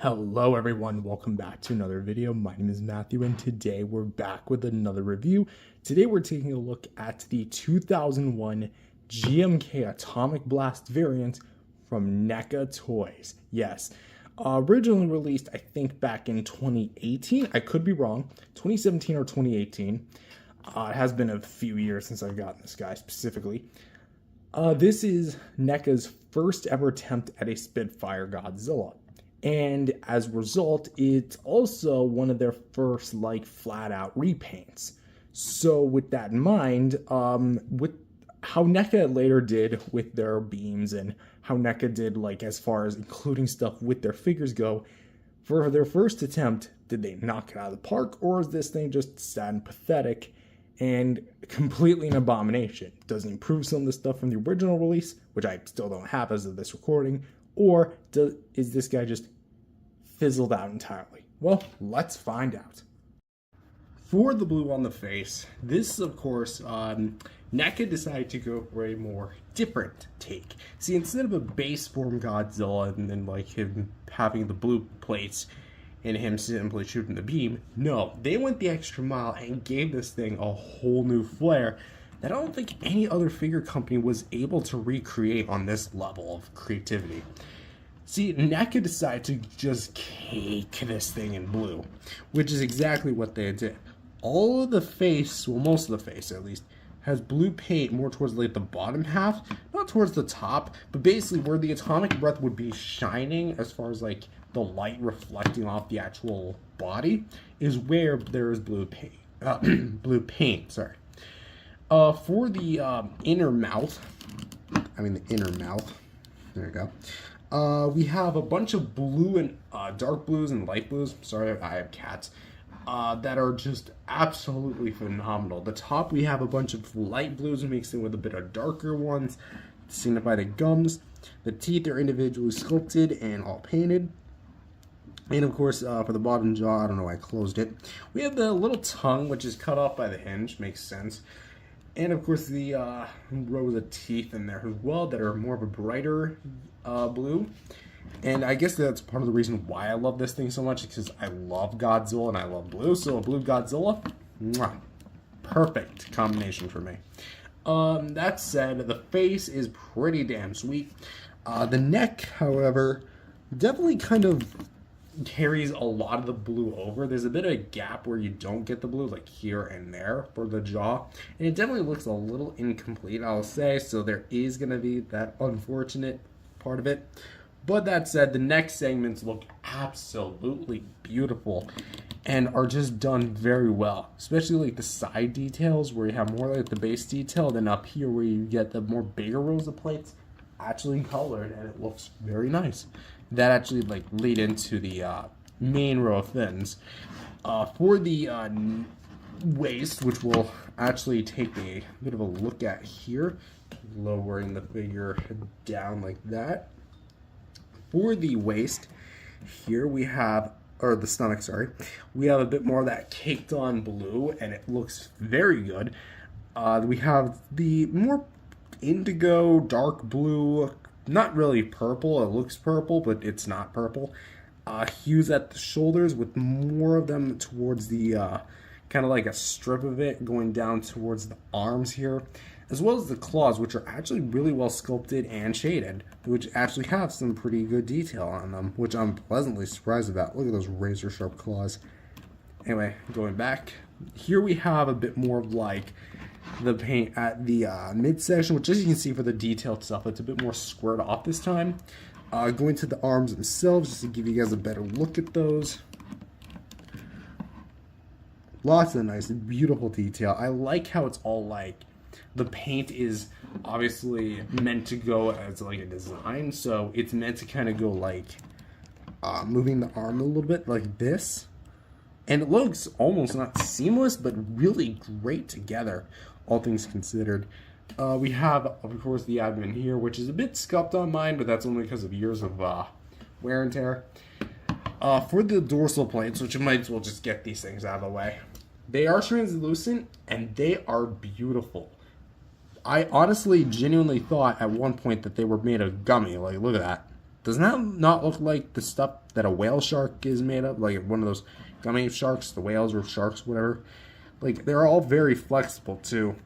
Hello everyone, welcome back to another video. My name is Matthew and today we're back with another review. Today we're taking a look at the 2001 GMK Atomic Blast variant from NECA Toys. Yes, originally released I think back in 2018, I could be wrong, 2017 or 2018. It has been a few years since I've gotten this guy specifically. This is NECA's first ever attempt at a Spitfire Godzilla. And as a result, it's also one of their first flat out repaints. So with that in mind, with how NECA later did with their beams and how NECA did as far as including stuff with their figures go, for their first attempt, did they knock it out of the park, or is this thing just sad and pathetic and completely an abomination? Does it improve some of the stuff from the original release, which I still don't have as of this recording, or is this guy just fizzled out entirely? Well, let's find out. For the blue on the face, this of course, NECA decided to go for a more different take. See, instead of a base form Godzilla and then him having the blue plates and him simply shooting the beam, no, they went the extra mile and gave this thing a whole new flair that I don't think any other figure company was able to recreate on this level of creativity. See, NECA decided to just cake this thing in blue, which is exactly what they did. All of the face, well, most of the face at least, has blue paint more towards the bottom half, not towards the top, but basically where the atomic breath would be shining as far as the light reflecting off the actual body is where there is blue paint. Blue paint, sorry. For the inner mouth, there you go. We have a bunch of blue and dark blues and light blues. Sorry, I have cats. That are just absolutely phenomenal. The top, we have a bunch of light blues mixed in with a bit of darker ones to signify the gums. The teeth are individually sculpted and all painted. And of course, for the bottom jaw, I don't know why I closed it. We have the little tongue, which is cut off by the hinge. Makes sense. And of course, the rows of teeth in there as well that are more of a brighter blue. And I guess that's part of the reason why I love this thing so much, because I love Godzilla and I love blue. So a blue Godzilla, mwah, perfect combination for me. That said, the face is pretty damn sweet. The neck, however, definitely kind of carries a lot of the blue over. There's a bit of a gap where you don't get the blue, here and there for the jaw, and it definitely looks a little incomplete, I'll say. So there is going to be that unfortunate part of it. But that said, the neck segments look absolutely beautiful and are just done very well, especially the side details where you have more the base detail than up here where you get the more bigger rows of plates actually colored, and it looks very nice. That actually lead into the main row of fins. For the waist, which we'll actually take a bit of a look at here, lowering the figure down like that. For the waist, here we have, or the stomach, sorry, we have a bit more of that caked on blue, and it looks very good. We have the more indigo, dark blue, not really purple, it looks purple, but it's not purple. Hues at the shoulders with more of them towards the, kind of a strip of it going down towards the arms here, as well as the claws, which are actually really well sculpted and shaded, which actually have some pretty good detail on them, which I'm pleasantly surprised about. Look at those razor sharp claws. Anyway, going back, here we have a bit more of the paint at the midsection, which as you can see for the detailed stuff, it's a bit more squared off this time. Going to the arms themselves, just to give you guys a better look at those. Lots of nice, beautiful detail. I like how it's all the paint is obviously meant to go as a design, so it's meant to kind of go moving the arm a little bit like this, and it looks almost not seamless but really great together, all things considered. We have, of course, the abdomen here, which is a bit scuffed on mine, but that's only because of years of wear and tear. For the dorsal plates, which you might as well just get these things out of the way, they are translucent and they are beautiful. I honestly genuinely thought at one point that they were made of gummy. Look at that. Doesn't that not look like the stuff that a whale shark is made of? Like one of those gummy sharks, the whales or sharks, whatever. Like, they're all very flexible, too.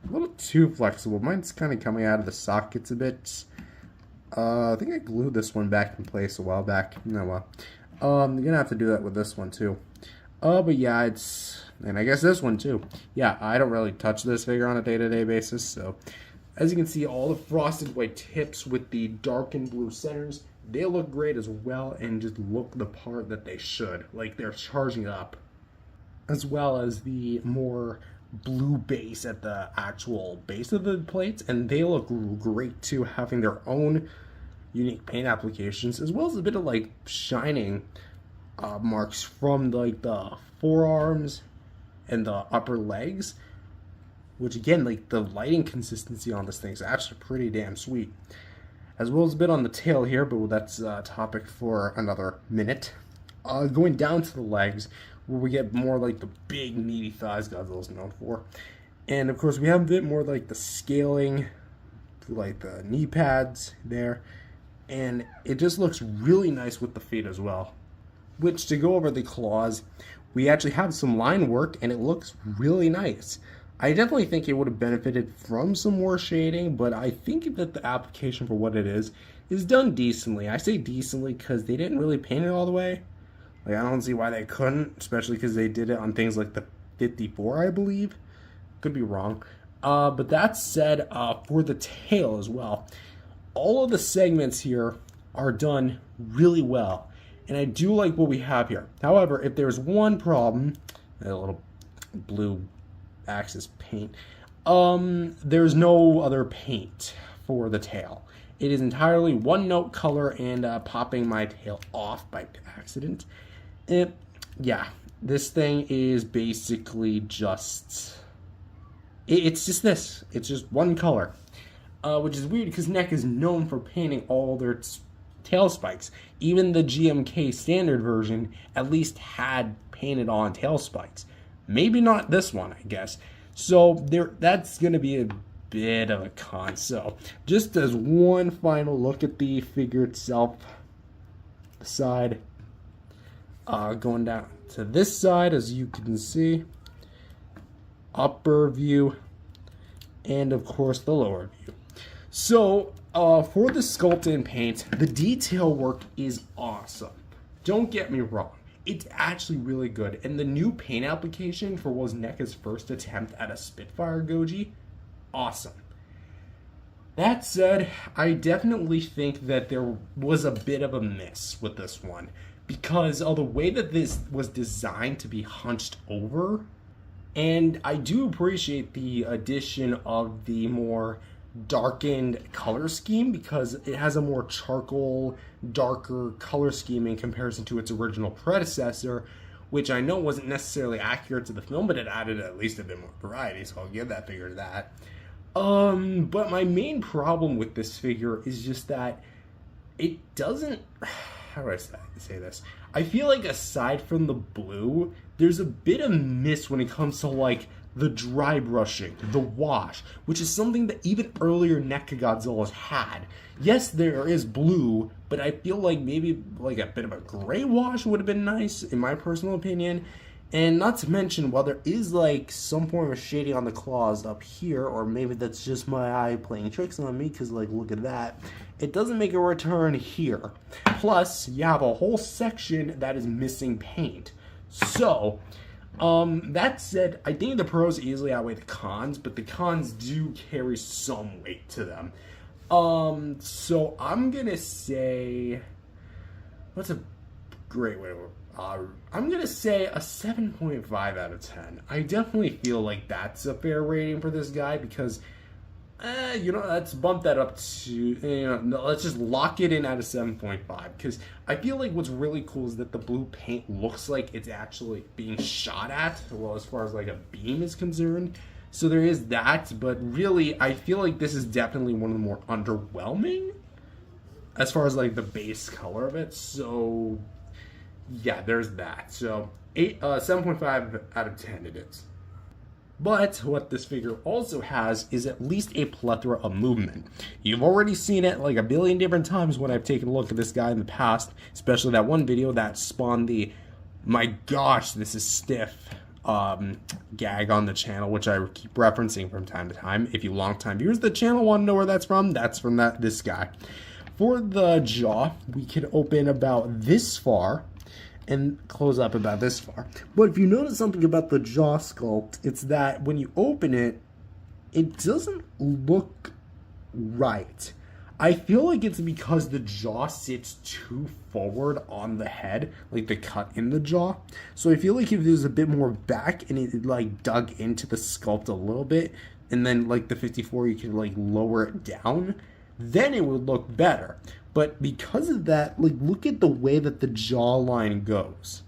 A little too flexible. Mine's kind of coming out of the sockets a bit. I think I glued this one back in place a while back. No, well. I'm gonna have to do that with this one, too. But yeah, and I guess this one, too. Yeah, I don't really touch this figure on a day-to-day basis, so... As you can see, all the frosted white tips with the darkened blue centers, they look great as well, and just look the part that they should. Like, they're charging up. As well as the more blue base at the actual base of the plates, and they look great too, having their own unique paint applications, as well as a bit of like shining marks from like the forearms and the upper legs, which again, like the lighting consistency on this thing is actually pretty damn sweet. As well as a bit on the tail here, but that's a topic for another minute. Going down to the legs, where we get more like the big meaty thighs Godzilla's known for. And of course we have a bit more like the scaling, like the knee pads there. And it just looks really nice with the feet as well. Which, to go over the claws, we actually have some line work and it looks really nice. I definitely think it would have benefited from some more shading, but I think that the application for what it is done decently. I say decently because they didn't really paint it all the way. Like, I don't see why they couldn't, especially because they did it on things like the 54, I believe. Could be wrong. But that said, for the tail as well, all of the segments here are done really well. And I do like what we have here. However, if there's one problem, a little blue axis paint, there's no other paint for the tail. It is entirely one note color and popping my tail off by accident. Yeah, this thing is basically just... It's just this. It's just one color. Which is weird because NECA is known for painting all their tail spikes. Even the GMK standard version at least had painted on tail spikes. Maybe not this one, I guess. So that's going to be a bit of a con. So just as one final look at the figure itself, the side, going down to this side, as you can see, upper view, and of course the lower view. So for the sculpt and paint, the detail work is awesome. Don't get me wrong. It's actually really good. And the new paint application for what was NECA's first attempt at a Spitfire Goji, awesome. That said, I definitely think that there was a bit of a miss with this one. Because of the way that this was designed to be hunched over. And I do appreciate the addition of the more darkened color scheme because it has a more charcoal, darker color scheme in comparison to its original predecessor, which I know wasn't necessarily accurate to the film, but it added at least a bit more variety, so I'll give that figure that. But my main problem with this figure is just that it doesn't... How do I say this? I feel like aside from the blue, there's a bit of miss when it comes to like the dry brushing, the wash, which is something that even earlier NECA Godzillas had. Yes, there is blue, but I feel like maybe like a bit of a gray wash would have been nice, in my personal opinion. And not to mention, while there is like some form of shading on the claws up here, or maybe that's just my eye playing tricks on me, because like, look at that, it doesn't make a return here. Plus, you have a whole section that is missing paint. So, that said, I think the pros easily outweigh the cons, but the cons do carry some weight to them. So I'm gonna say, what's a great way to, I'm gonna say a 7.5 out of 10. I definitely feel like that's a fair rating for this guy because, you know, let's bump that up to, you know, let's just lock it in at a 7.5 because I feel like what's really cool is that the blue paint looks like it's actually being shot at, well, as far as like a beam is concerned. So there is that, but really, I feel like this is definitely one of the more underwhelming as far as like the base color of it. So yeah, there's that. So 7.5 out of 10 it is. But what this figure also has is at least a plethora of movement. You've already seen it like a billion different times when I've taken a look at this guy in the past, especially that one video that spawned the "my gosh, this is stiff" gag on the channel, which I keep referencing from time to time. If you long-time viewers of the channel want to know where that's from this guy. For the jaw, we can open about this far and close up about this far. But if you notice something about the jaw sculpt, it's that when you open it, it doesn't look right. I feel like it's because the jaw sits too forward on the head, like the cut in the jaw. So I feel like if there's a bit more back and it like dug into the sculpt a little bit, and then like the 54 you can like lower it down, then it would look better. But because of that, like, look at the way that the jawline goes.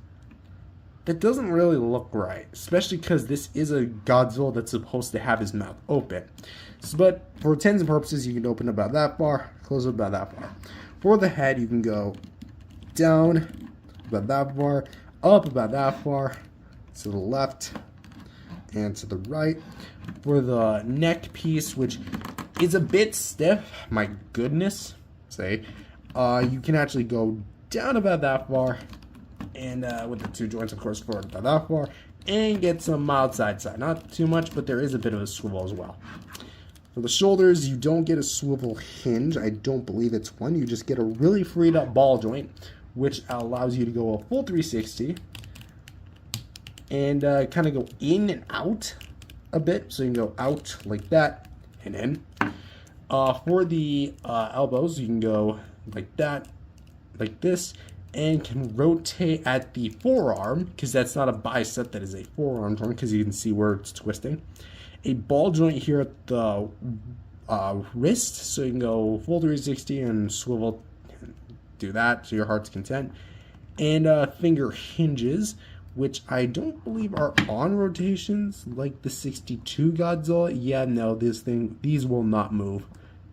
That doesn't really look right, especially because this is a Godzilla that's supposed to have his mouth open. So, but for intents and purposes, you can open about that far, close it about that far. For the head, you can go down about that far, up about that far, to the left, and to the right. For the neck piece, which is a bit stiff, my goodness, say, you can actually go down about that far, and with the two joints, of course, forward about that far, and get some mild side. Not too much, but there is a bit of a swivel as well. For the shoulders, you don't get a swivel hinge. I don't believe it's one. You just get a really freed up ball joint, which allows you to go a full 360 and kind of go in and out a bit. So you can go out like that and in. For the elbows, you can go like that, like this, and can rotate at the forearm, because that's not a bicep, that is a forearm joint, because you can see where it's twisting. A ball joint here at the wrist, so you can go full 360 and swivel, do that to your heart's content. And finger hinges, which I don't believe are on rotations like the 62 Godzilla. Yeah, no, these will not move.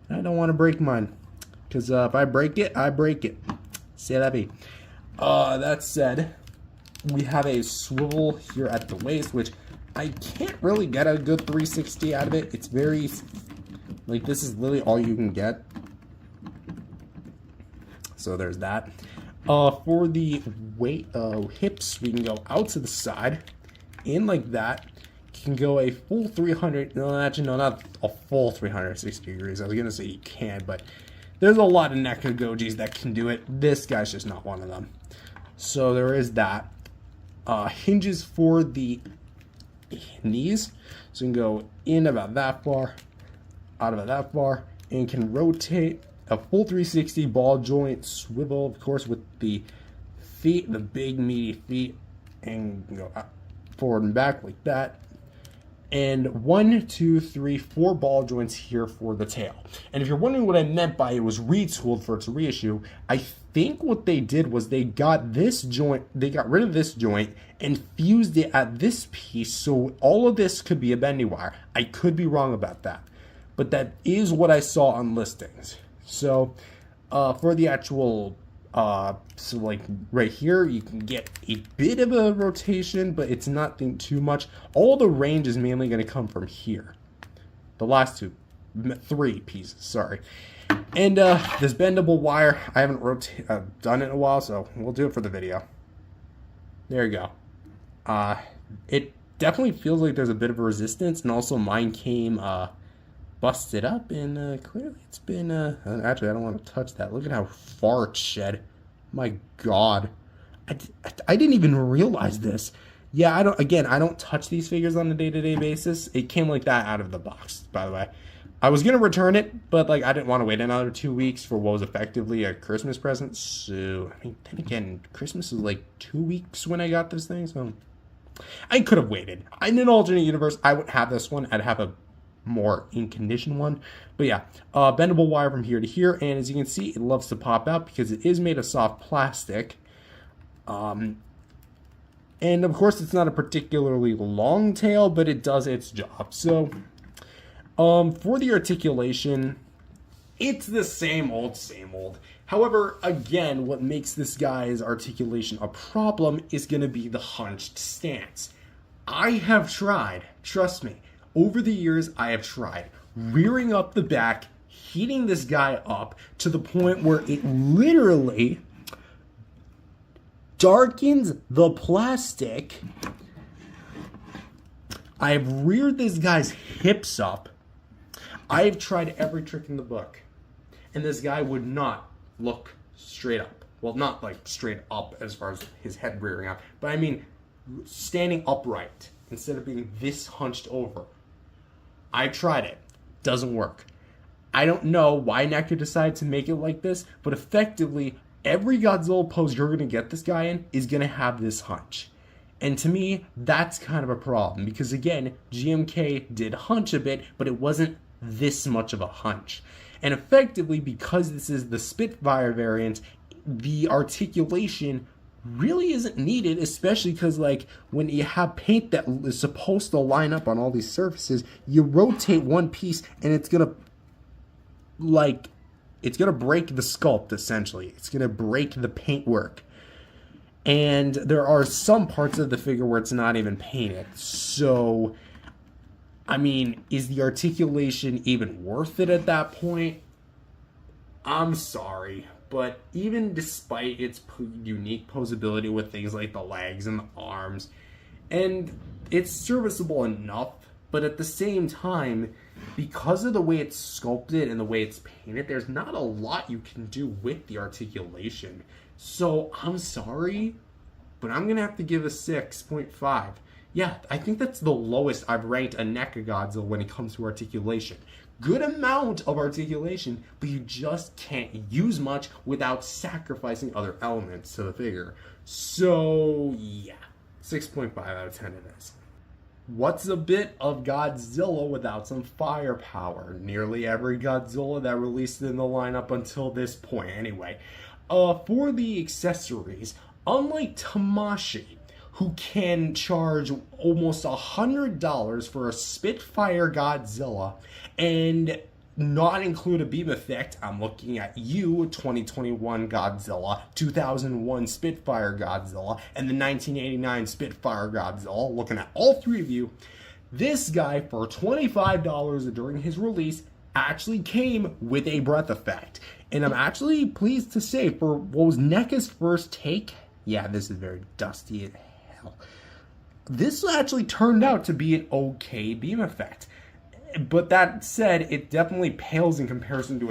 I don't want to break mine, because if I break it, I break it. C'est la vie. That said, we have a swivel here at the waist, which I can't really get a good 360 out of it. It's very, like, this is literally all you can get. So there's that. For the weight hips, we can go out to the side, in like that. Can go a full 300, no, actually, no, not a full 360 degrees. I was going to say you can, but there's a lot of NECA Gojis that can do it. This guy's just not one of them. So there is that. Hinges for the knees. So you can go in about that far, out about that far, and can rotate a full 360 ball joint swivel, of course, with the feet, the big meaty feet, and go forward and back like that. And 1, 2, 3, 4 ball joints here for the tail. And if you're wondering what I meant by it was retooled for its reissue, I think what they did was they got this joint, they got rid of this joint and fused it at this piece, so all of this could be a bending wire. I could be wrong about that, but that is what I saw on listings. So for the actual so like right here, you can get a bit of a rotation, but it's not too much. All the range is mainly going to come from here. The last three pieces, sorry. And this bendable wire, I haven't done it in a while, so we'll do it for the video. There you go. It definitely feels like there's a bit of a resistance, and also mine came busted up, and clearly it's been actually, I don't want to touch that. Look at how far it's shed. My god, I didn't even realize this. Yeah, I don't touch these figures on a day-to-day basis. It came like that out of the box, by the way. I was gonna return it, but like I didn't want to wait another 2 weeks for what was effectively a Christmas present. So I mean, then again, Christmas is like 2 weeks when I got this thing, so I could have waited. In an alternate universe, I wouldn't have this one. I'd have a more in condition one. But yeah, bendable wire from here to here, and as you can see, it loves to pop out because it is made of soft plastic. And of course, it's not a particularly long tail, but it does its job. So for the articulation, it's the same old, same old. However, again, what makes this guy's articulation a problem is going to be the hunched stance. I have tried, trust me, over the years I have tried rearing up the back, heating this guy up to the point where it literally darkens the plastic. I've reared this guy's hips up. I have tried every trick in the book, and this guy would not look straight up. Well, not like straight up as far as his head rearing up, but I mean standing upright instead of being this hunched over. I tried it. Doesn't work. I don't know why NECA decided to make it like this, but effectively, every Godzilla pose you're going to get this guy in is going to have this hunch. And to me, that's kind of a problem, because again, GMK did hunch a bit, but it wasn't this much of a hunch. And effectively, because this is the Spitfire variant, the articulation really isn't needed, especially because like when you have paint that is supposed to line up on all these surfaces, you rotate one piece and it's gonna break the sculpt. Essentially, it's gonna break the paintwork. And there are some parts of the figure where it's not even painted. So I mean, is the articulation even worth it at that point? I'm sorry, but even despite its unique posability with things like the legs and the arms, and it's serviceable enough, but at the same time, because of the way it's sculpted and the way it's painted, there's not a lot you can do with the articulation. So I'm sorry, but I'm gonna have to give a 6.5. Yeah, I think that's the lowest I've ranked a NECA Godzilla when it comes to articulation. Good amount of articulation, but you just can't use much without sacrificing other elements to the figure. So, yeah, 6.5 out of 10 it is. What's a bit of Godzilla without some firepower? Nearly every Godzilla that released in the lineup until this point, anyway. For the accessories, unlike Tamashii, who can charge almost $100 for a Spitfire Godzilla and not include a beam effect, I'm looking at you, 2021 Godzilla, 2001 Spitfire Godzilla, and the 1989 Spitfire Godzilla, looking at all three of you, this guy, for $25 during his release, actually came with a breath effect. And I'm actually pleased to say, for what was NECA's first take, yeah, this is very dusty as hell, this actually turned out to be an okay beam effect. But that said, it definitely pales in comparison to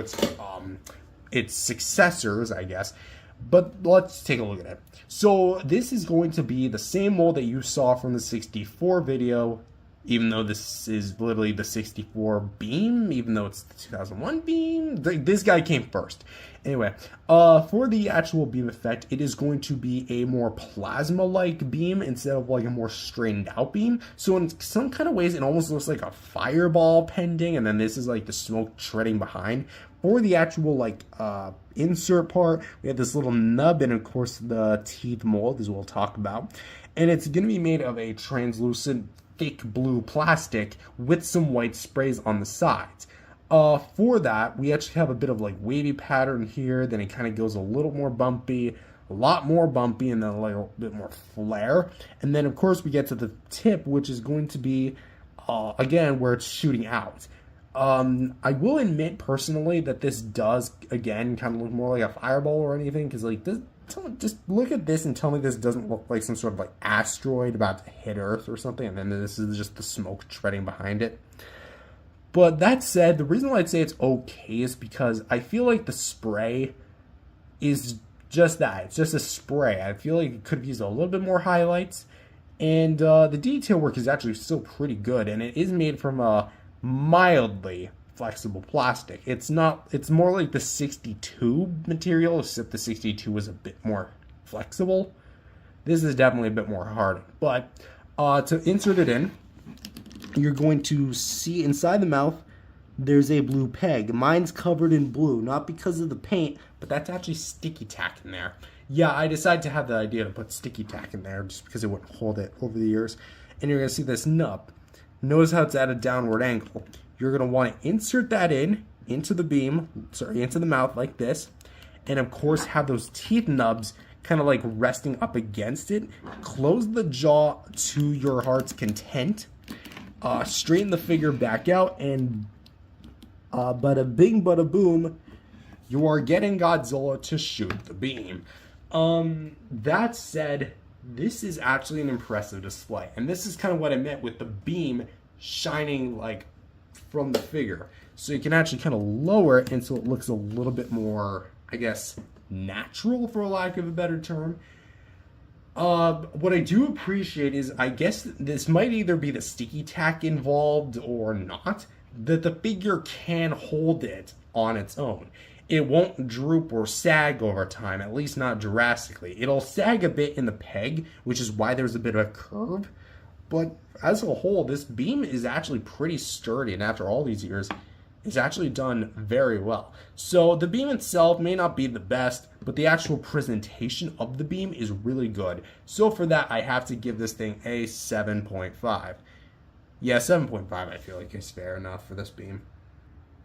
its successors, I guess. But let's take a look at it. So this is going to be the same mold that you saw from the 64 video, even though this is literally the 64 beam, even though it's the 2001 beam. This guy came first. Anyway, for the actual beam effect, it is going to be a more plasma-like beam instead of like a more strained out beam. So in some kind of ways, it almost looks like a fireball pending, and then this is like the smoke shredding behind. For the actual like insert part, we have this little nub, and of course the teeth mold, as we'll talk about. And it's going to be made of a translucent, thick blue plastic with some white sprays on the sides. For that, we actually have a bit of like wavy pattern here, then it kind of goes a little more bumpy, a lot more bumpy, and then a little bit more flare. And then of course we get to the tip, which is going to be, again, where it's shooting out. I will admit personally that this does, again, kind of look more like a fireball or anything, because like this, just look at this and tell me this doesn't look like some sort of like asteroid about to hit Earth or something, and then this is just the smoke shredding behind it. But that said, the reason why I'd say it's okay is because I feel like the spray is just that. It's just a spray. I feel like it could have used a little bit more highlights. And the detail work is actually still pretty good. And it is made from a mildly flexible plastic. It's more like the 62 material, except the 62 was a bit more flexible. This is definitely a bit more hard. But to insert it in, you're going to see inside the mouth, there's a blue peg. Mine's covered in blue, not because of the paint, but that's actually sticky tack in there. Yeah, I decided to have the idea to put sticky tack in there just because it wouldn't hold it over the years. And you're going to see this nub. Notice how it's at a downward angle. You're going to want to insert that into the mouth like this. And of course have those teeth nubs kind of like resting up against it. Close the jaw to your heart's content. Straighten the figure back out, and bada bing, bada boom, you are getting Godzilla to shoot the beam. That said, this is actually an impressive display, and this is kind of what I meant with the beam shining like from the figure. So you can actually kind of lower it, and so it looks a little bit more, I guess, natural, for lack of a better term. What I do appreciate is, I guess this might either be the sticky tack involved or not, that the figure can hold it on its own. It won't droop or sag over time, at least not drastically. It'll sag a bit in the peg, which is why there's a bit of a curve. But as a whole, this beam is actually pretty sturdy, and after all these years, it's actually done very well. So the beam itself may not be the best, but the actual presentation of the beam is really good. So for that, I have to give this thing a 7.5. Yeah, 7.5 I feel like is fair enough for this beam.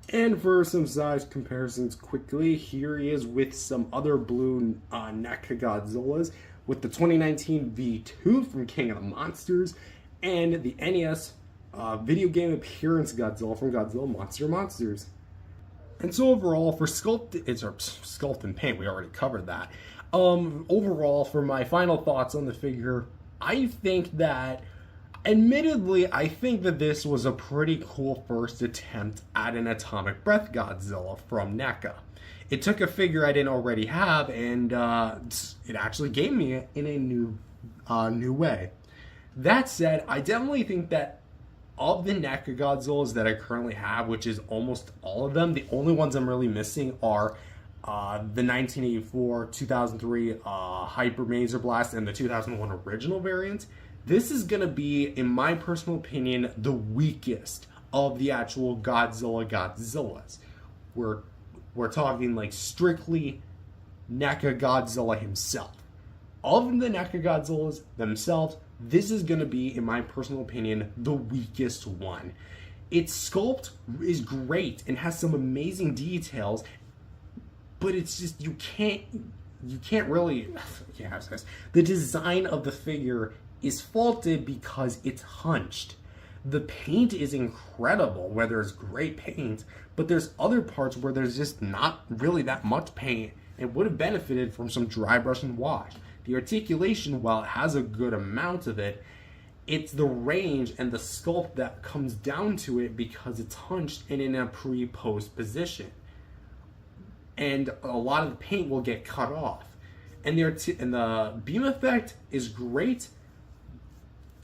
And for some size comparisons quickly, here he is with some other blue NECA Godzillas, with the 2019 V2 from King of the Monsters, and the NES video game appearance Godzilla from Godzilla Monsters. And so overall, for sculpt and paint, we already covered that. Overall, for my final thoughts on the figure, I think that, admittedly, I think that this was a pretty cool first attempt at an atomic breath Godzilla from NECA. It took a figure I didn't already have, and it actually gave me it in a new way. That said, I definitely think that of the NECA Godzillas that I currently have, which is almost all of them, the only ones I'm really missing are the 1984, 2003 Hyper Maser Blast, and the 2001 original variant. This is going to be, in my personal opinion, the weakest of the actual Godzillas. We're talking like strictly NECA Godzilla himself. Of the NECA Godzillas themselves, this is going to be, in my personal opinion, the weakest one. Its sculpt is great and has some amazing details, but it's just, you can't really, the design of the figure is faulted because it's hunched. The paint is incredible, where there's great paint, but there's other parts where there's just not really that much paint. It would have benefited from some dry brush and wash. The articulation, while it has a good amount of it, it's the range and the sculpt that comes down to it because it's hunched and in a pre-post position. And a lot of the paint will get cut off. And the beam effect is great,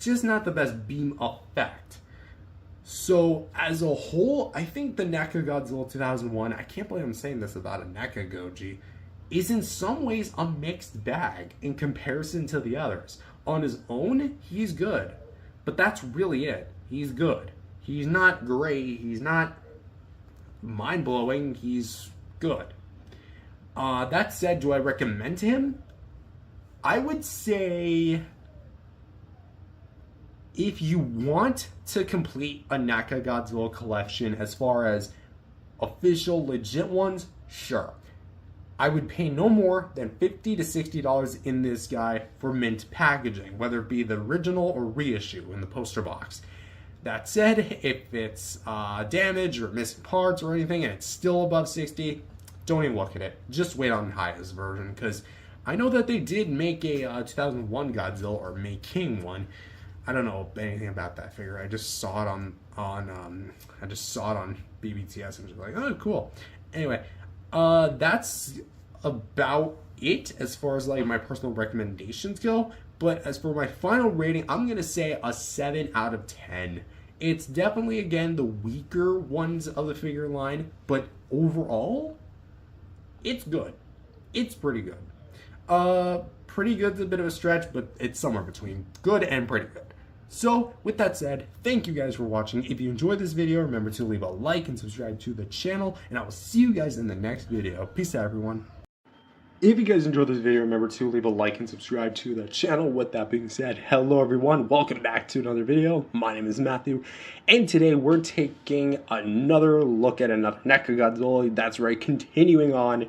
just not the best beam effect. So as a whole, I think the NECA Godzilla 2001, I can't believe I'm saying this about a NECA Goji, is in some ways a mixed bag in comparison to the others. On his own, he's good, but that's really it. He's good. He's not great. He's not mind-blowing. He's good. That said, do I recommend him? I would say, if you want to complete a NECA Godzilla collection as far as official, legit ones, sure. I would pay no more than $50 to $60 in this guy for mint packaging, whether it be the original or reissue in the poster box. That said, if it's damaged or missing parts or anything and it's still above $60, don't even look at it. Just wait on highest version, because I know that they did make a 2001 Godzilla, or making one. I don't know anything about that figure. I just saw it on BBTS and was like, oh, cool. Anyway, that's about it as far as like my personal recommendations go. But as for my final rating, I'm gonna say a 7 out of 10. It's definitely, again, the weaker ones of the figure line, but overall, it's good. It's pretty good. Pretty good's a bit of a stretch, but it's somewhere between good and pretty good. So, with that said, thank you guys for watching. If you enjoyed this video, remember to leave a like and subscribe to the channel, and I will see you guys in the next video. Peace out, everyone. If you guys enjoyed this video, remember to leave a like and subscribe to the channel. With that being said, hello everyone, welcome back to another video. My name is Matthew, and today we're taking another look at another NECA Godzilla. That's right, continuing on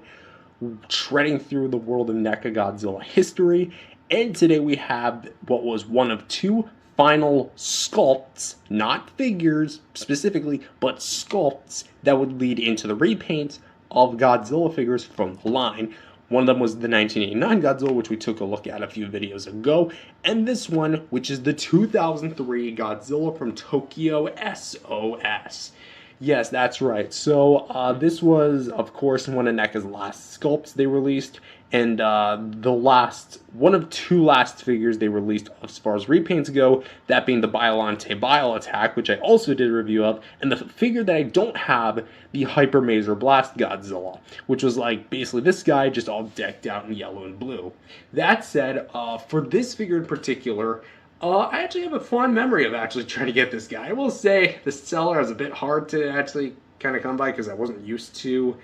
treading through the world of NECA Godzilla history. And today we have what was one of two final sculpts, not figures specifically, but sculpts that would lead into the repaint of Godzilla figures from the line. One of them was the 1989 Godzilla, which we took a look at a few videos ago, and this one, which is the 2003 Godzilla from Tokyo SOS. Yes, that's right. So this was, of course, one of NECA's last sculpts they released, and one of two last figures they released as far as repaints go, that being the biollante Bio Attack, which I also did a review of, and the figure that I don't have, the Hyper Maser Blast Godzilla, which was like basically this guy just all decked out in yellow and blue. That said, for this figure in particular, I actually have a fond memory of actually trying to get this guy. I will say the seller is a bit hard to actually kind of come by because I wasn't used to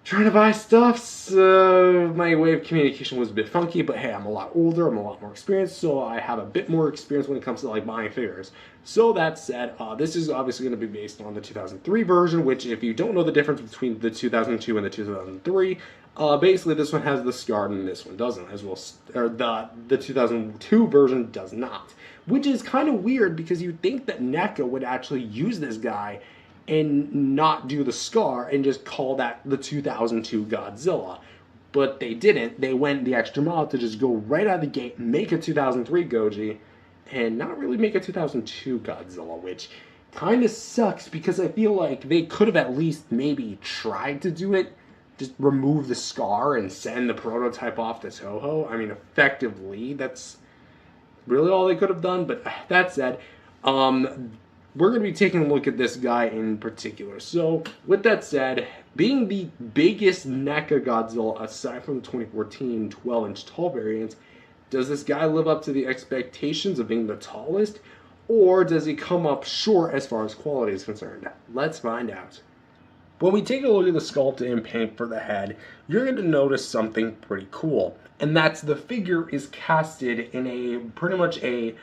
trying to buy stuff, so my way of communication was a bit funky, but hey, I'm a lot older, I'm a lot more experienced, so I have a bit more experience when it comes to like buying figures. So that said, this is obviously going to be based on the 2003 version, which if you don't know the difference between the 2002 and the 2003, basically this one has the scar and this one doesn't, as well, or the 2002 version does not. Which is kind of weird because you'd think that NECA would actually use this guy and not do the scar and just call that the 2002 Godzilla. But they didn't. They went the extra mile to just go right out of the gate, make a 2003 Goji, and not really make a 2002 Godzilla, which kind of sucks because I feel like they could have at least maybe tried to do it, just remove the scar and send the prototype off to Toho. I mean, effectively, that's really all they could have done, but that said, we're going to be taking a look at this guy in particular. So, with that said, being the biggest NECA Godzilla aside from the 2014 12-inch tall variant, does this guy live up to the expectations of being the tallest, or does he come up short as far as quality is concerned? Let's find out. When we take a look at the sculpt and paint for the head, you're going to notice something pretty cool, and that's the figure is casted in a pretty much a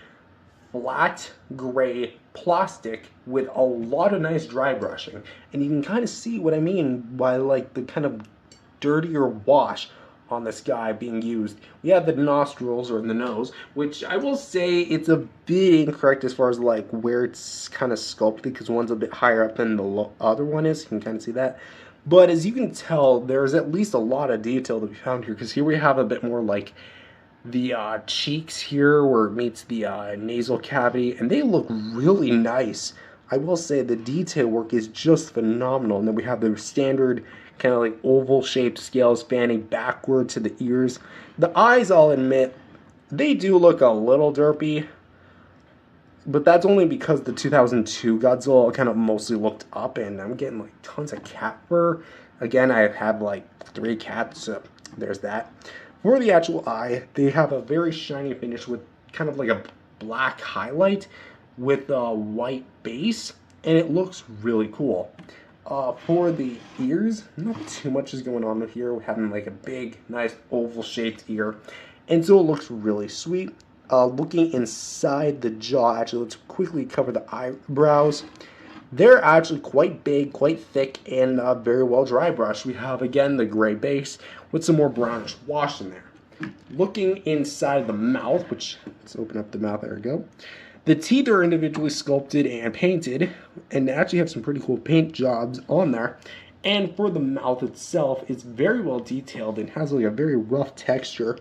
flat gray plastic with a lot of nice dry brushing, and you can kind of see what I mean by like the kind of dirtier wash on this guy being used. We have the nostrils or the nose, which I will say it's a bit incorrect as far as like where it's kind of sculpted because one's a bit higher up than the other one is. You can kind of see that. But as you can tell, there's at least a lot of detail to be found here because here we have a bit more like the cheeks here where it meets the nasal cavity, and they look really nice. I will say the detail work is just phenomenal. And then we have the standard kind of like oval shaped scales spanning backward to the ears. The eyes, I'll admit, they do look a little derpy, but that's only because the 2002 Godzilla kind of mostly looked up, and I'm getting like tons of cat fur. Again, I have like 3 cats, so there's that. For the actual eye, they have a very shiny finish with kind of like a black highlight with a white base, and it looks really cool. For the ears, not too much is going on here. We're having like a big, nice oval-shaped ear, and so it looks really sweet. Looking inside the jaw, actually, let's quickly cover the eyebrows. They're actually quite big, quite thick, and very well dry brushed. We have, again, the gray base with some more brownish wash in there. Looking inside the mouth, which, let's open up the mouth, there we go. The teeth are individually sculpted and painted, and they actually have some pretty cool paint jobs on there. And for the mouth itself, it's very well detailed and has like a very rough texture.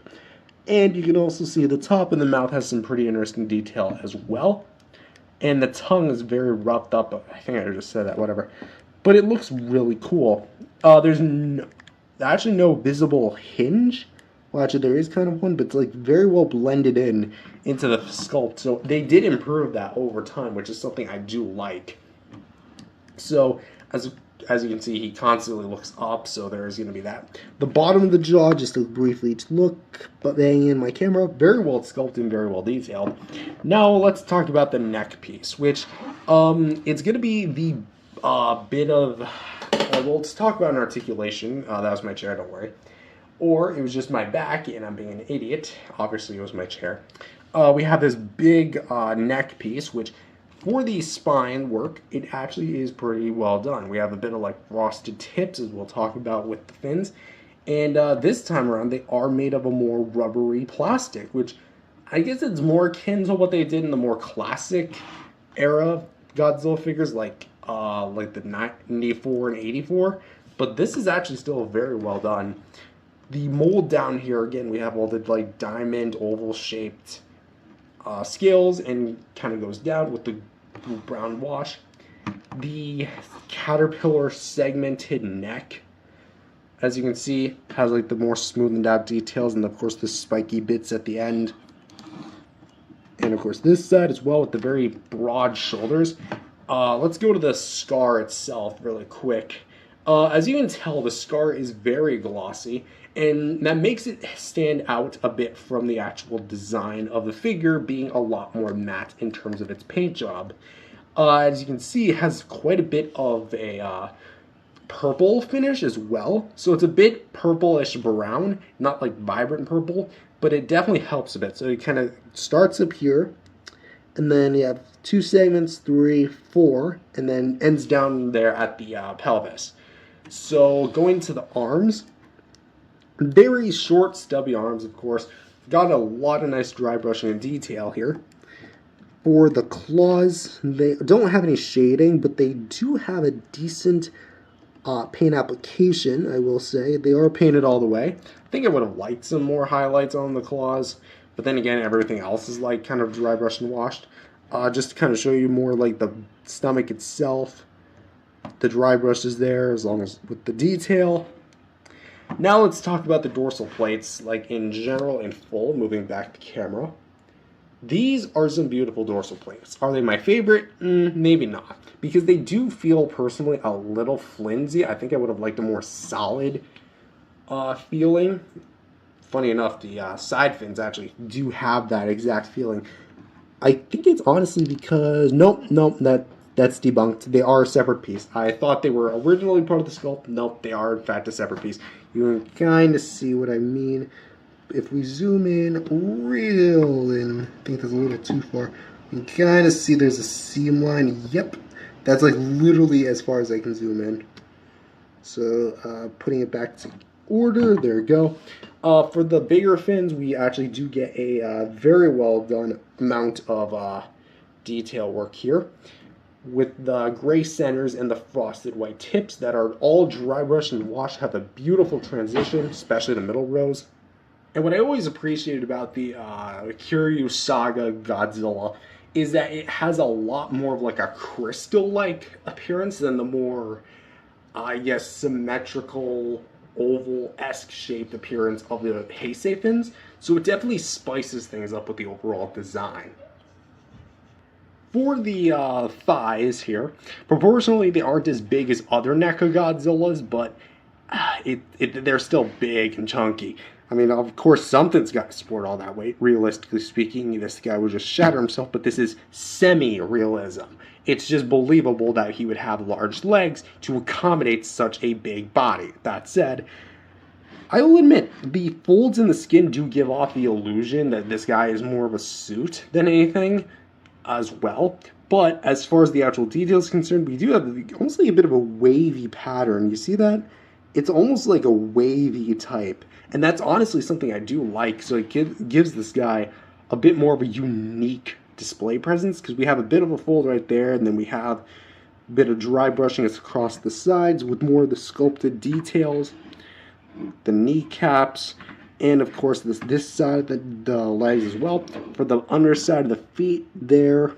And you can also see the top of the mouth has some pretty interesting detail as well. And the tongue is very roughed up. I think I just said that, whatever. But it looks really cool. There's actually no visible hinge. Well, actually, there is kind of one, but it's like very well blended into the sculpt. So they did improve that over time, which is something I do like. So as you can see, he constantly looks up, so there's going to be that. The bottom of the jaw, just to briefly look, but bang in my camera, very well sculpted, very well detailed. Now let's talk about the neck piece, which it's going to be the bit of, well, let's talk about an articulation. That was my chair, don't worry. Or it was just my back, and I'm being an idiot. Obviously, it was my chair. We have this big neck piece, which for the spine work, it actually is pretty well done. We have a bit of like frosted tips, as we'll talk about with the fins. And this time around, they are made of a more rubbery plastic, which I guess it's more akin to what they did in the more classic era Godzilla figures, like the 94 and 84. But this is actually still very well done. The mold down here, again, we have all the like diamond oval shaped scales, and kind of goes down with the brown wash. The caterpillar segmented neck, as you can see, has like the more smoothened out details, and of course the spiky bits at the end. And of course this side as well with the very broad shoulders. Let's go to the scar itself really quick. As you can tell, the scar is very glossy, and that makes it stand out a bit from the actual design of the figure being a lot more matte in terms of its paint job. As you can see, it has quite a bit of a purple finish as well. So it's a bit purplish brown, not like vibrant purple, but it definitely helps a bit. So it kind of starts up here, and then you have 2 segments, 3, 4, and then ends down there at the pelvis. So going to the arms, very short, stubby arms, of course. Got a lot of nice dry brushing and detail here. For the claws, they don't have any shading, but they do have a decent paint application, I will say. They are painted all the way. I think I would have liked some more highlights on the claws, but then again, everything else is like kind of dry brushed and washed. Just to kind of show you more like the stomach itself. The dry brush is there, as long as with the detail. Now let's talk about the dorsal plates, like in general, in full, moving back to camera. These are some beautiful dorsal plates. Are they my favorite? Maybe not. Because they do feel, personally, a little flimsy. I think I would have liked a more solid feeling. Funny enough, the side fins actually do have that exact feeling. I think it's honestly because... Nope, that's debunked. They are a separate piece. I thought they were originally part of the sculpt. Nope, they are in fact a separate piece. You can kind of see what I mean. If we zoom in real in, I think that's a little too far. You can kind of see there's a seam line. Yep, that's like literally as far as I can zoom in. So putting it back to order, there we go. For the bigger fins, we actually do get a very well done amount of detail work here, with the gray centers and the frosted white tips that are all dry brushed and washed. Have a beautiful transition, especially the middle rows. And what I always appreciated about the Kiryu Saga Godzilla is that it has a lot more of like a crystal-like appearance than the more, I guess, symmetrical, oval-esque shaped appearance of the Heisei fins. So it definitely spices things up with the overall design. For the thighs here, proportionally they aren't as big as other NECA Godzillas, but they're still big and chunky. I mean, of course, something's got to support all that weight. Realistically speaking, this guy would just shatter himself, but this is semi-realism. It's just believable that he would have large legs to accommodate such a big body. That said, I will admit, the folds in the skin do give off the illusion that this guy is more of a suit than anything as well. But as far as the actual details are concerned, we do have almost like a bit of a wavy pattern. You see that? It's almost like a wavy type. And that's honestly something I do like. So it gives this guy a bit more of a unique display presence, because we have a bit of a fold right there, and then we have a bit of dry brushing across the sides with more of the sculpted details, the kneecaps, and of course this side of the legs as well. For the underside of the feet, there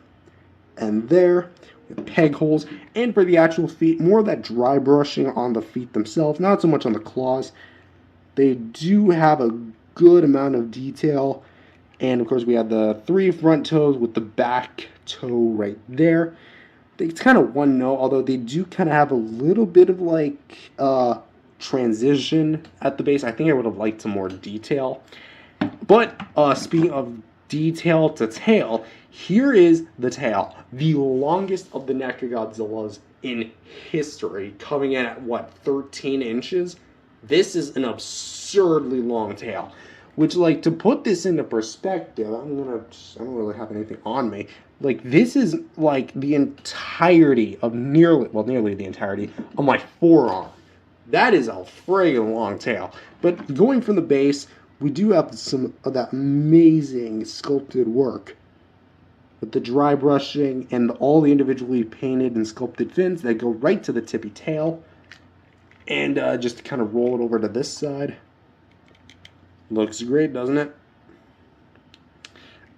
and there, with peg holes, and for the actual feet, more of that dry brushing on the feet themselves, not so much on the claws. They do have a good amount of detail, and of course we have the 3 front toes with the back toe right there. It's kind of one note, although they do kind of have a little bit of like transition at the base. I think I would have liked some more detail. But speaking of detail to tail, here is the tail, the longest of the NECA Godzillas in history, coming in at what, 13 inches? This is an absurdly long tail, which, like, to put this into perspective, I don't really have anything on me. Like, this is like the entirety of nearly the entirety of my forearm. That is a friggin' long tail. But going from the base, we do have some of that amazing sculpted work with the dry brushing and all the individually painted and sculpted fins that go right to the tippy tail. And just to kind of roll it over to this side. Looks great, doesn't it?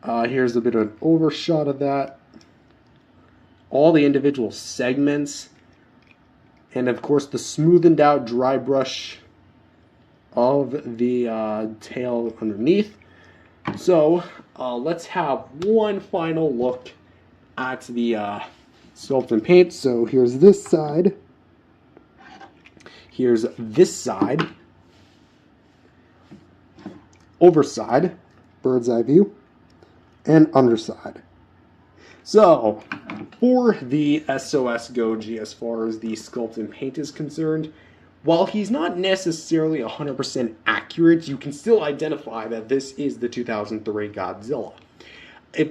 Here's a bit of an overshot of that. All the individual segments. And of course the smoothened out dry brush of the tail underneath. So let's have one final look at the sculpt and paint. So here's this side. Here's this side. Overside, bird's eye view, and underside. So, for the S.O.S.G as far as the sculpt and paint is concerned, while he's not necessarily 100% accurate, you can still identify that this is the 2003 Godzilla.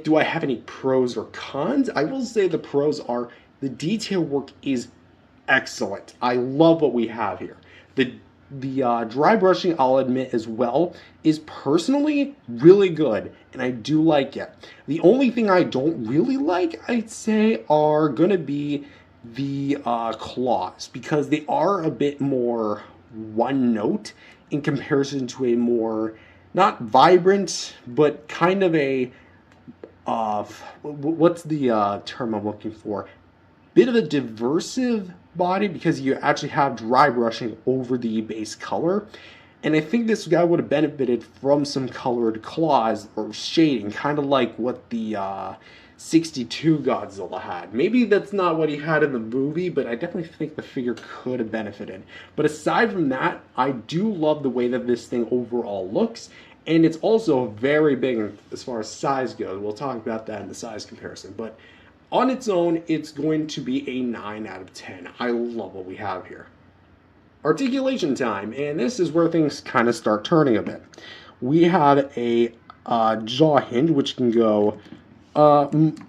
Do I have any pros or cons? I will say the pros are the detail work is excellent. I love what we have here. The dry brushing, I'll admit as well, is personally really good, and I do like it. The only thing I don't really like, I'd say, are going to be the claws, because they are a bit more one note in comparison to a more, not vibrant, but kind of a, what's the term I'm looking for? Bit of a diversive body, because you actually have dry brushing over the base color. And I think this guy would have benefited from some colored claws or shading, kind of like what the 62 Godzilla had. Maybe that's not what he had in the movie, but I definitely think the figure could have benefited. But aside from that, I do love the way that this thing overall looks. And it's also very big as far as size goes. We'll talk about that in the size comparison. But on its own, it's going to be a 9 out of 10. I love what we have here. Articulation time, and this is where things kind of start turning a bit. We have a jaw hinge, which can go,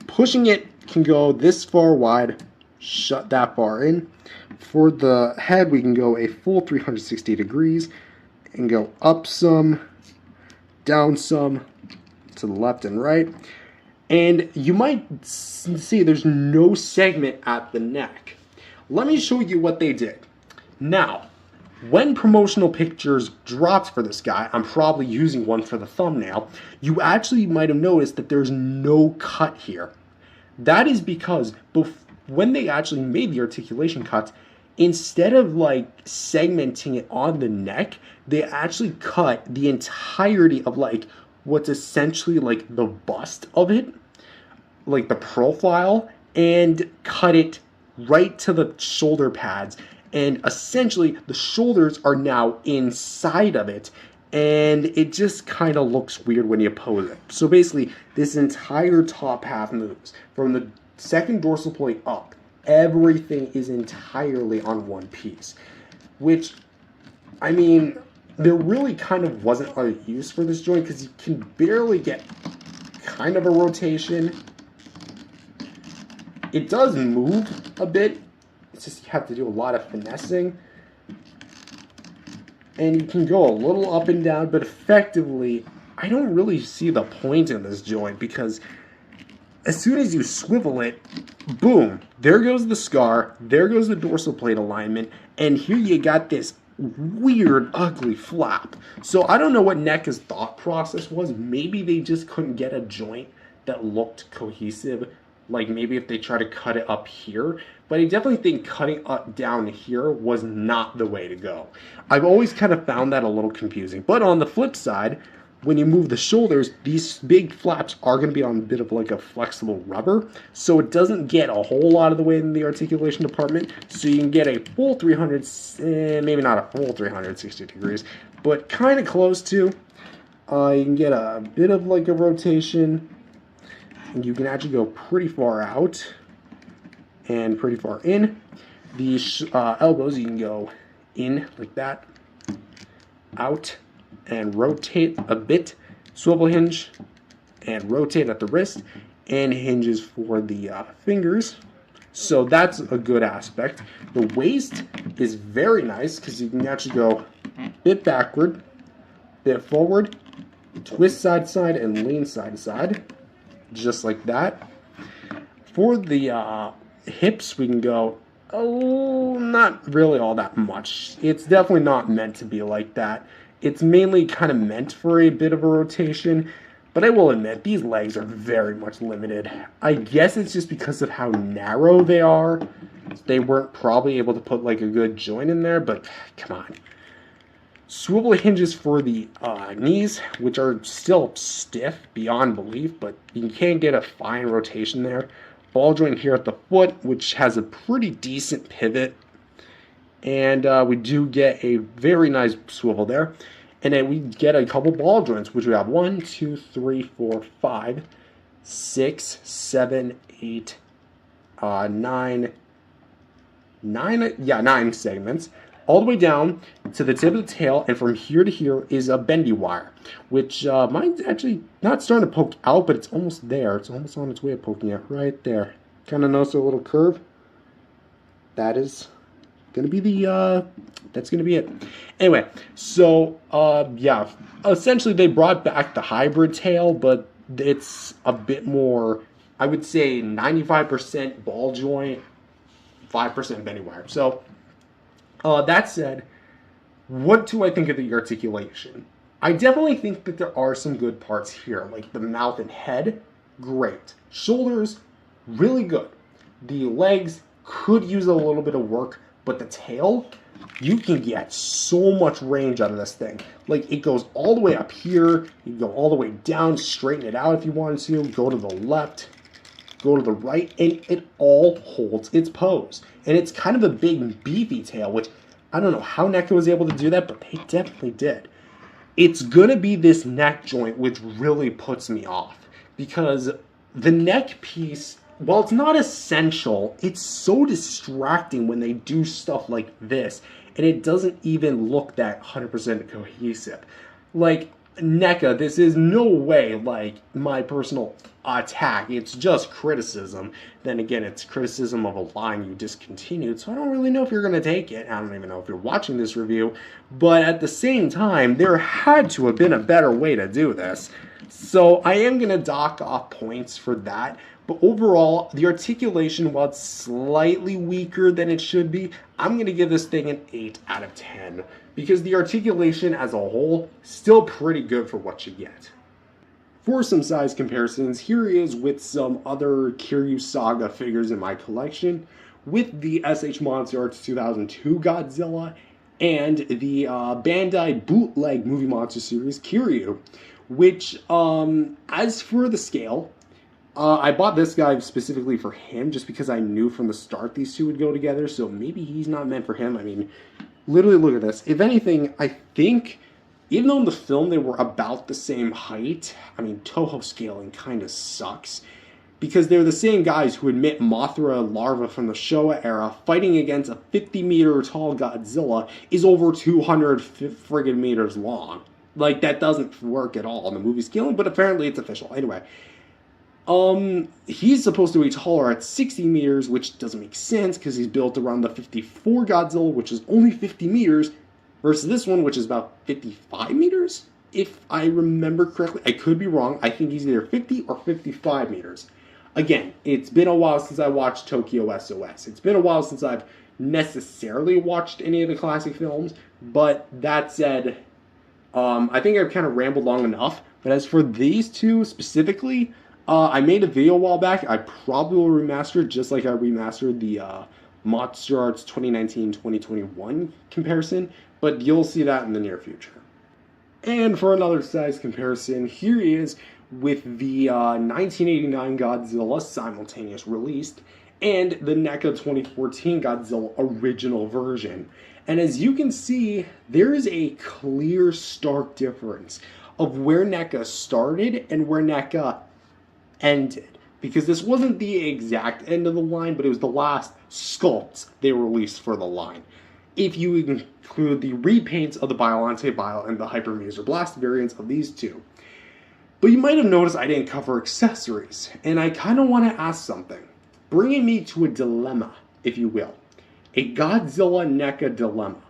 pushing it can go this far wide, shut that far in. For the head, we can go a full 360 degrees and go up some, down some, to the left and right. And you might see there's no segment at the neck. Let me show you what they did. Now, when promotional pictures dropped for this guy, I'm probably using one for the thumbnail, you actually might have noticed that there's no cut here. That is because when they actually made the articulation cuts, instead of like segmenting it on the neck, they actually cut the entirety of like what's essentially like the bust of it, like the profile, and cut it right to the shoulder pads. And essentially the shoulders are now inside of it, and it just kind of looks weird when you pose it. So basically this entire top half moves from the second dorsal plate up. Everything is entirely on one piece, which, I mean, there really kind of wasn't a use for this joint because you can barely get kind of a rotation. It does move a bit. It's just you have to do a lot of finessing. And you can go a little up and down, but effectively, I don't really see the point in this joint because as soon as you swivel it, boom, there goes the scar, there goes the dorsal plate alignment, and here you got this weird, ugly flap. So I don't know what NECA's thought process was. Maybe they just couldn't get a joint that looked cohesive. Like maybe if they try to cut it up here. But I definitely think cutting up down here was not the way to go. I've always kind of found that a little confusing. But on the flip side, when you move the shoulders, these big flaps are going to be on a bit of like a flexible rubber. So it doesn't get a whole lot of the way in the articulation department. So you can get a full 300, maybe not a full 360 degrees, but kind of close to. You can get a bit of like a rotation. And you can actually go pretty far out and pretty far in. The elbows, you can go in like that, out, and rotate a bit, swivel hinge, and rotate at the wrist, and hinges for the fingers, So that's a good aspect. The waist is very nice because you can actually go a bit backward, bit forward, twist side to side, and lean side to side, just like that. For the hips, we can go, oh, not really all that much. It's definitely not meant to be like that. It's mainly kind of meant for a bit of a rotation, but I will admit, these legs are very much limited. I guess it's just because of how narrow they are. They weren't probably able to put like a good joint in there, but come on. Swivel hinges for the knees, which are still stiff beyond belief, but you can get a fine rotation there. Ball joint here at the foot, which has a pretty decent pivot. And we do get a very nice swivel there. And then we get a couple ball joints, which we have 1, 2, 3, 4, 5, 6, 7, 8, 9 segments, all the way down to the tip of the tail, and from here to here is a bendy wire, which mine's actually not starting to poke out, but it's almost there. It's almost on its way of poking out right there. Kind of notice a little curve? That is gonna be the that's gonna be it. Anyway, so yeah, essentially they brought back the hybrid tail, but it's a bit more, I would say 95% ball joint, 5% bendy wire. So that said, what do I think of the articulation? I definitely think that there are some good parts here, like the mouth and head, great. Shoulders, really good. The legs could use a little bit of work, but the tail, you can get so much range out of this thing. Like, it goes all the way up here, you can go all the way down, straighten it out if you wanted to, go to the left, go to the right, and it all holds its pose. And it's kind of a big, beefy tail, which I don't know how NECA was able to do that, but they definitely did. It's gonna be this neck joint which really puts me off, because the neck piece, while it's not essential, it's so distracting when they do stuff like this, and it doesn't even look that 100% cohesive. Like, NECA, this is no way like my personal attack, it's just criticism. Then again, it's criticism of a line you discontinued, so I don't really know if you're going to take it. I don't even know if you're watching this review, but at the same time, there had to have been a better way to do this. So I am going to dock off points for that. But overall, the articulation, while it's slightly weaker than it should be, I'm going to give this thing an 8 out of 10. Because the articulation as a whole, still pretty good for what you get. For some size comparisons, here he is with some other Kiryu Saga figures in my collection, with the SH Monster Arts 2002 Godzilla, and the Bandai bootleg Movie Monster series Kiryu, which, as for the scale, I bought this guy specifically for him just because I knew from the start these two would go together, so maybe he's not meant for him. I mean, literally look at this. If anything, I think, even though in the film they were about the same height, I mean, Toho scaling kind of sucks, because they're the same guys who admit Mothra larva from the Showa era fighting against a 50-meter tall Godzilla is over 200 friggin' meters long. Like, that doesn't work at all in the movie scaling, but apparently it's official. Anyway, he's supposed to be taller at 60 meters, which doesn't make sense because he's built around the 54 Godzilla, which is only 50 meters, versus this one, which is about 55 meters, if I remember correctly. I could be wrong. I think he's either 50 or 55 meters. Again, it's been a while since I watched Tokyo SOS. It's been a while since I've necessarily watched any of the classic films, but that said, I think I've kind of rambled long enough. But as for these two specifically, I made a video a while back. I probably will remaster it just like I remastered the Monster Arts 2019-2021 comparison, but you'll see that in the near future. And for another size comparison, here he is with the 1989 Godzilla simultaneous released and the NECA 2014 Godzilla original version. And as you can see, there is a clear, stark difference of where NECA started and where NECA ended. Because this wasn't the exact end of the line, but it was the last sculpts they released for the line. If you include the repaints of the Biollante Bio and the Hyper Muser Blast variants of these two. But you might have noticed I didn't cover accessories, and I kind of want to ask something. bringing me to a dilemma, if you will. A Godzilla NECA dilemma.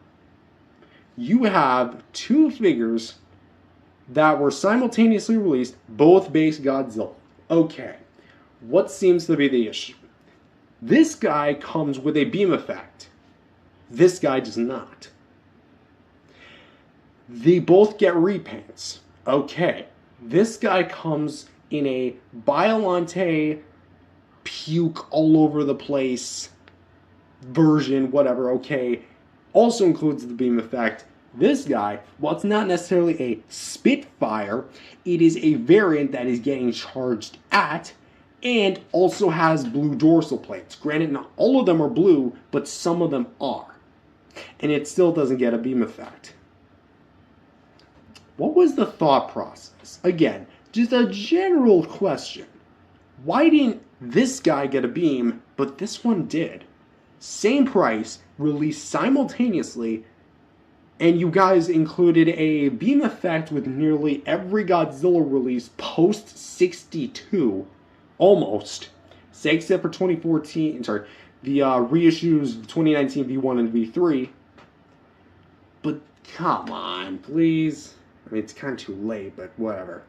You have two figures that were simultaneously released, both base Godzilla. Okay, what seems to be the issue? This guy comes with a beam effect. This guy does not. They both get repaints. Okay, this guy comes in a biollante, puke all over the place version, whatever, okay. Also includes the beam effect. This guy, while it's not necessarily a Spitfire, it is a variant that is getting charged at and also has blue dorsal plates. Granted, not all of them are blue, but some of them are. And it still doesn't get a beam effect. What was the thought process? Again, just a general question. Why didn't this guy get a beam, but this one did? Same price, released simultaneously, and you guys included a beam effect with nearly every Godzilla release post 62, almost, except for 2014, sorry, the reissues 2019 V1 and V3. But come on, please. I mean, it's kind of too late, but whatever.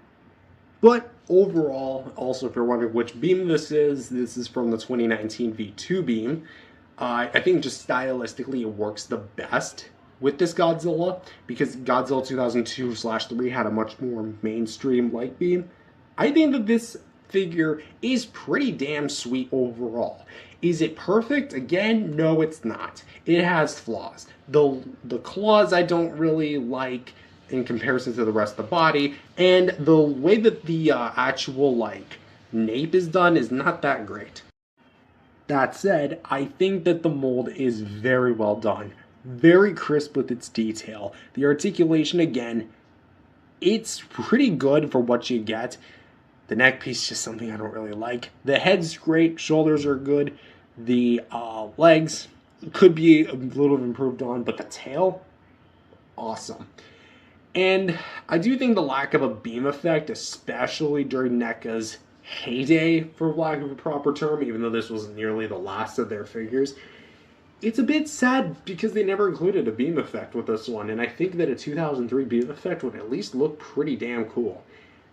But overall, also if you're wondering which beam this is from the 2019 V2 beam. I think just stylistically it works the best with this Godzilla because Godzilla 2002/3 had a much more mainstream light beam. I think that this figure is pretty damn sweet overall. Is it perfect? Again, no, it's not. It has flaws. The claws I don't really like in comparison to the rest of the body, and the way that the actual like nape is done is not that great. That said, I think that the mold is very well done. Very crisp with its detail. The articulation, again, it's pretty good for what you get. The neck piece is just something I don't really like. The head's great, shoulders are good. The legs could be a little improved on, but the tail, awesome. And I do think the lack of a beam effect, especially during NECA's heyday, for lack of a proper term, even though this was nearly the last of their figures, it's a bit sad because they never included a beam effect with this one, and I think that a 2003 beam effect would at least look pretty damn cool.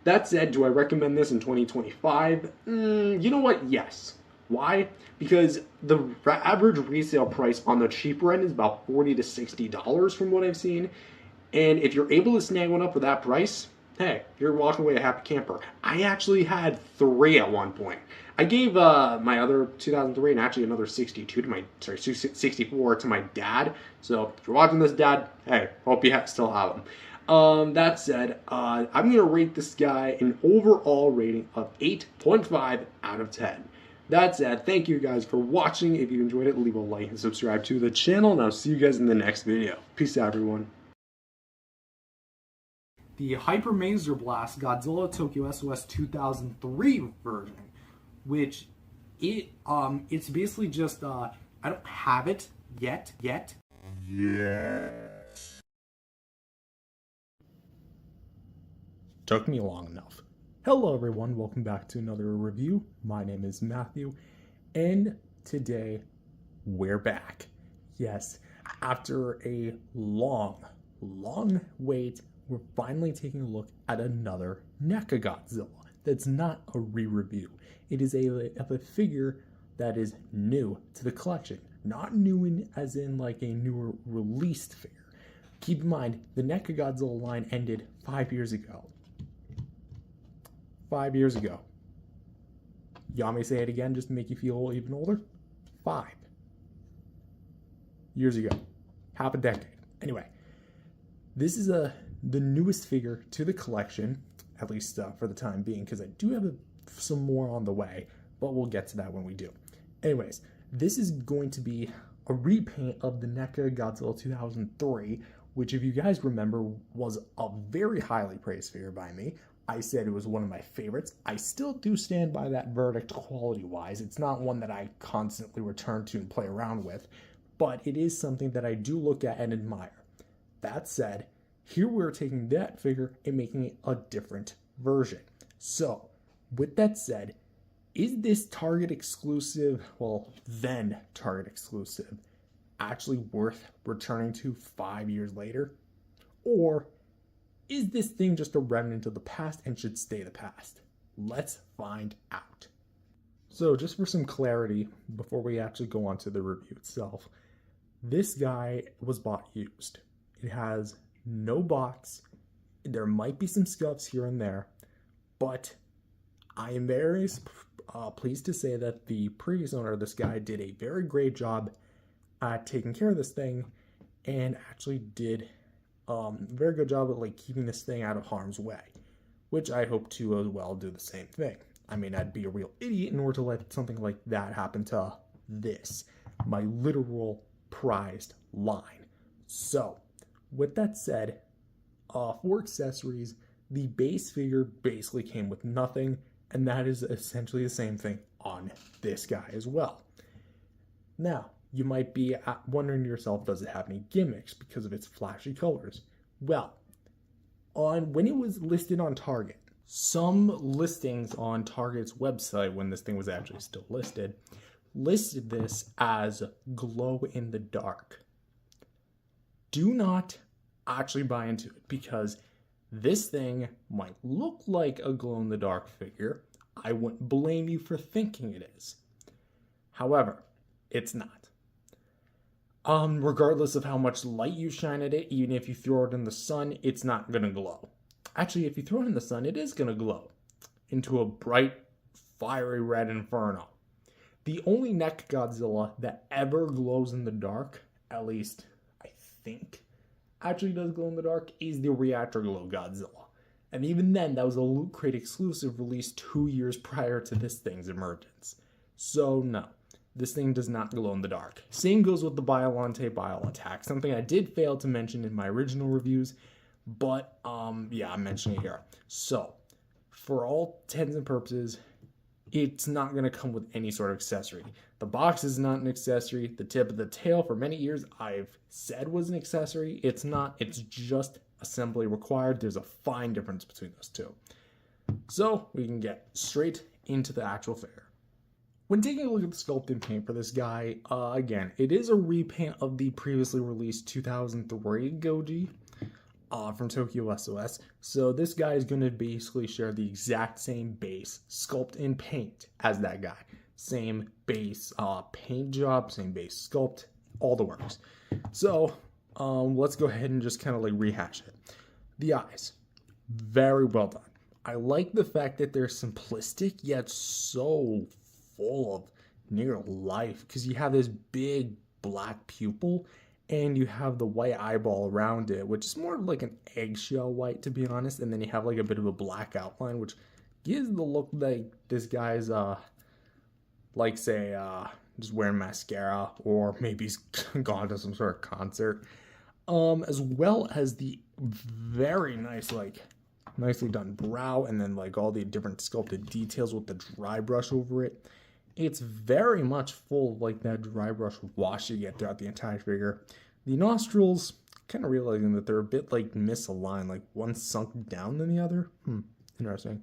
That said, do I recommend this in 2025? You know what? Yes. Why? Because the average resale price on the cheaper end is about $40 to $60 from what I've seen, and if you're able to snag one up for that price, hey, you're walking away a happy camper. I actually had 3 at one point. I gave my other 2003 and actually another 62 to my, 64 to my dad. So if you're watching this, Dad, hey, hope you still have them. That said, I'm going to rate this guy an overall rating of 8.5 out of 10. That said, thank you guys for watching. If you enjoyed it, leave a like and subscribe to the channel, and I'll see you guys in the next video. Peace out, everyone. The Hyper Maser Blast Godzilla Tokyo SOS 2003 version, which it's basically just I don't have it yet. Took me long enough. Hello everyone, welcome back to another review. My name is Matthew, and today we're back. Yes, after a long wait, we're finally taking a look at another NECA Godzilla that's not a re-review. It is a figure that is new to the collection. Not new as in like a newer released figure. Keep in mind, the NECA Godzilla line ended 5 years ago. 5 years ago. You want me to say it again just to make you feel even older? 5 years ago. Half a decade. Anyway, this is the newest figure to the collection, at least for the time being, because I do have some more on the way, but we'll get to that when we do. Anyways, this is going to be a repaint of the NECA Godzilla 2003, which, if you guys remember, was a very highly praised figure by me. I said it was one of my favorites. I still do stand by that verdict quality-wise. It's not one that I constantly return to and play around with, but it is something that I do look at and admire. That said, here we're taking that figure and making it a different version. So, with that said, is this Target exclusive, well, then Target exclusive, actually worth returning to 5 years later? Or is this thing just a remnant of the past and should stay the past? Let's find out. So just for some clarity, before we actually go on to the review itself, this guy was bought used. It has no box. There might be some scuffs here and there, but I am very pleased to say that the previous owner of this guy did a very great job at taking care of this thing, and actually did a very good job at like keeping this thing out of harm's way, which I hope to as well do the same thing. I mean, I'd be a real idiot in order to let something like that happen to this, my literal prized line. So, with that said, for accessories, the base figure basically came with nothing, and that is essentially the same thing on this guy as well. Now, you might be wondering to yourself, does it have any gimmicks because of its flashy colors? Well, when it was listed on Target, some listings on Target's website, when this thing was actually still listed this as glow in the dark. Do not actually buy into it, because this thing might look like a glow in the dark figure. I wouldn't blame you for thinking it is. However, it's not. Regardless of how much light you shine at it, even if you throw it in the sun, it's not gonna glow. Actually, if you throw it in the sun, it is gonna glow into a bright, fiery red inferno. The only NECA Godzilla that ever glows in the dark, at least I think, actually does glow in the dark, is the Reactor Glow Godzilla. And even then, that was a Loot Crate exclusive released 2 years prior to this thing's emergence. So no, this thing does not glow in the dark. Same goes with the biollante attack, something I did fail to mention in my original reviews, but yeah, I'm mentioning it here. So, for all intents and purposes, it's not going to come with any sort of accessory. The box is not an accessory. The tip of the tail, for many years, I've said was an accessory. It's not. It's just assembly required. There's a fine difference between those two. So, we can get straight into the actual figure. When taking a look at the sculpt and paint for this guy, again, it is a repaint of the previously released 2003 Goji from T.O.S.G. So this guy is going to basically share the exact same base sculpt and paint as that guy. Same base paint job, same base sculpt, all the works. So let's go ahead and just kind of like rehash it. The eyes, very well done. I like the fact that they're simplistic yet so full of near life, because you have this big black pupil and you have the white eyeball around it, which is more like an eggshell white, to be honest, and then you have like a bit of a black outline, which gives the look like this guy's like say just wearing mascara, or maybe he's gone to some sort of concert, as well as the very nice, like nicely done brow, and then like all the different sculpted details with the dry brush over it. It's very much full of like that dry brush wash you get throughout the entire figure. The nostrils, kind of realizing that they're a bit like misaligned, like one sunk down than the other. Interesting.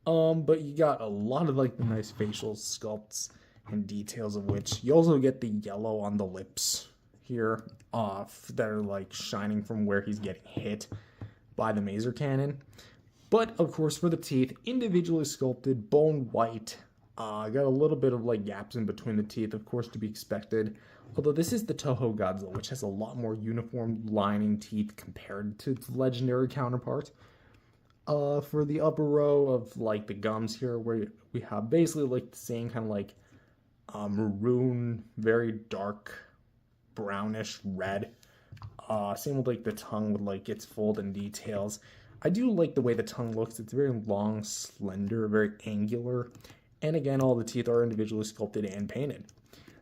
But you got a lot of like the nice facial sculpts and details, of which you also get the yellow on the lips here, that are like shining from where he's getting hit by the maser cannon. But of course, for the teeth, individually sculpted, bone white. Got a little bit of like gaps in between the teeth, of course, to be expected. Although this is the Toho Godzilla, which has a lot more uniform lining teeth compared to its legendary counterpart. For the upper row of like the gums here, where we have basically like the same kind of like maroon, very dark, brownish red. Same with like the tongue with like its fold and details. I do like the way the tongue looks. It's very long, slender, very angular. And again, all the teeth are individually sculpted and painted.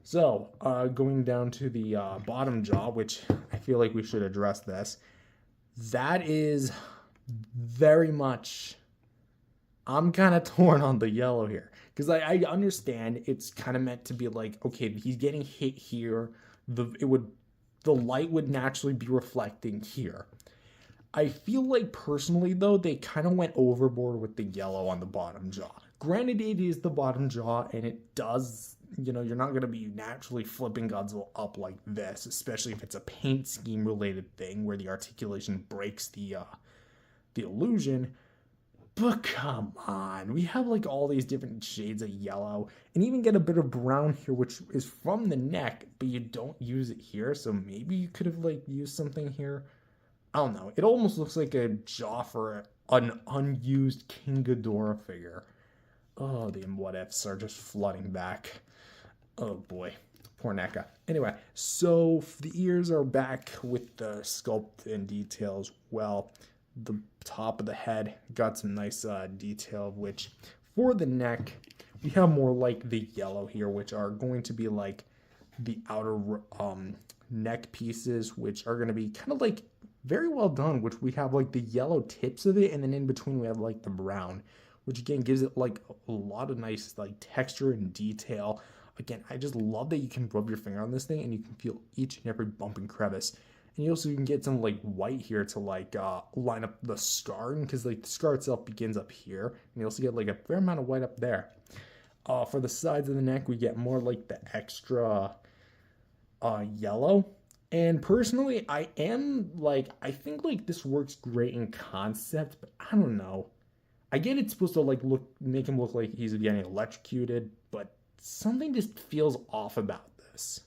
So, going down to the bottom jaw, which I feel like we should address this. That is very much... I'm kind of torn on the yellow here. Because I understand it's kind of meant to be like, okay, he's getting hit here. The light would naturally be reflecting here. I feel like personally, though, they kind of went overboard with the yellow on the bottom jaw. Granted, it is the bottom jaw, and it does, you're not going to be naturally flipping Godzilla up like this, especially if it's a paint scheme related thing where the articulation breaks the illusion. But come on, we have like all these different shades of yellow, and even get a bit of brown here, which is from the neck, but you don't use it here, so maybe you could have like used something here. I don't know. It almost looks like a jaw for an unused King Ghidorah figure. Oh, the what ifs are just flooding back. Oh boy, poor NECA. Anyway, so the ears are back with the sculpt and details. Well, the top of the head got some nice detail, of which for the neck, we have more like the yellow here, which are going to be like the outer neck pieces, which are going to be kind of like very well done, which we have like the yellow tips of it, and then in between we have like the brown, which again gives it like a lot of nice like texture and detail. Again, I just love that you can rub your finger on this thing and you can feel each and every bump and crevice. And you also can get some like white here to like line up the scar, because like the scar itself begins up here, and you also get like a fair amount of white up there. For the sides of the neck, we get more like the extra yellow. And personally, I think like this works great in concept, but I don't know. I get it's supposed to like make him look like he's getting electrocuted, but something just feels off about this.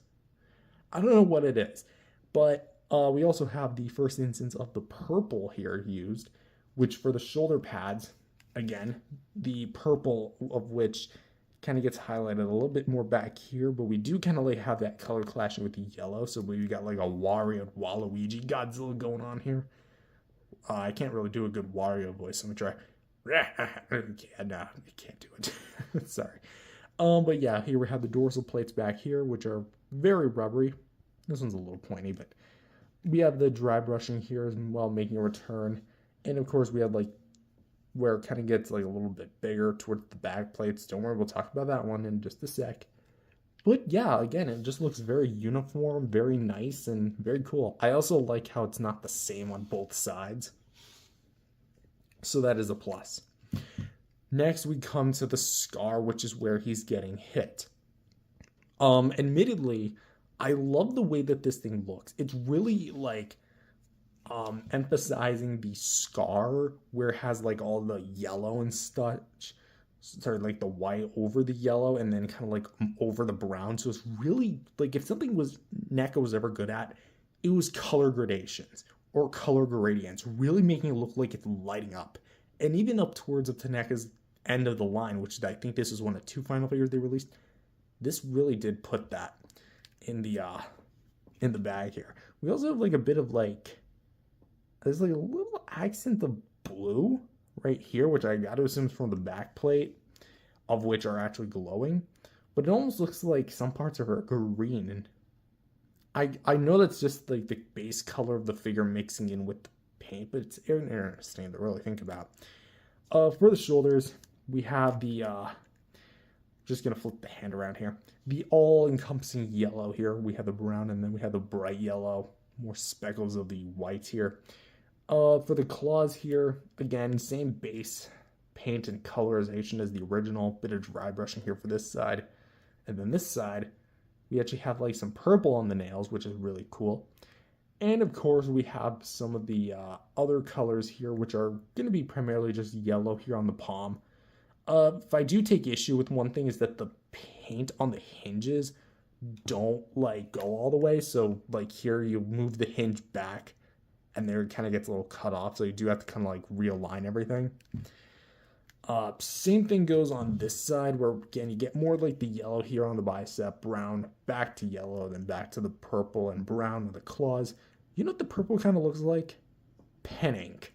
I don't know what it is, but we also have the first instance of the purple here used, which for the shoulder pads, again, the purple of which kind of gets highlighted a little bit more back here, but we do kind of like have that color clashing with the yellow, so we got like a Wario Waluigi Godzilla going on here. I can't really do a good Wario voice, so I'm gonna try. Yeah, no, I can't do it. Sorry. But yeah, here we have the dorsal plates back here, which are very rubbery. This one's a little pointy, but we have the dry brushing here as well, making a return. And of course, we have like where it kind of gets like a little bit bigger towards the back plates. Don't worry, we'll talk about that one in just a sec. But yeah, again, it just looks very uniform, very nice, and very cool. I also like how it's not the same on both sides. So that is a plus. Next, we come to the scar, which is where he's getting hit. Admittedly, I love the way that this thing looks. It's really like emphasizing the scar where it has like all the yellow and such. Sorry, like the white over the yellow and then kind of like over the brown. So it's really like if something was NECA was ever good at, it was color gradations or color gradients, really making it look like it's lighting up. And even up towards up to NECA's end of the line, which I think this is one of 2 final figures they released, this really did put that in the bag here. We also have like a bit of like, there's like a little accent of blue right here, which I got to assume is from the back plate, of which are actually glowing. But it almost looks like some parts are green. And I know that's just like the base color of the figure mixing in with the paint, but it's interesting to really think about. For the shoulders, we have the, just going to flip the hand around here, the all-encompassing yellow here. We have the brown, and then we have the bright yellow, more speckles of the white here. For the claws here, again, same base paint and colorization as the original, bit of dry brushing here for this side. And then this side, we actually have like some purple on the nails, which is really cool. And of course, we have some of the other colors here, which are going to be primarily just yellow here on the palm. If I do take issue with one thing is that the paint on the hinges don't like go all the way. So like here, you move the hinge back and there it kind of gets a little cut off. So you do have to kind of like realign everything. Same thing goes on this side where, again, you get more like the yellow here on the bicep, brown, back to yellow, then back to the purple and brown with the claws. You know what the purple kind of looks like? Pen ink.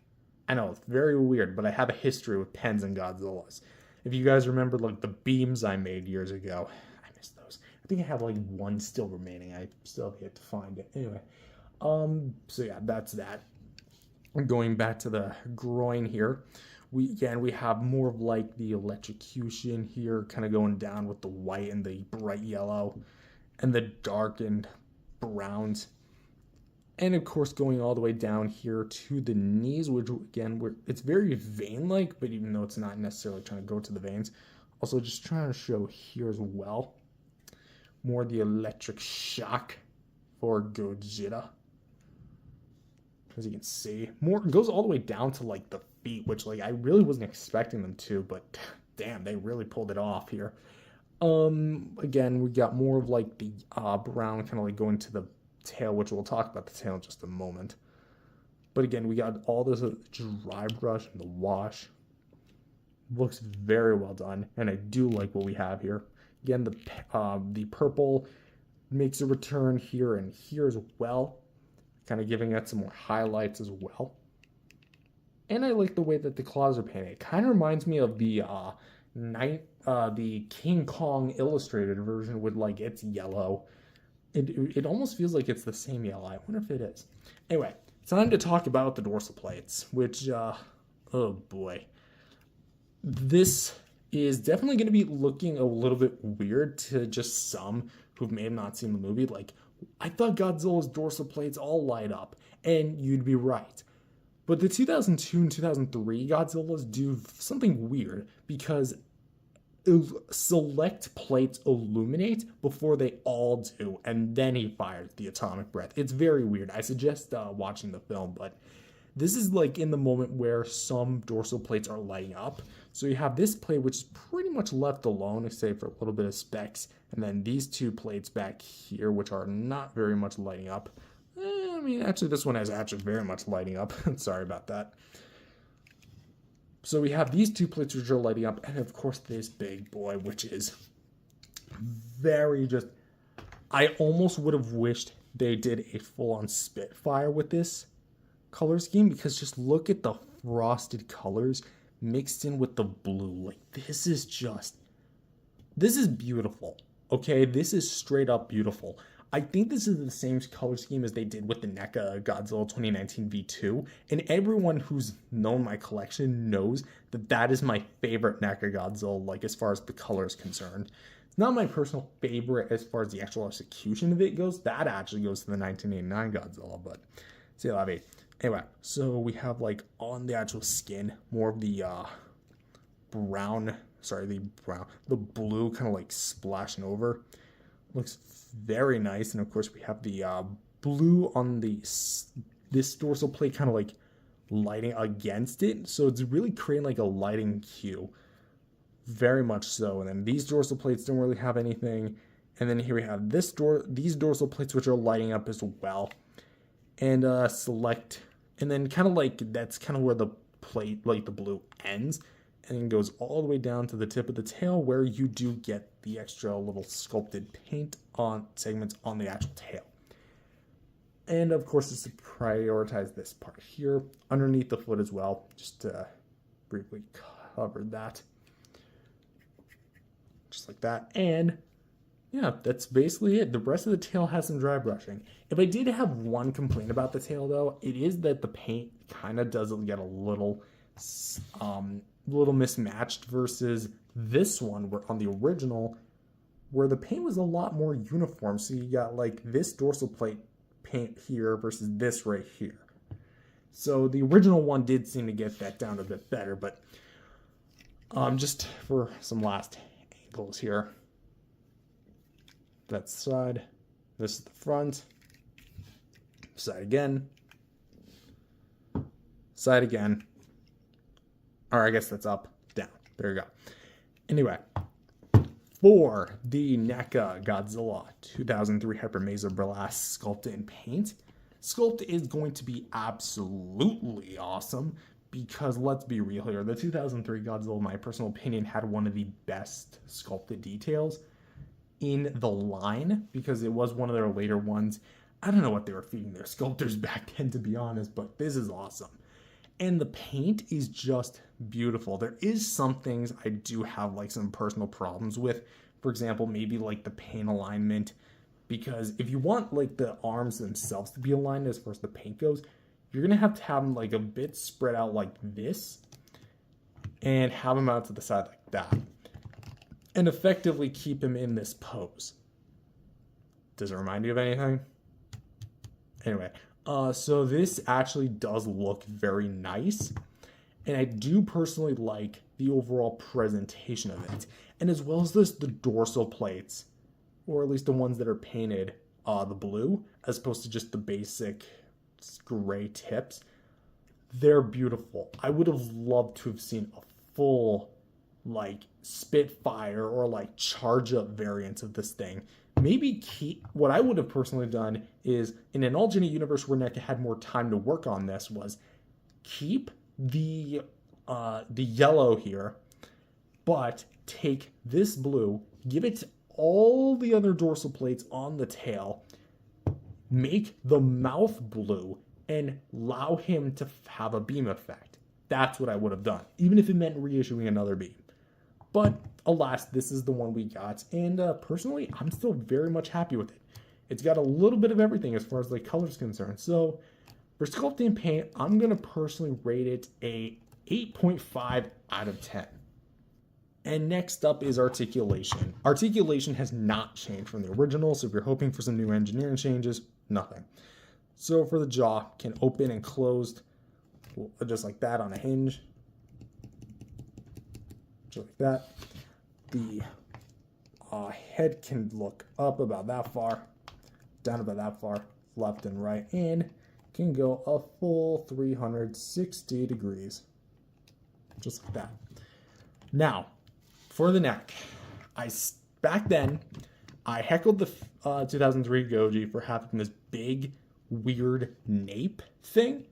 I know, it's very weird, but I have a history with pens and Godzillas. If you guys remember like the beams I made years ago, I miss those. I think I have like one still remaining. I still have yet to find it. Anyway, so yeah, that's that. Going back to the groin here. We have more of like the electrocution here, kind of going down with the white and the bright yellow and the darkened browns. And of course, going all the way down here to the knees, which again, it's very vein-like, but even though it's not necessarily trying to go to the veins. Also, just trying to show here as well, more the electric shock for Gojira. As you can see, more goes all the way down to like the feet, which like I really wasn't expecting them to, but damn, they really pulled it off here. Again, we got more of like the brown kind of like going to the tail, which we'll talk about the tail in just a moment. But again, we got all this dry brush and the wash. Looks very well done, and I do like what we have here. Again, the purple makes a return here and here as well, kind of giving it some more highlights as well. And I like the way that the claws are painted. It kind of reminds me of the King Kong illustrated version with like it's yellow. It almost feels like it's the same yellow. I wonder if it is. Anyway, it's time to talk about the dorsal plates, which, oh boy. This is definitely going to be looking a little bit weird to just some who may have not seen the movie. Like, I thought Godzilla's dorsal plates all light up, and you'd be right. But the 2002 and 2003 Godzillas do something weird because select plates illuminate before they all do, and then he fires the atomic breath. It's very weird. I suggest watching the film, but this is like in the moment where some dorsal plates are lighting up. So you have this plate, which is pretty much left alone, except for a little bit of specks, and then these two plates back here, which are not very much lighting up. I mean, actually, this one is actually very much lighting up. Sorry about that. So we have these two plates which are lighting up, and of course this big boy, which is very just... I almost would have wished they did a full-on Spitfire with this color scheme, because just look at the frosted colors mixed in with the blue. Like, this is beautiful, okay? This is straight up beautiful. I think this is the same color scheme as they did with the NECA Godzilla 2019 V2, and everyone who's known my collection knows that that is my favorite NECA Godzilla, like, as far as the color is concerned. It's not my personal favorite as far as the actual execution of it goes. That actually goes to the 1989 Godzilla, but c'est la vie. Anyway, so we have, like, on the actual skin, more of the the blue kind of, like, splashing over. Looks very nice, and of course we have the blue on this dorsal plate kind of like lighting against it, so it's really creating like a lighting cue, very much so. And then these dorsal plates don't really have anything, and then here we have these dorsal plates which are lighting up as well, and select, and then kind of like that's kind of where the plate, like the blue, ends, and then goes all the way down to the tip of the tail, where you do get the extra little sculpted paint on segments on the actual tail. And of course, just to prioritize this part here underneath the foot as well, just to briefly cover that, just like that. And yeah, that's basically it. The rest of the tail has some dry brushing. If I did have one complaint about the tail, though, it is that the paint kind of does get a little mismatched versus this one, where on the original, where the paint was a lot more uniform. So you got like this dorsal plate paint here versus this right here. So the original one did seem to get that down a bit better, but just for some last angles here. That's the side, this is the front, side again, side again. Or I guess that's up, down. There you go. Anyway, for the NECA Godzilla 2003 Hypermaser Burlesque Sculpt in Paint, Sculpt is going to be absolutely awesome, because let's be real here, the 2003 Godzilla, in my personal opinion, had one of the best sculpted details in the line, because it was one of their later ones. I don't know what they were feeding their sculptors back then, to be honest, but this is awesome. And the paint is just beautiful. There is some things I do have like some personal problems with. For example, maybe like the paint alignment, because if you want like the arms themselves to be aligned as far as the paint goes, you're gonna have to have them like a bit spread out like this, and have them out to the side like that, and effectively keep him in this pose. Does it remind you of anything? Anyway, So this actually does look very nice. And I do personally like the overall presentation of it. And as well as this, the dorsal plates, or at least the ones that are painted the blue, as opposed to just the basic gray tips. They're beautiful. I would have loved to have seen a full, like, Spitfire or, like, charge up variant of this thing. Maybe keep, what I would have personally done is, in an alternate universe where NECA had more time to work on this, was keep the yellow here, but take this blue, give it to all the other dorsal plates on the tail, make the mouth blue, and allow him to have a beam effect. That's what I would have done, even if it meant reissuing another beam. But alas, this is the one we got, and personally, I'm still very much happy with it. It's got a little bit of everything as far as the color is concerned. So for sculpting and paint, I'm going to personally rate it a 8.5 out of 10. And next up is articulation. Articulation has not changed from the original, so if you're hoping for some new engineering changes, nothing. So for the jaw, can open and closed just like that on a hinge. Just like that. The head can look up about that far, down about that far, left and right, and can go a full 360 degrees. Just like that. Now, for the neck, back then, I heckled the 2003 Goji for having this big, weird nape thing.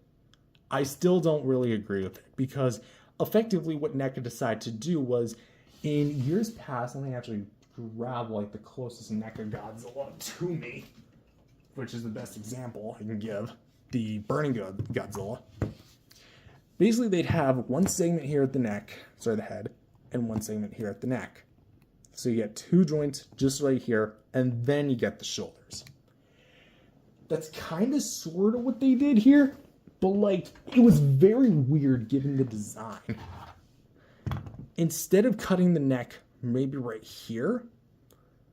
I still don't really agree with it, because effectively what NECA decided to do was, in years past, let me actually grab like the closest NECA Godzilla to me, which is the best example I can give, the Burning Godzilla. Basically, they'd have one segment here at the neck, sorry, the head, and one segment here at the neck. So you get two joints just right here, and then you get the shoulders. That's kind of sort of what they did here, but like, it was very weird given the design. Instead of cutting the neck maybe right here,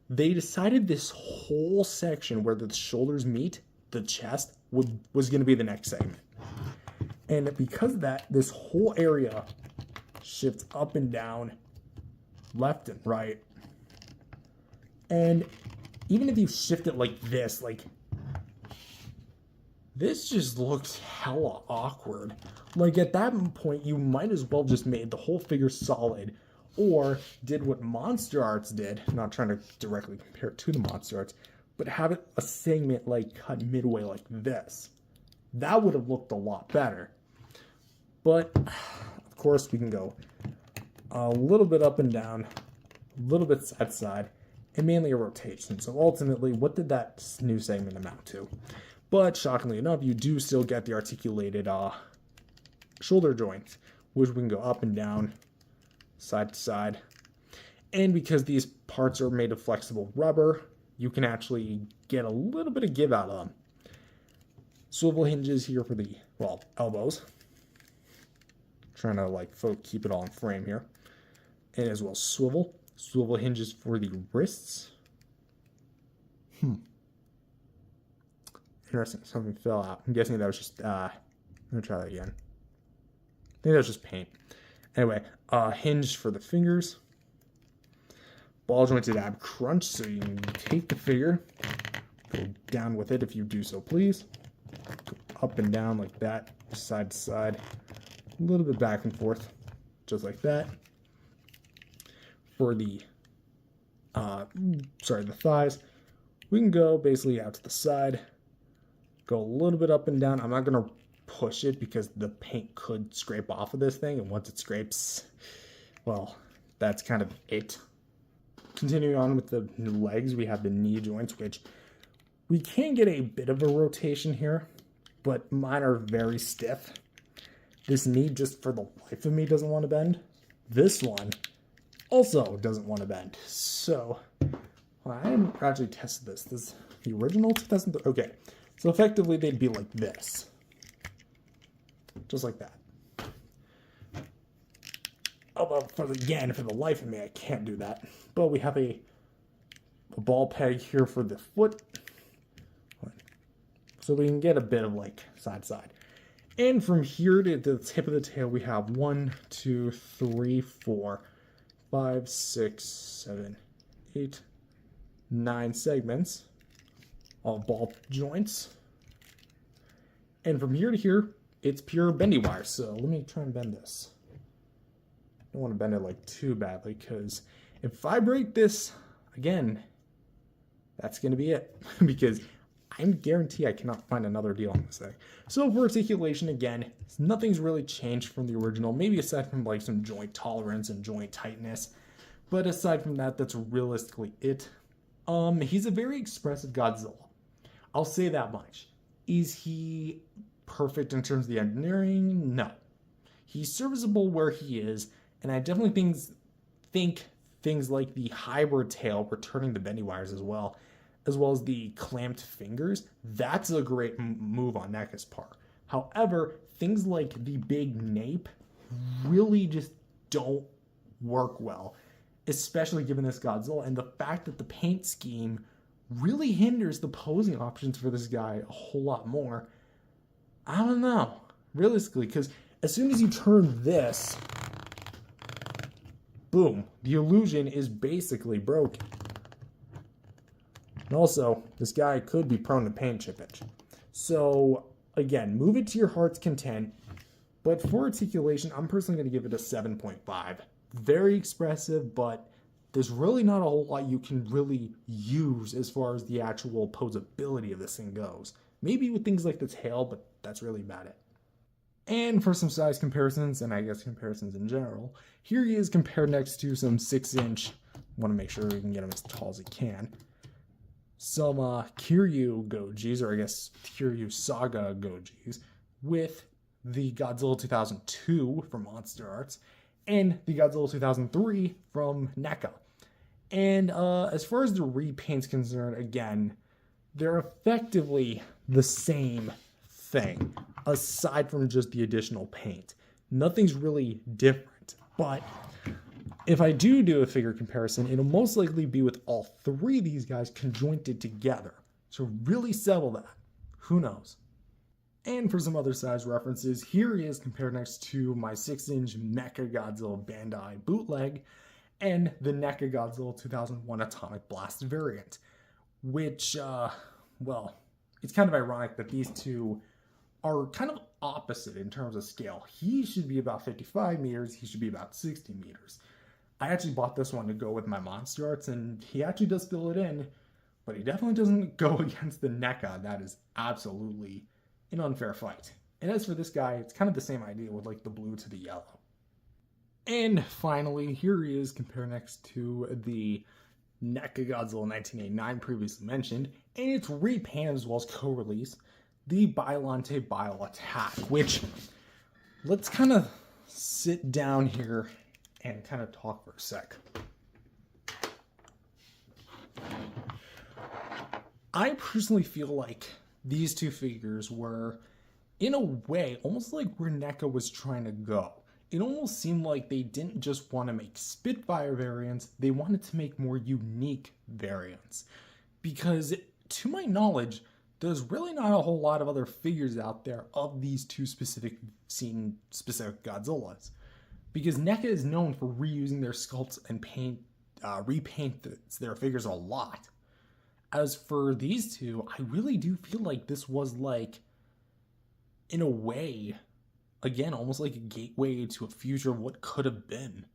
they decided this whole section where the shoulders meet the chest was going to be the next segment. And because of that, this whole area shifts up and down, left and right. And even if you shift it like this just looks hella awkward. Like, at that point, you might as well just made the whole figure solid, or did what Monster Arts did, not trying to directly compare it to the Monster Arts, but have it a segment like cut midway like this. That would have looked a lot better. But, of course, we can go a little bit up and down, a little bit side to side, and mainly a rotation. So ultimately, what did that new segment amount to? But shockingly enough, you do still get the articulated shoulder joints, which we can go up and down, side to side. And because these parts are made of flexible rubber, you can actually get a little bit of give out of them. Swivel hinges here for the, well, elbows. Trying to like keep it all in frame here. And as well swivel hinges for the wrists. Interesting, something fell out. I'm guessing that was just let me try that again. I think that was just paint. Anyway, hinge for the fingers. Ball jointed ab crunch, so you can take the figure, go down with it if you do so please. Go up and down like that, side to side. A little bit back and forth, just like that. For the the thighs, we can go basically out to the side, go a little bit up and down. I'm not gonna push it because the paint could scrape off of this thing, and once it scrapes, well, that's kind of it. Continuing on with the legs, we have the knee joints, which we can get a bit of a rotation here, but mine are very stiff. This knee, just for the life of me, doesn't want to bend. This one also doesn't want to bend. So, well, I haven't actually tested this. This is the original 2003. Okay, so effectively they'd be like this. Just like that. Although, for the life of me, I can't do that. But we have a ball peg here for the foot. So we can get a bit of like side to side. And from here to the tip of the tail, we have 1, 2, 3, 4, 5, 6, 7, 8, 9 segments, all ball joints. And from here to here, it's pure bendy wire. So let me try and bend this. I don't want to bend it like too badly, because if I break this again, that's going to be it. Because I guarantee I cannot find another deal on this thing. So for articulation, again, nothing's really changed from the original, maybe aside from like some joint tolerance and joint tightness. But aside from that, that's realistically it. He's a very expressive Godzilla. I'll say that much. Is he perfect in terms of the engineering? No. He's serviceable where he is, and I definitely think things like the hybrid tail returning the bendy wires as well as the clamped fingers, that's a great move on NECA's part. However, things like the big nape really just don't work well, especially given this Godzilla, and the fact that the paint scheme really hinders the posing options for this guy a whole lot more. I don't know, realistically, because as soon as you turn this, boom, the illusion is basically broken. And also, this guy could be prone to paint chippage. So, again, move it to your heart's content. But for articulation, I'm personally going to give it a 7.5. Very expressive, but there's really not a whole lot you can really use as far as the actual posability of this thing goes. Maybe with things like the tail, but that's really about it. And for some size comparisons, and I guess comparisons in general, here he is compared next to some 6-inch, want to make sure we can get him as tall as he can, some Kiryu Gojis, or I guess Kiryu Saga Gojis, with the Godzilla 2002 from Monster Arts, and the Godzilla 2003 from NECA. And as far as the repaint's concerned, again, they're effectively the same thing, aside from just the additional paint. Nothing's really different, but if I do a figure comparison, it'll most likely be with all three of these guys conjointed together. So really settle that. Who knows? And for some other size references, here he is compared next to my 6-inch mechagodzilla Bandai bootleg and the NECA Godzilla 2001 Atomic Blast variant, which, well, it's kind of ironic that these two are kind of opposite in terms of scale. He should be about 55 meters, he should be about 60 meters. I actually bought this one to go with my Monster Arts, and he actually does fill it in, but he definitely doesn't go against the NECA. That is absolutely an unfair fight. And as for this guy, it's kind of the same idea with like the blue to the yellow. And finally, here he is compared next to the NECA Godzilla 1989 previously mentioned, and it's repainted as well as co-release, the Biollante Bio Attack, which, let's kind of sit down here and kind of talk for a sec. I personally feel like these two figures were, in a way, almost like where NECA was trying to go. It almost seemed like they didn't just want to make Spitfire variants, they wanted to make more unique variants. Because, to my knowledge, there's really not a whole lot of other figures out there of these two specific Godzillas. Because NECA is known for reusing their sculpts and repaint their figures a lot. As for these two, I really do feel like this was like, in a way, again, almost like a gateway to a future of what could have been.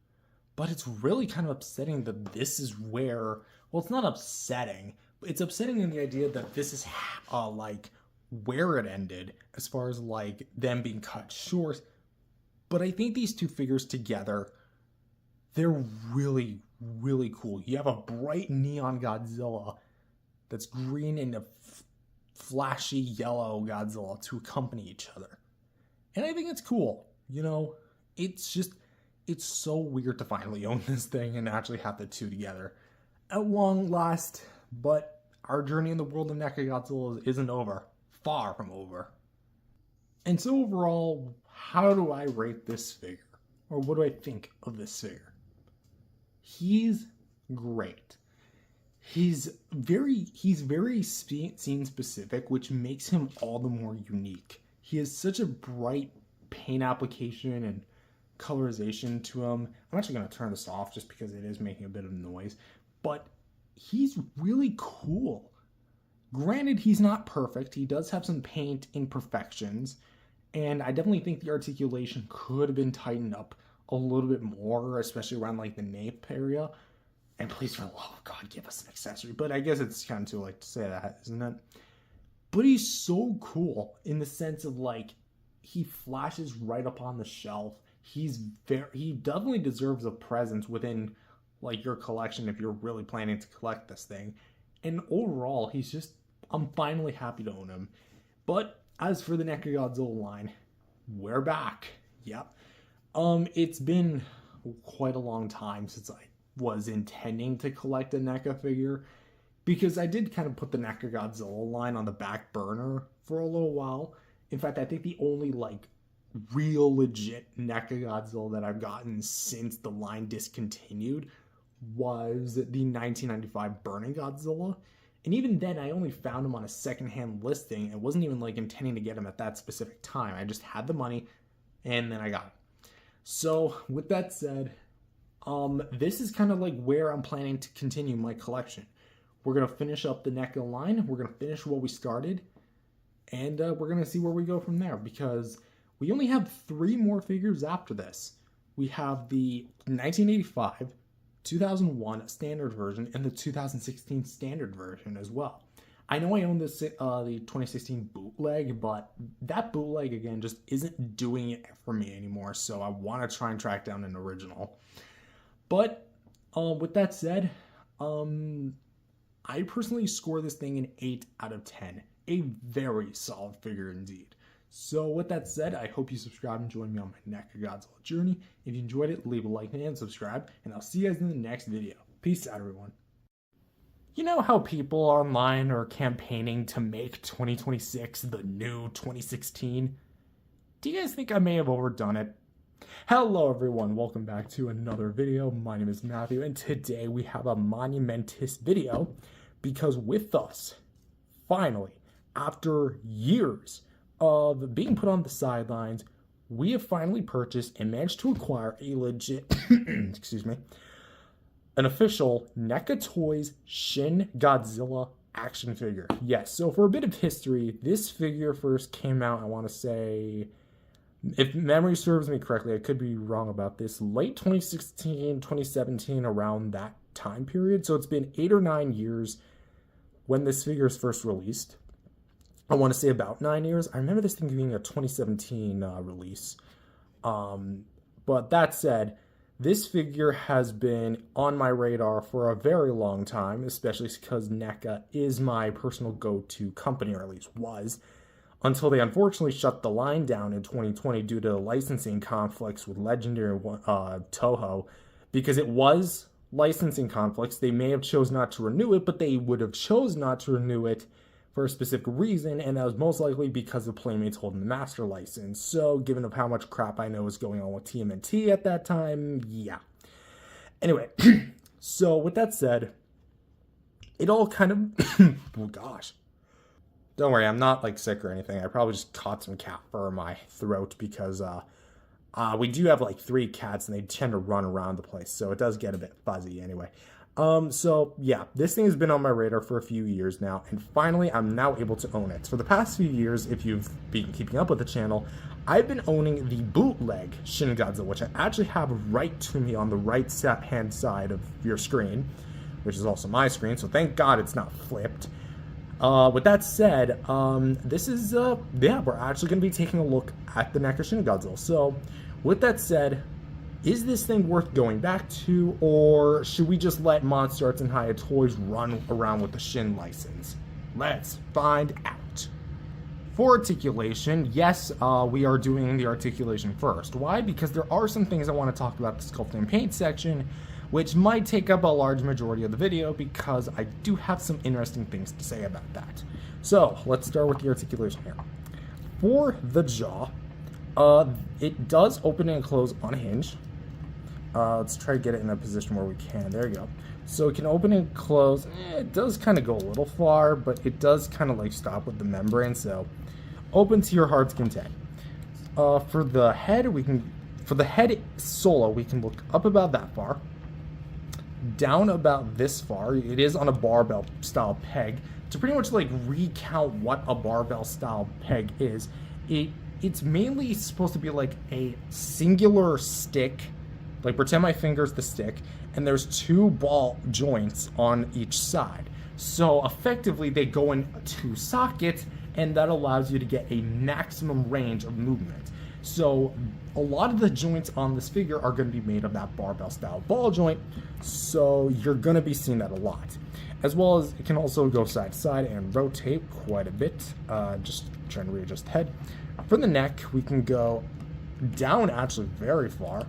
But it's really kind of upsetting that this is where, well, it's not upsetting, but it's upsetting in the idea that this is like where it ended as far as like them being cut short. But I think these two figures together, they're really, really cool. You have a bright neon Godzilla that's green and a flashy yellow Godzilla to accompany each other. And I think it's cool. You know, it's so weird to finally own this thing and actually have the two together at long last. But our journey in the world of NECA Godzilla isn't over. Far from over. And so overall, how do I rate this figure? Or what do I think of this figure? He's great. He's very scene specific, which makes him all the more unique. He has such a bright paint application and colorization to him. I'm actually going to turn this off just because it is making a bit of noise, but he's really cool. Granted, he's not perfect. He does have some paint imperfections, and I definitely think the articulation could have been tightened up a little bit more, especially around like the nape area. And please, for the love of God, give us an accessory. But I guess it's kind of too late to say that, isn't it? But he's so cool in the sense of like, he flashes right up on the shelf. He definitely deserves a presence within like your collection if you're really planning to collect this thing. And overall, I'm finally happy to own him. But as for the NECA Godzilla line, we're back. Yep. It's been quite a long time since I was intending to collect a NECA figure, because I did kind of put the NECA Godzilla line on the back burner for a little while. In fact, I think the only like real legit NECA Godzilla that I've gotten since the line discontinued was the 1995 Burning Godzilla. And even then, I only found him on a secondhand listing. It wasn't even like intending to get him at that specific time. I just had the money and then I got him. So with that said, this is kind of like where I'm planning to continue my collection. We're going to finish up the NECA line. We're going to finish what we started. And we're going to see where we go from there, because we only have 3 more figures after this. We have the 1985, 2001 standard version, and the 2016 standard version as well. I know I own this the 2016 bootleg, but that bootleg, again, just isn't doing it for me anymore, so I want to try and track down an original. But with that said, I personally score this thing an 8 out of 10. A very solid figure indeed. So with that said, I hope you subscribe and join me on my NECA Godzilla journey. If you enjoyed it, leave a like and subscribe, and I'll see you guys in the next video. Peace out, everyone. You know how people online are campaigning to make 2026 the new 2016? Do you guys think I may have overdone it? Hello everyone, welcome back to another video. My name is Matthew, and today we have a monumentous video, because with us, finally, after years of being put on the sidelines, we have finally purchased and managed to acquire a legit, excuse me, an official NECA Toys Shin Godzilla action figure. Yes, so for a bit of history, this figure first came out, I want to say, if memory serves me correctly, I could be wrong about this, late 2016, 2017, around that time period. So it's been 8 or 9 years when this figure is first released. I want to say about 9 years. I remember this thing being a 2017 release. But that said, this figure has been on my radar for a very long time, especially because NECA is my personal go-to company, or at least was, until they unfortunately shut the line down in 2020 due to licensing conflicts with Legendary Toho. Because it was licensing conflicts, they may have chose not to renew it, but they would have chose not to renew it for a specific reason, and that was most likely because of Playmates holding the master license. So, given of how much crap I know was going on with TMNT at that time, yeah. Anyway, so with that said, it all kind of, oh gosh. Don't worry, I'm not like sick or anything. I probably just caught some cat fur in my throat because we do have like 3 cats and they tend to run around the place, so it does get a bit fuzzy anyway. So yeah, this thing has been on my radar for a few years now, and finally I'm now able to own it. For the past few years, if you've been keeping up with the channel, I've been owning the bootleg Shin Godzilla, which I actually have right to me on the right hand side of your screen, which is also my screen, so thank God it's not flipped. With that said, this is, yeah, we're actually going to be taking a look at the NECA Shin Godzilla. So, with that said, is this thing worth going back to, or should we just let Monster Arts and Hiya Toys run around with the Shin license? Let's find out. For articulation, yes, we are doing the articulation first. Why? Because there are some things I want to talk about the sculpting and paint section, which might take up a large majority of the video because I do have some interesting things to say about that. So, let's start with the articulation here. For the jaw, it does open and close on a hinge. Let's try to get it in a position where we can. There you go. So it can open and close. It does kind of go a little far, but it does kind of like stop with the membrane. So open to your heart's content. For the head, for the head solo, we can look up about that far, down about this far. It is on a barbell style peg. To pretty much like recount what a barbell style peg is, it's mainly supposed to be like a singular stick. Like pretend my finger's the stick, and there's two ball joints on each side. So effectively they go in two sockets, and that allows you to get a maximum range of movement. So a lot of the joints on this figure are going to be made of that barbell style ball joint, so you're going to be seeing that a lot. As well as it can also go side to side and rotate quite a bit. Just trying to readjust the head. For the neck, we can go down actually very far,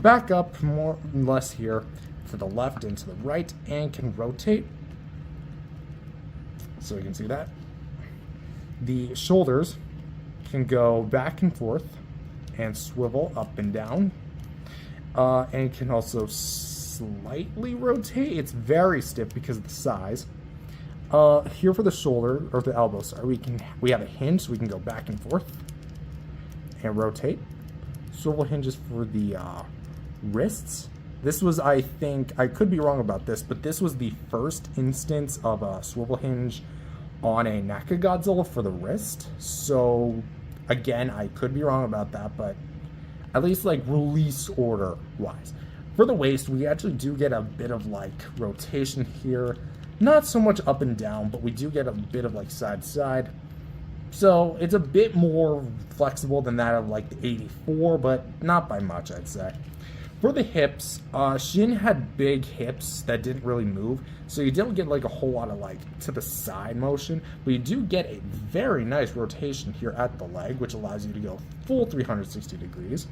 back up more or less here to the left and to the right, and can rotate. So you can see that. The shoulders can go back and forth and swivel up and down, and can also slightly rotate. It's very stiff because of the size. Here for the shoulder, or the elbow, sorry, we have a hinge, so we can go back and forth and rotate. Swivel hinges for the wrists. This was, I think, I could be wrong about this, but this was the first instance of a swivel hinge on a NECA Godzilla for the wrist. So again, I could be wrong about that, but at least like release order wise. For the waist, we actually do get a bit of like rotation here. Not so much up and down, but we do get a bit of like side to side. So it's a bit more flexible than that of like the 84, but not by much, I'd say. For the hips, Shin had big hips that didn't really move, so you don't get like a whole lot of like to the side motion, but you do get a very nice rotation here at the leg, which allows you to go full 360 degrees.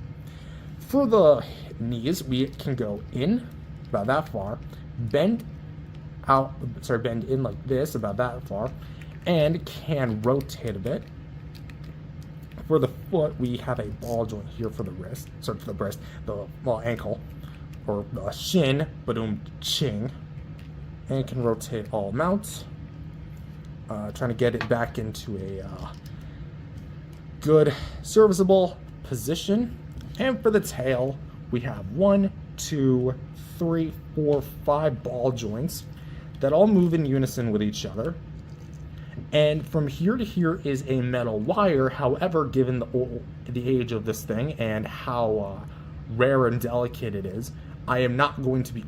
For the knees, we can go in about that far, bend in like this about that far, and can rotate a bit. For the foot, we have a ball joint here for the wrist, for the breast, the ankle, or the shin, badum ching, and can rotate all amounts. Trying to get it back into a good, serviceable position. And for the tail, we have 1, 2, 3, 4, 5 ball joints that all move in unison with each other. And from here to here is a metal wire. However, given the age of this thing and how rare and delicate it is, I am not going to be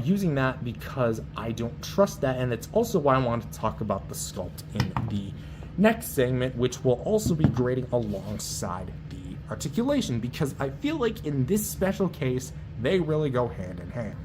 using that because I don't trust that. And it's also why I want to talk about the sculpt in the next segment, which will also be grading alongside the articulation, because I feel like in this special case, they really go hand in hand.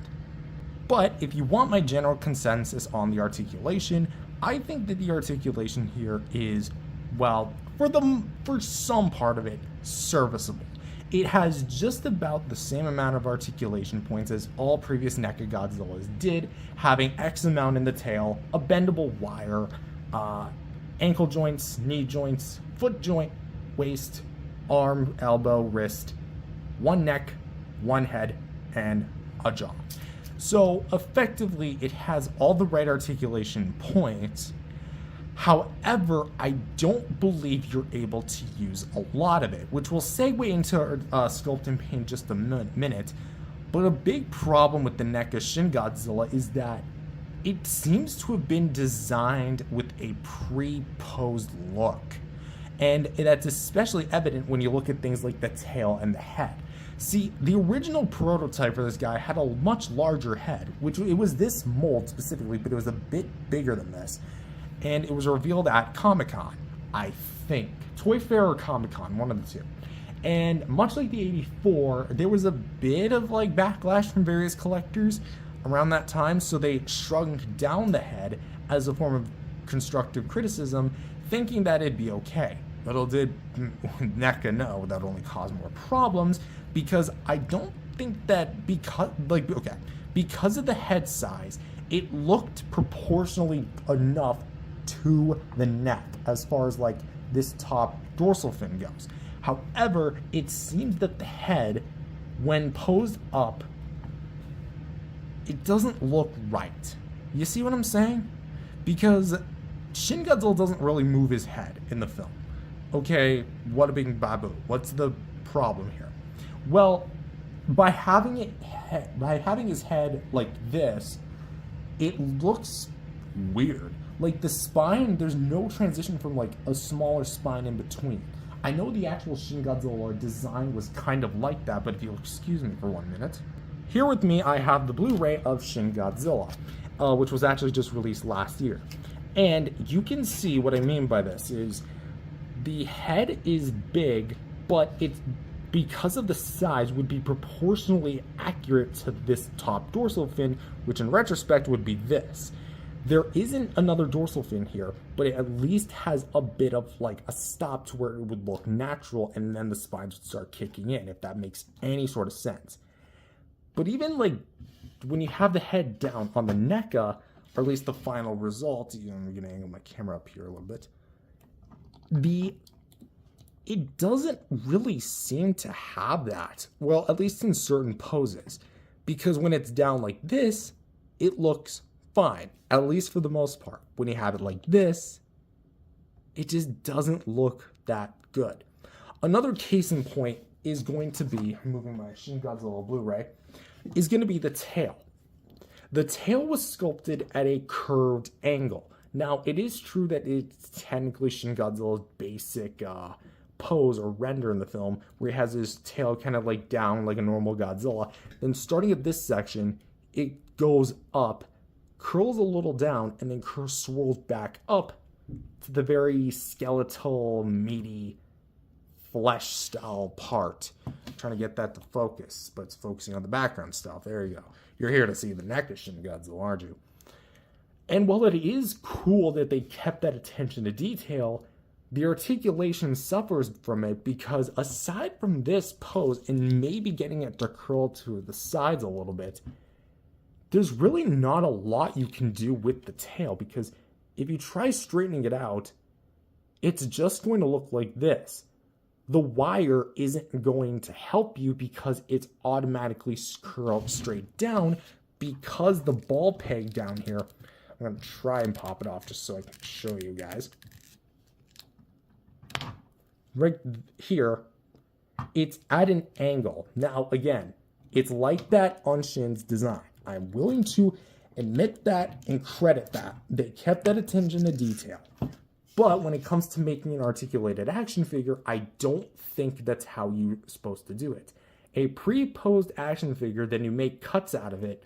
But if you want my general consensus on the articulation, I think that the articulation here is, well, for some part of it, serviceable. It has just about the same amount of articulation points as all previous NECA Godzillas did, having X amount in the tail, a bendable wire, ankle joints, knee joints, foot joint, waist, arm, elbow, wrist, one neck, one head, and a jaw. So effectively, it has all the right articulation points. However, I don't believe you're able to use a lot of it, which will segue into sculpt and paint just a minute. But a big problem with the NECA Shin Godzilla is that it seems to have been designed with a pre-posed look. And that's especially evident when you look at things like the tail and the head. See, the original prototype for this guy had a much larger head, which it was this mold specifically, but it was a bit bigger than this. And it was revealed at Comic-Con, I think. Toy Fair or Comic-Con, one of the two. And much like the 84, there was a bit of like backlash from various collectors around that time, so they shrunk down the head as a form of constructive criticism, thinking that it'd be okay. Little did NECA know that would only cause more problems, because I don't think that because of the head size, it looked proportionally enough to the neck as far as like this top dorsal fin goes. However, it seems that the head, when posed up, it doesn't look right. You see what I'm saying? Because Shin Godzilla doesn't really move his head in the film. Okay, what a big babu. What's the problem here? Well, by having his head like this, it looks weird. Like the spine, there's no transition from like a smaller spine in between. I know the actual Shin Godzilla design was kind of like that, but if you'll excuse me for 1 minute. Here with me, I have the Blu-ray of Shin Godzilla, which was actually just released last year. And you can see what I mean by this is the head is big, but it's because of the size would be proportionally accurate to this top dorsal fin, which in retrospect would be this. There isn't another dorsal fin here, but it at least has a bit of like a stop to where it would look natural, and then the spines would start kicking in, if that makes any sort of sense. But even like when you have the head down on the NECA, or at least the final result, I'm gonna angle my camera up here a little bit, it doesn't really seem to have that. Well, at least in certain poses. Because when it's down like this, it looks fine, at least for the most part. When you have it like this, it just doesn't look that good. Another case in point is going to be, moving my Shin Godzilla Blu-ray, is going to be the tail. The tail was sculpted at a curved angle. Now, it is true that it's technically Shin Godzilla's basic pose or render in the film, where he has his tail kind of like down like a normal Godzilla. Then starting at this section, it goes up, curls a little down, and then swirls back up to the very skeletal, meaty, flesh style part. I'm trying to get that to focus, but it's focusing on the background stuff. There you go. You're here to see the neck of Shin Godzilla, aren't you? And while it is cool that they kept that attention to detail, the articulation suffers from it because aside from this pose and maybe getting it to curl to the sides a little bit, there's really not a lot you can do with the tail, because if you try straightening it out, it's just going to look like this. The wire isn't going to help you because it's automatically curled straight down, because the ball peg down here, I'm going to try and pop it off just so I can show you guys. Right here, it's at an angle. Now, again, it's like that on Shin's design. I'm willing to admit that and credit that. They kept that attention to detail. But when it comes to making an articulated action figure, I don't think that's how you're supposed to do it. A pre-posed action figure, then you make cuts out of it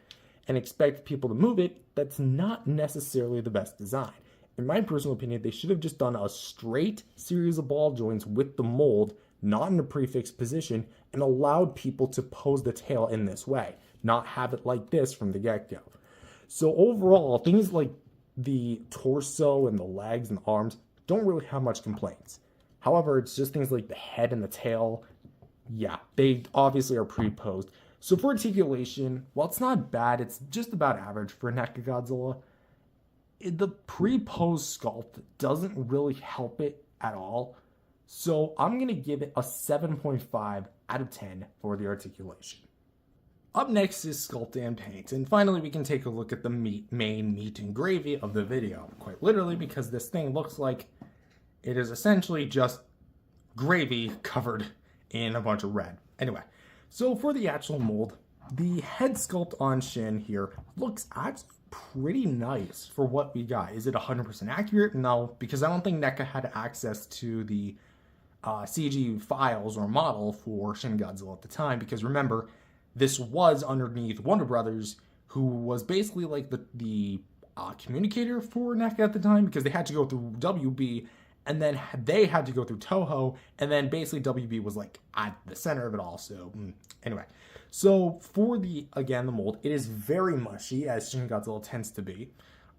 and expect people to move it, that's not necessarily the best design. In my personal opinion, they should have just done a straight series of ball joints with the mold, not in a prefixed position, and allowed people to pose the tail in this way, not have it like this from the get-go. So overall, things like the torso and the legs and the arms don't really have much complaints. However, it's just things like the head and the tail, yeah, they obviously are pre-posed. So for articulation, while it's not bad, it's just about average for NECA Godzilla. The pre-posed sculpt doesn't really help it at all. So I'm going to give it a 7.5 out of 10 for the articulation. Up next is sculpt and paint, and finally we can take a look at the main meat and gravy of the video. Quite literally, because this thing looks like it is essentially just gravy covered in a bunch of red. Anyway, so for the actual mold, the head sculpt on Shin here looks actually pretty nice for what we got. Is it 100% accurate? No, because I don't think NECA had access to the CG files or model for Shin Godzilla at the time, because remember, this was underneath Wonder Brothers, who was basically like the communicator for NECA at the time, because they had to go through WB, and then they had to go through Toho, and then basically WB was like at the center of it all. So anyway, so for the mold, it is very mushy, as Shin Godzilla tends to be.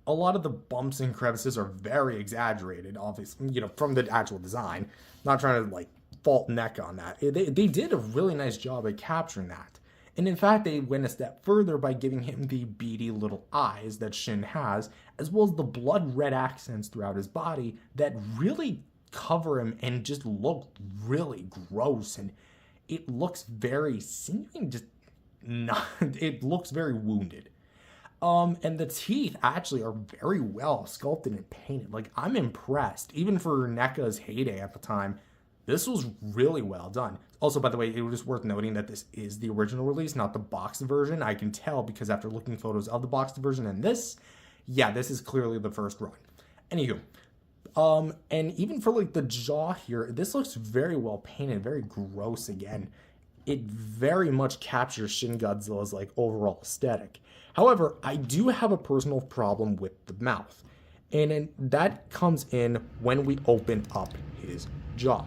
A lot of the bumps and crevices are very exaggerated, obviously, from the actual design. Not trying to like fault NECA on that. They did a really nice job at capturing that. And in fact, they went a step further by giving him the beady little eyes that Shin has, as well as the blood red accents throughout his body that really cover him and just look really gross. And it looks very, it looks very wounded. And the teeth actually are very well sculpted and painted. Like, I'm impressed. Even for NECA's heyday at the time, this was really well done. Also, by the way, it was worth noting that this is the original release, not the boxed version. I can tell because after looking photos of the boxed version and this, yeah, this is clearly the first run. Anywho, and even for like the jaw here, this looks very well painted, very gross again. It very much captures Shin Godzilla's like overall aesthetic. However, I do have a personal problem with the mouth, and that comes in when we open up his jaw.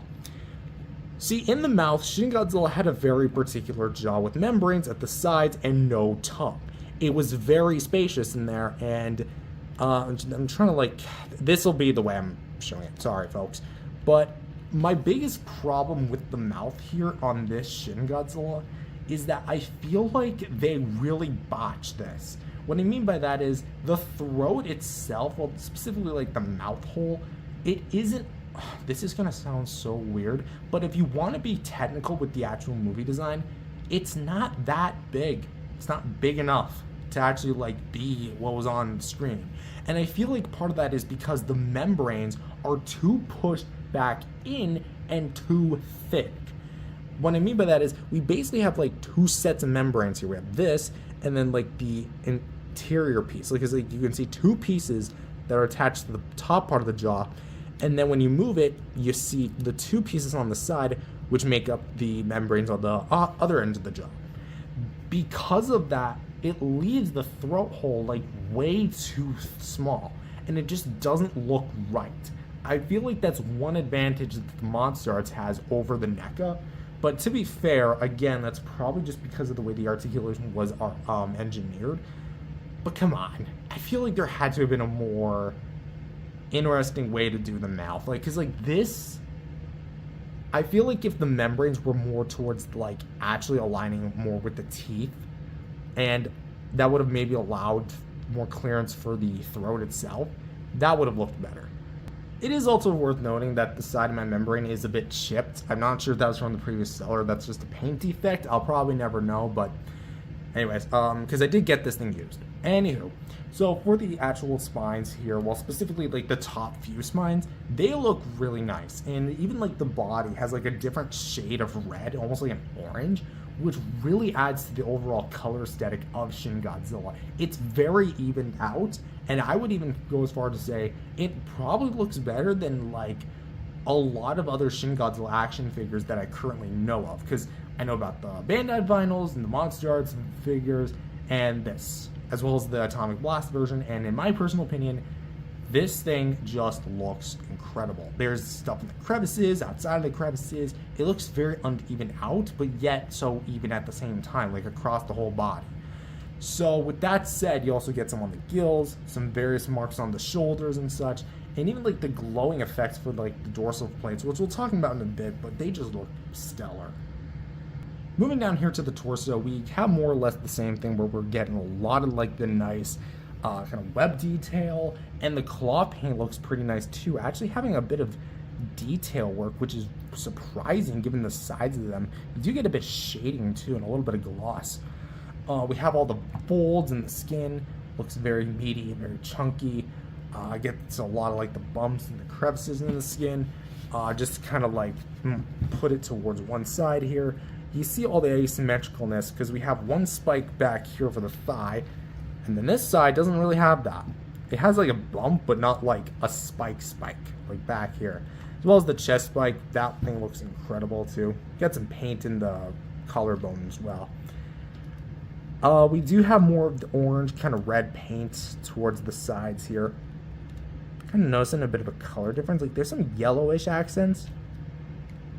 See, in the mouth, Shin Godzilla had a very particular jaw with membranes at the sides and no tongue. It was very spacious in there, and I'm trying to like, this will be the way I'm showing it. Sorry, folks. But my biggest problem with the mouth here on this Shin Godzilla is that I feel like they really botched this. What I mean by that is the throat itself, well, specifically like the mouth hole, it isn't, this is gonna sound so weird, but if you want to be technical with the actual movie design, it's not that big. It's not big enough to actually like be what was on screen. And I feel like part of that is because the membranes are too pushed back in and too thick. What I mean by that is we basically have like two sets of membranes here. We have this and then like the interior piece. Like, you can see two pieces that are attached to the top part of the jaw. And then when you move it, you see the two pieces on the side, which make up the membranes on the other end of the jaw. Because of that, it leaves the throat hole like way too small, and it just doesn't look right. I feel like that's one advantage that the Monster Arts has over the NECA. But to be fair, again, that's probably just because of the way the articulation was engineered. But come on, I feel like there had to have been a more interesting way to do the mouth. Like, cause like this, I feel like if the membranes were more towards like actually aligning more with the teeth, and that would have maybe allowed more clearance for the throat itself, that would have looked better. It is also worth noting that the side of my membrane is a bit chipped. I'm not sure if that was from the previous seller. That's just a paint defect. I'll probably never know, but anyways, because I did get this thing used. Anywho, so for the actual spines here, well, specifically like the top few spines, they look really nice. And even like the body has like a different shade of red, almost like an orange, which really adds to the overall color aesthetic of Shin Godzilla. It's very evened out, and I would even go as far to say it probably looks better than like a lot of other Shin Godzilla action figures that I currently know of, because I know about the Bandai vinyls and the Monster Arts figures and this, as well as the Atomic Blast version, and in my personal opinion, this thing just looks incredible. There's stuff in the crevices, outside of the crevices. It looks very uneven out, but yet so even at the same time, like across the whole body. So with that said, you also get some on the gills, some various marks on the shoulders and such, and even like the glowing effects for like the dorsal plates, which we'll talk about in a bit, but they just look stellar. Moving down here to the torso, we have more or less the same thing where we're getting a lot of like the nice kind of web detail, and the claw paint looks pretty nice too, actually having a bit of detail work, which is surprising given the size of them. You do get a bit of shading too and a little bit of gloss. We have all the folds in the skin, looks very meaty, very chunky. Gets a lot of like the bumps and the crevices in the skin. Just kind of like put it towards one side here. You see all the asymmetricalness because we have one spike back here for the thigh, and then this side doesn't really have that. It has like a bump, but not like a spike like back here. As well as the chest spike, that thing looks incredible too. Got some paint in the collarbone as well. We do have more of the orange, kind of red paint towards the sides here. Kind of noticing a bit of a color difference. Like there's some yellowish accents,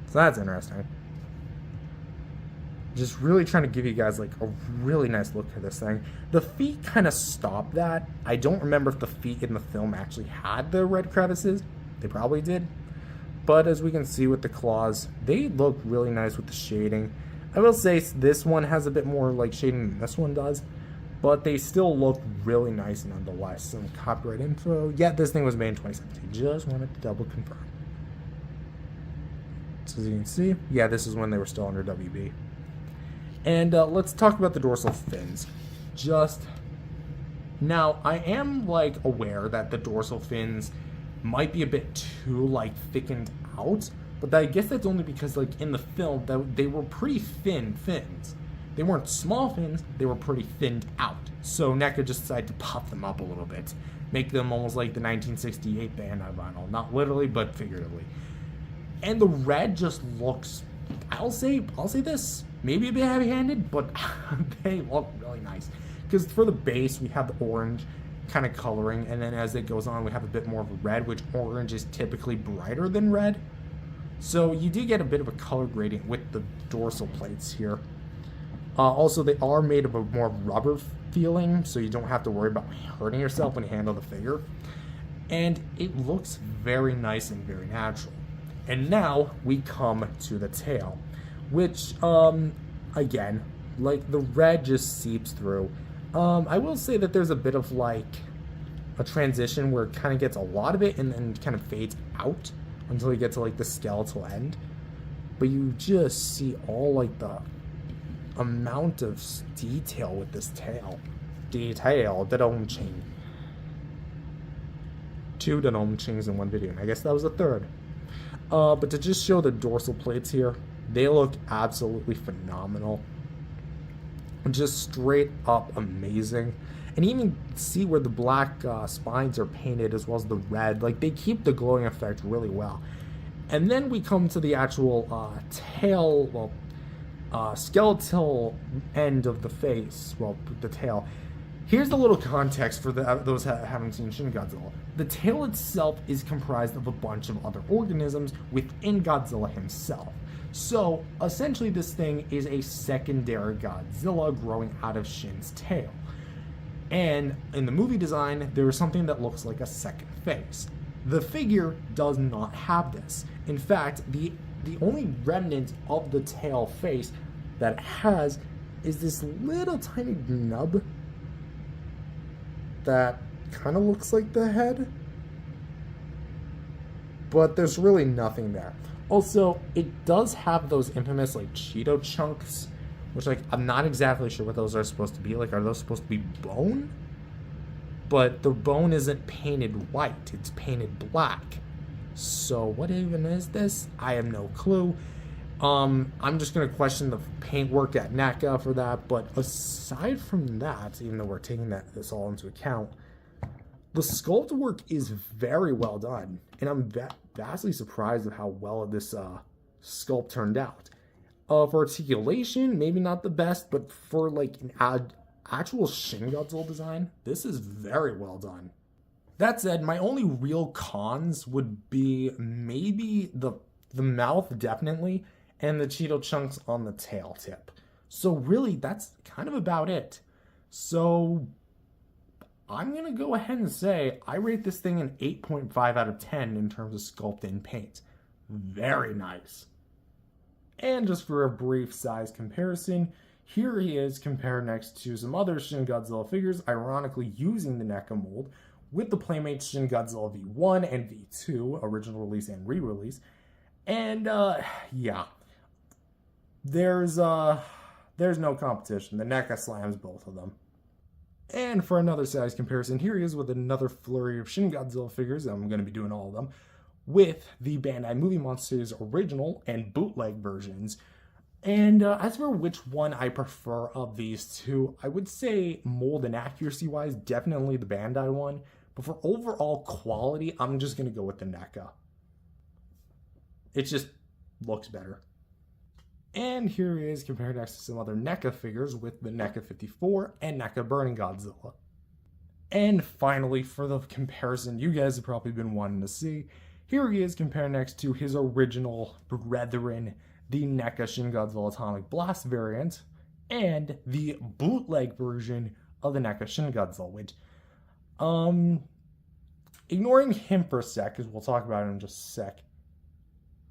so that's interesting. Just really trying to give you guys like a really nice look at this thing. The feet kind of stop that. I don't remember if the feet in the film actually had the red crevices. They probably did. But as we can see with the claws, they look really nice with the shading. I will say this one has a bit more like shading than this one does, but they still look really nice nonetheless. Some copyright info. Yeah, this thing was made in 2017. Just wanted to double confirm. So as you can see, yeah, this is when they were still under WB. And let's talk about the dorsal fins. Just Now, I am, like, aware that the dorsal fins might be a bit too, like, thickened out, but I guess that's only because, like, in the film, they were pretty thin fins. They weren't small fins, they were pretty thinned out. So NECA just decided to puff them up a little bit, make them almost like the 1968 Bandai vinyl. Not literally, but figuratively. And the red just looks, I'll say this, maybe a bit heavy-handed, but they look really nice. Because for the base, we have the orange kind of coloring, and then as it goes on, we have a bit more of a red, which orange is typically brighter than red. So you do get a bit of a color gradient with the dorsal plates here. Also, they are made of a more rubber feeling, so you don't have to worry about hurting yourself when you handle the figure. And it looks very nice and very natural. And now we come to the tail, which, again, like the red just seeps through. I will say that there's a bit of like a transition where it kind of gets a lot of it and then kind of fades out until you get to like the skeletal end. But you just see all like the amount of detail with this tail. Detail, da-dong-ching. 2 da-dong-chings in one video, and I guess that was the third. But to just show the dorsal plates here, they look absolutely phenomenal. Just straight up amazing. And even see where the black spines are painted as well as the red. Like, they keep the glowing effect really well. And then we come to the actual tail, well, skeletal end of the face, well, the tail. Here's a little context for those that haven't seen Shin Godzilla. The tail itself is comprised of a bunch of other organisms within Godzilla himself. So, essentially this thing is a secondary Godzilla growing out of Shin's tail. And in the movie design, there is something that looks like a second face. The figure does not have this. In fact, the only remnant of the tail face that it has is this little tiny nub that kind of looks like the head, but there's really nothing there. Also, it does have those infamous like Cheeto chunks, which like I'm not exactly sure what those are supposed to be. Like, are those supposed to be bone? But the bone isn't painted white, it's painted black. So what even is this? I have no clue. I'm just gonna question the paintwork at NECA for that, but aside from that, even though we're taking this all into account, the sculpt work is very well done, and I'm vastly surprised at how well this sculpt turned out. For articulation, maybe not the best, but for like an actual Shin Godzilla design, this is very well done. That said, my only real cons would be maybe the mouth, definitely, and the Cheeto chunks on the tail tip. So really, that's kind of about it. So I'm going to go ahead and say I rate this thing an 8.5 out of 10 in terms of sculpt and paint. Very nice. And just for a brief size comparison, here he is compared next to some other Shin Godzilla figures, ironically using the NECA mold, with the Playmates Shin Godzilla V1 and V2, original release and re-release. And, yeah. There's no competition. The NECA slams both of them. And for another size comparison, here he is with another flurry of Shin Godzilla figures. I'm going to be doing all of them, with the Bandai Movie Monsters original and bootleg versions. And as for which one I prefer of these two, I would say mold and accuracy-wise, definitely the Bandai one. But for overall quality, I'm just going to go with the NECA. It just looks better. And here he is compared next to some other NECA figures with the NECA 54 and NECA Burning Godzilla. And finally, for the comparison you guys have probably been wanting to see, here he is compared next to his original brethren, the NECA Shin Godzilla Atomic Blast variant, and the bootleg version of the NECA Shin Godzilla, which, ignoring him for a sec, because we'll talk about it in just a sec,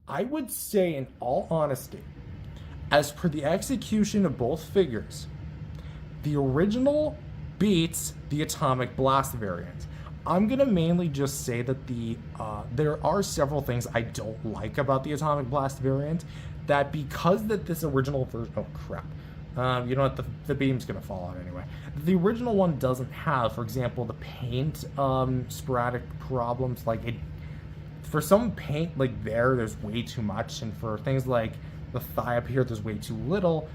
I would say, in all honesty, as per the execution of both figures, the original beats the Atomic Blast variant. I'm gonna mainly just say that there are several things I don't like about the Atomic Blast variant, that because that this original version, You know what? The beam's gonna fall out anyway. The original one doesn't have, for example, the paint sporadic problems. Like it, for some paint like there's way too much, and for things like the thigh up here, there's way too little.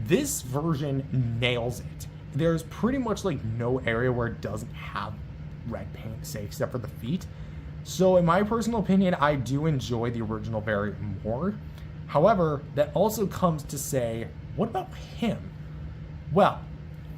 This version nails it. There's pretty much like no area where it doesn't have red paint, say, except for the feet. So in my personal opinion, I do enjoy the original variant more. However, that also comes to say, what about him? Well,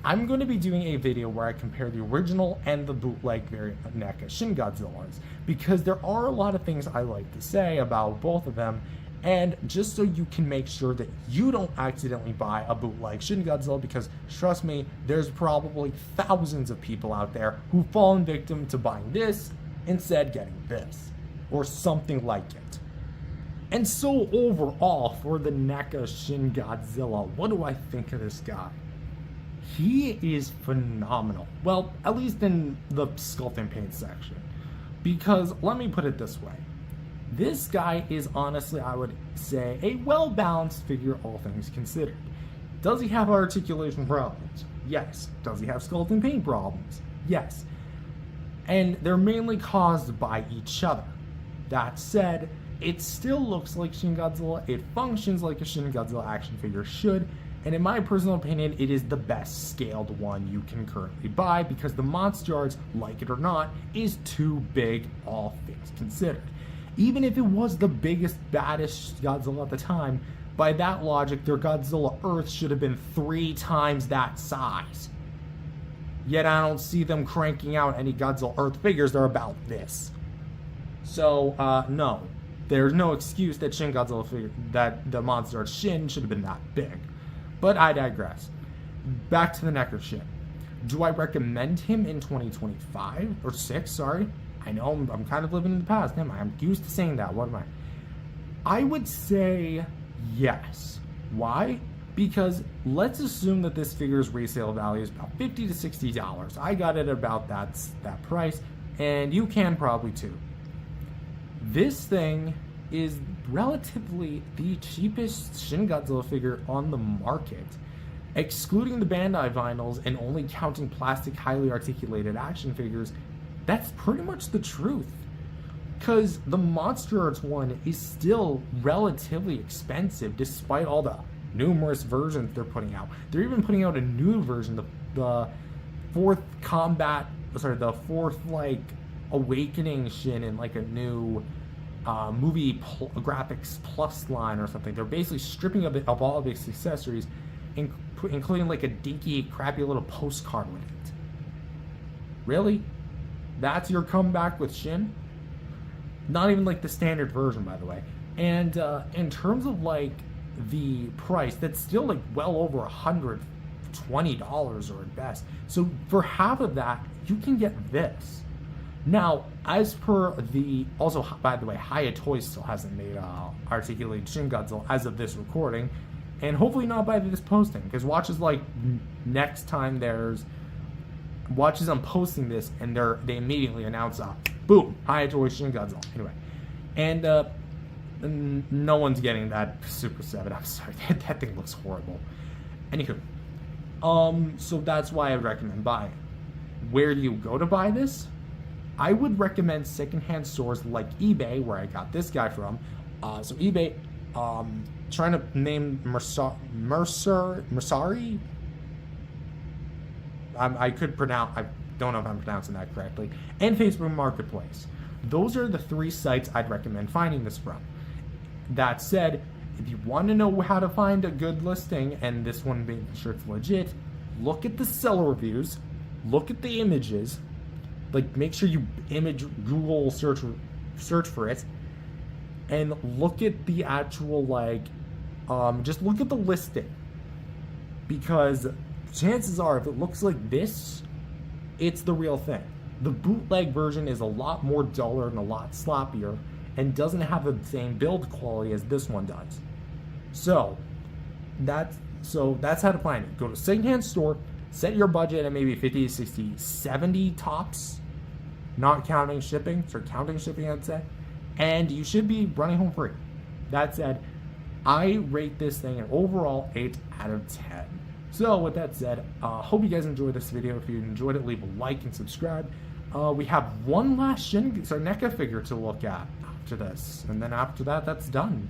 I'm going to be doing a video where I compare the original and the bootleg variant of NECA Shin Godzillas, because there are a lot of things I like to say about both of them, and just so you can make sure that you don't accidentally buy a bootleg Shin Godzilla, because trust me, there's probably thousands of people out there who've fallen victim to buying this instead getting this, or something like it. And so overall, for the NECA Shin Godzilla, what do I think of this guy? He is phenomenal. Well, at least in the sculpt and paint section. Because, let me put it this way. This guy is honestly, I would say, a well-balanced figure, all things considered. Does he have articulation problems? Yes. Does he have sculpt and paint problems? Yes. And they're mainly caused by each other. That said, it still looks like Shin Godzilla. It functions like a Shin Godzilla action figure should. And in my personal opinion, it is the best scaled one you can currently buy, because the monster arts, like it or not, is too big, all things considered. Even if it was the biggest, baddest Godzilla at the time, by that logic, their Godzilla Earth should have been 3 times that size. Yet I don't see them cranking out any Godzilla Earth figures that are about this. So, no. There's no excuse that Shin Godzilla figure, that the monster art Shin should have been that big. But I digress. Back to the NECA Shin. Do I recommend him in 2025? Or 6, sorry. I know I'm kind of living in the past. Am I? I'm used to saying that. What am I? I would say yes. Why? Because let's assume that this figure's resale value is about $50 to $60. I got it about that price, and you can probably too. This thing is relatively the cheapest Shin Godzilla figure on the market. Excluding the Bandai vinyls and only counting plastic highly articulated action figures, that's pretty much the truth. Because the Monster Arts one is still relatively expensive despite all the numerous versions they're putting out. They're even putting out a new version, the fourth like Awakening Shin in like a new movie graphics plus line or something. They're basically stripping of all of its accessories, including like a dinky, crappy little postcard with it. Really? That's your comeback with Shin? Not even like the standard version, by the way. And in terms of like the price, that's still like well over $120 or at best. So for half of that, you can get this. Now, as per also, by the way, Hiya Toys still hasn't made articulated Shin Godzilla as of this recording, and hopefully not by this posting, because watch as like next time watch as I'm posting this, and they immediately announce boom, Hiya Toys Shin Godzilla. Anyway, and no one's getting that Super 7. I'm sorry, that thing looks horrible. Anywho, so that's why I would recommend buying. Where do you go to buy this? I would recommend secondhand stores like eBay, where I got this guy from. So eBay, trying to name Mercari. I don't know if I'm pronouncing that correctly. And Facebook Marketplace. Those are the 3 sites I'd recommend finding this from. That said, if you want to know how to find a good listing, and this one being sure it's legit, look at the seller reviews, look at the images. Like, make sure you Google search for it, and look at the actual, like, just look at the listing. Because chances are, if it looks like this, it's the real thing. The bootleg version is a lot more duller and a lot sloppier, and doesn't have the same build quality as this one does. So that's how to find it. Go to secondhand store, set your budget at maybe 50, 60, 70 tops, not counting shipping, counting shipping I'd say, and you should be running home free. That said, I rate this thing an overall 8 out of 10. So with that said, hope you guys enjoyed this video. If you enjoyed it, leave a like and subscribe. We have one last NECA figure to look at after this, and then after that, that's done.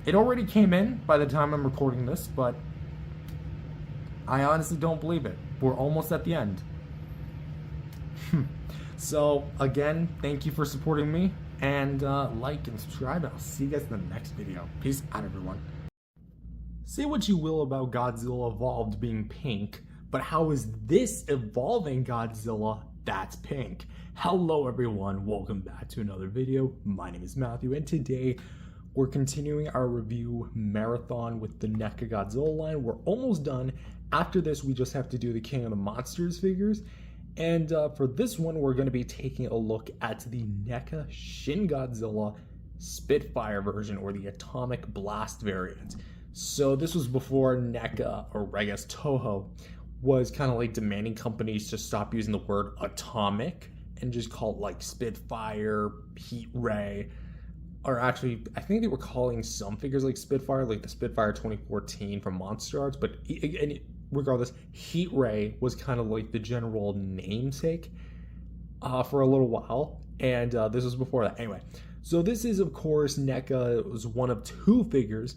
It already came in by the time I'm recording this, but I honestly don't believe it. We're almost at the end. So again, thank you for supporting me, and like and subscribe, and I'll see you guys in the next video. Peace out, everyone. Say what you will about Godzilla Evolved being pink, but how is this evolving Godzilla that's pink? Hello everyone, welcome back to another video. My name is Matthew, and today we're continuing our review marathon with the NECA Godzilla line. We're almost done. After this, we just have to do the King of the Monsters figures. And for this one, we're going to be taking a look at the NECA Shin Godzilla Spitfire version, or the Atomic Blast variant. So this was before NECA, or I guess Toho, was kind of like demanding companies to stop using the word atomic and just call it like Spitfire, Heat Ray, or actually, I think they were calling some figures like Spitfire, like the Spitfire 2014 from Monster Arts, but regardless, Heat Ray was kind of like the general namesake for a little while, and this was before that. Anyway, so this is, of course, NECA. It was one of two figures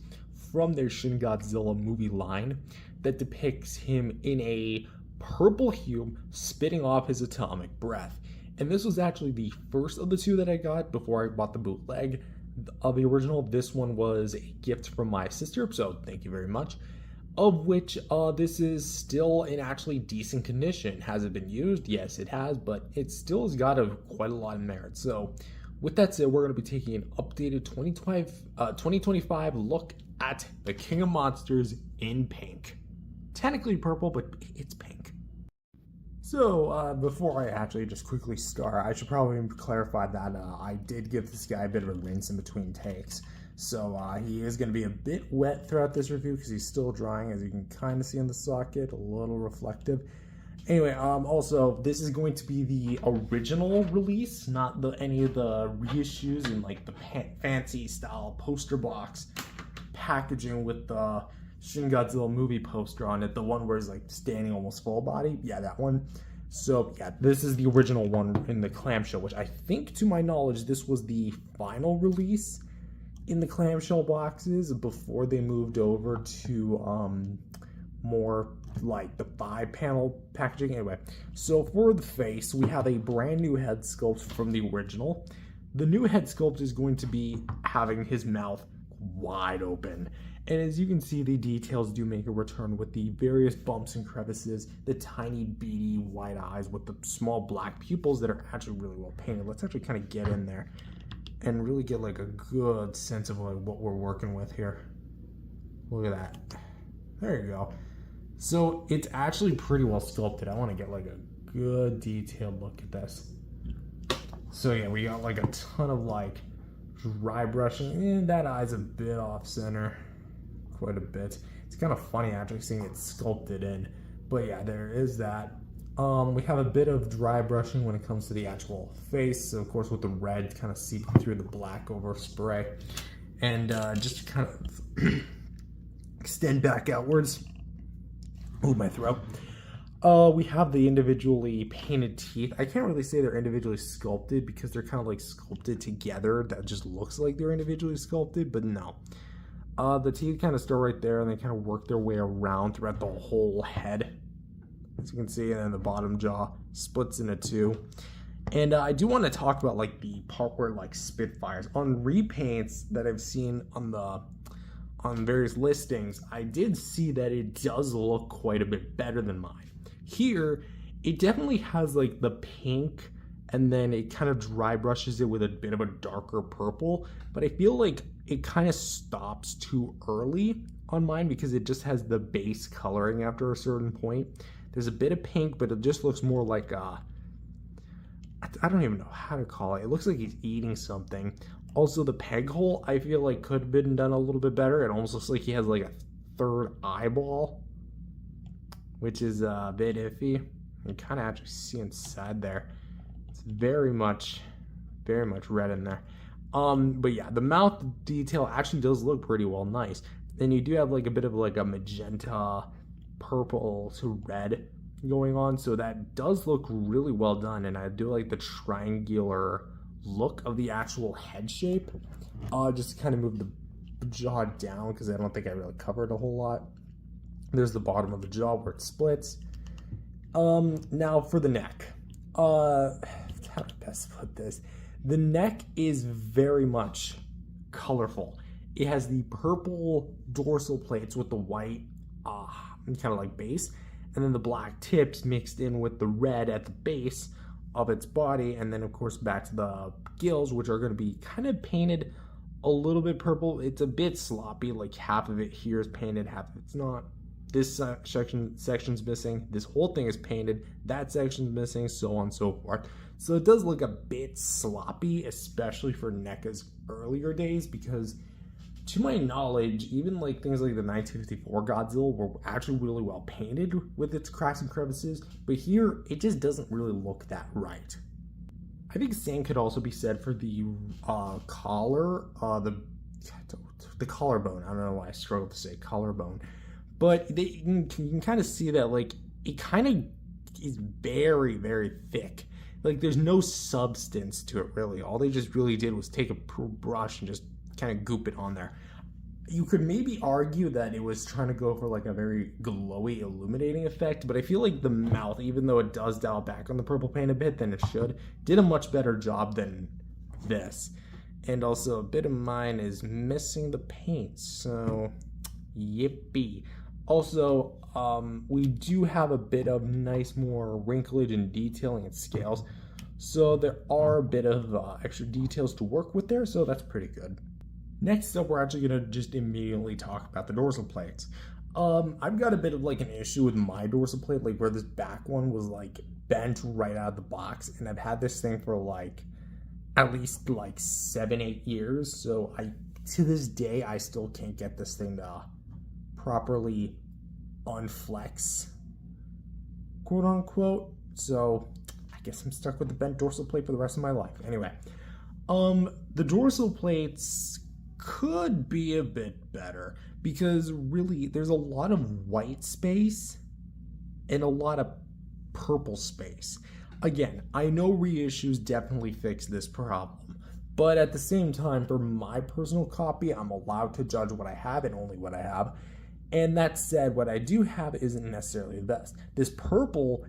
from their Shin Godzilla movie line that depicts him in a purple hue spitting off his atomic breath. And this was actually the first of the two that I got before I bought the bootleg of the original. This one was a gift from my sister, so thank you very much. Of which this is still in actually decent condition. Has it been used? Yes, it has, but it still has got quite a lot of merit. So with that said, we're going to be taking an updated 2025 look at the King of Monsters in pink. Technically purple, but it's pink. So before I actually just quickly start, I should probably clarify that I did give this guy a bit of a rinse in between takes. So he is going to be a bit wet throughout this review because he's still drying, as you can kind of see in the socket, a little reflective. Anyway, also, this is going to be the original release, not any of the reissues in like the fancy style poster box packaging with the Shin Godzilla movie poster on it, the one where he's like standing almost full body. Yeah, that one. So yeah, this is the original one in the clamshell, which I think, to my knowledge, this was the final release in the clamshell boxes before they moved over to more like the 5-panel packaging. Anyway, so for the face, we have a brand new head sculpt from the original. The new head sculpt is going to be having his mouth wide open, and as you can see, the details do make a return with the various bumps and crevices, the tiny beady white eyes with the small black pupils that are actually really well painted. Let's actually kind of get in there and really get like a good sense of like what we're working with here. Look at that. There you go. So it's actually pretty well sculpted. I want to get like a good detailed look at this. So yeah, we got like a ton of like dry brushing, and that eye's a bit off center, quite a bit. It's kind of funny actually seeing it sculpted in, but yeah, there is that. We have a bit of dry brushing when it comes to the actual face, so of course with the red kind of seeping through the black over spray, and just to kind of extend back outwards. Ooh, my throat. We have the individually painted teeth. I can't really say they're individually sculpted because they're kind of like sculpted together. That just looks like they're individually sculpted, but no. The teeth kind of start right there, and they kind of work their way around throughout the whole head, as you can see, and then the bottom jaw splits into two. And I do want to talk about like the part where like Spitfires on repaints that I've seen on various listings. I did see that it does look quite a bit better than mine. Here, it definitely has like the pink, and then it kind of dry brushes it with a bit of a darker purple, but I feel like it kind of stops too early on mine because it just has the base coloring after a certain point. There's a bit of pink, but it just looks more like I don't even know how to call it. It looks like he's eating something. Also, the peg hole, I feel like could have been done a little bit better. It almost looks like he has like a third eyeball, which is a bit iffy. You kind of actually see inside there. It's very much red in there. But yeah, the mouth detail actually does look pretty well nice. And you do have like a bit of like a magenta purple to red going on, so that does look really well done, and I do like the triangular look of the actual head shape. Just kind of move the jaw down because I don't think I really covered a whole lot. There's the bottom of the jaw where it splits. Now for the neck. How do I best put this? The neck is very much colorful. It has the purple dorsal plates with the white kind of like base, and then the black tips mixed in with the red at the base of its body, and then of course back to the gills, which are going to be kind of painted a little bit purple. It's a bit sloppy, like half of it here is painted, half of it's not. This section's missing, this whole thing is painted, that section's missing, so on and so forth. So it does look a bit sloppy, especially for NECA's earlier days, because to my knowledge, even like things like the 1954 Godzilla were actually really well painted with its cracks and crevices, but here it just doesn't really look that right. I think same could also be said for the collar, the collarbone. I don't know why I struggle to say collarbone, but you can kind of see that like it kind of is very, very thick. Like there's no substance to it really. All they just really did was take a brush and just kind of goop it on there. You could maybe argue that it was trying to go for like a very glowy illuminating effect, but I feel like the mouth, even though it does dial back on the purple paint a bit than it should, did a much better job than this. And also a bit of mine is missing the paint, so yippee. Also, we do have a bit of nice more wrinklage and detailing and scales, so there are a bit of extra details to work with there, so that's pretty good. Next up, we're actually going to just immediately talk about the dorsal plates. I've got a bit of like an issue with my dorsal plate, like where this back one was like bent right out of the box, and I've had this thing for like at least like 7-8 years, so to this day I still can't get this thing to properly unflex, quote unquote. So I guess I'm stuck with the bent dorsal plate for the rest of my life. Anyway, the dorsal plates could be a bit better because really there's a lot of white space and a lot of purple space. Again, I know reissues definitely fix this problem, but at the same time, for my personal copy, I'm allowed to judge what I have and only what I have. And that said, what I do have isn't necessarily the best. This purple,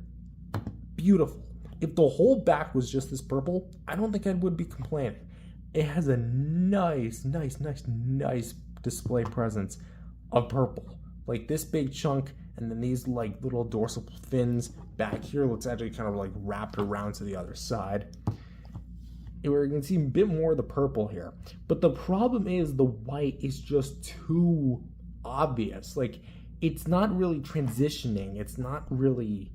beautiful. If the whole back was just this purple, I don't think I would be complaining. It has a nice display presence of purple. Like this big chunk, and then these like little dorsal fins back here looks actually kind of like wrapped around to the other side. Where you can see a bit more of the purple here. But the problem is the white is just too obvious. Like it's not really transitioning. It's not really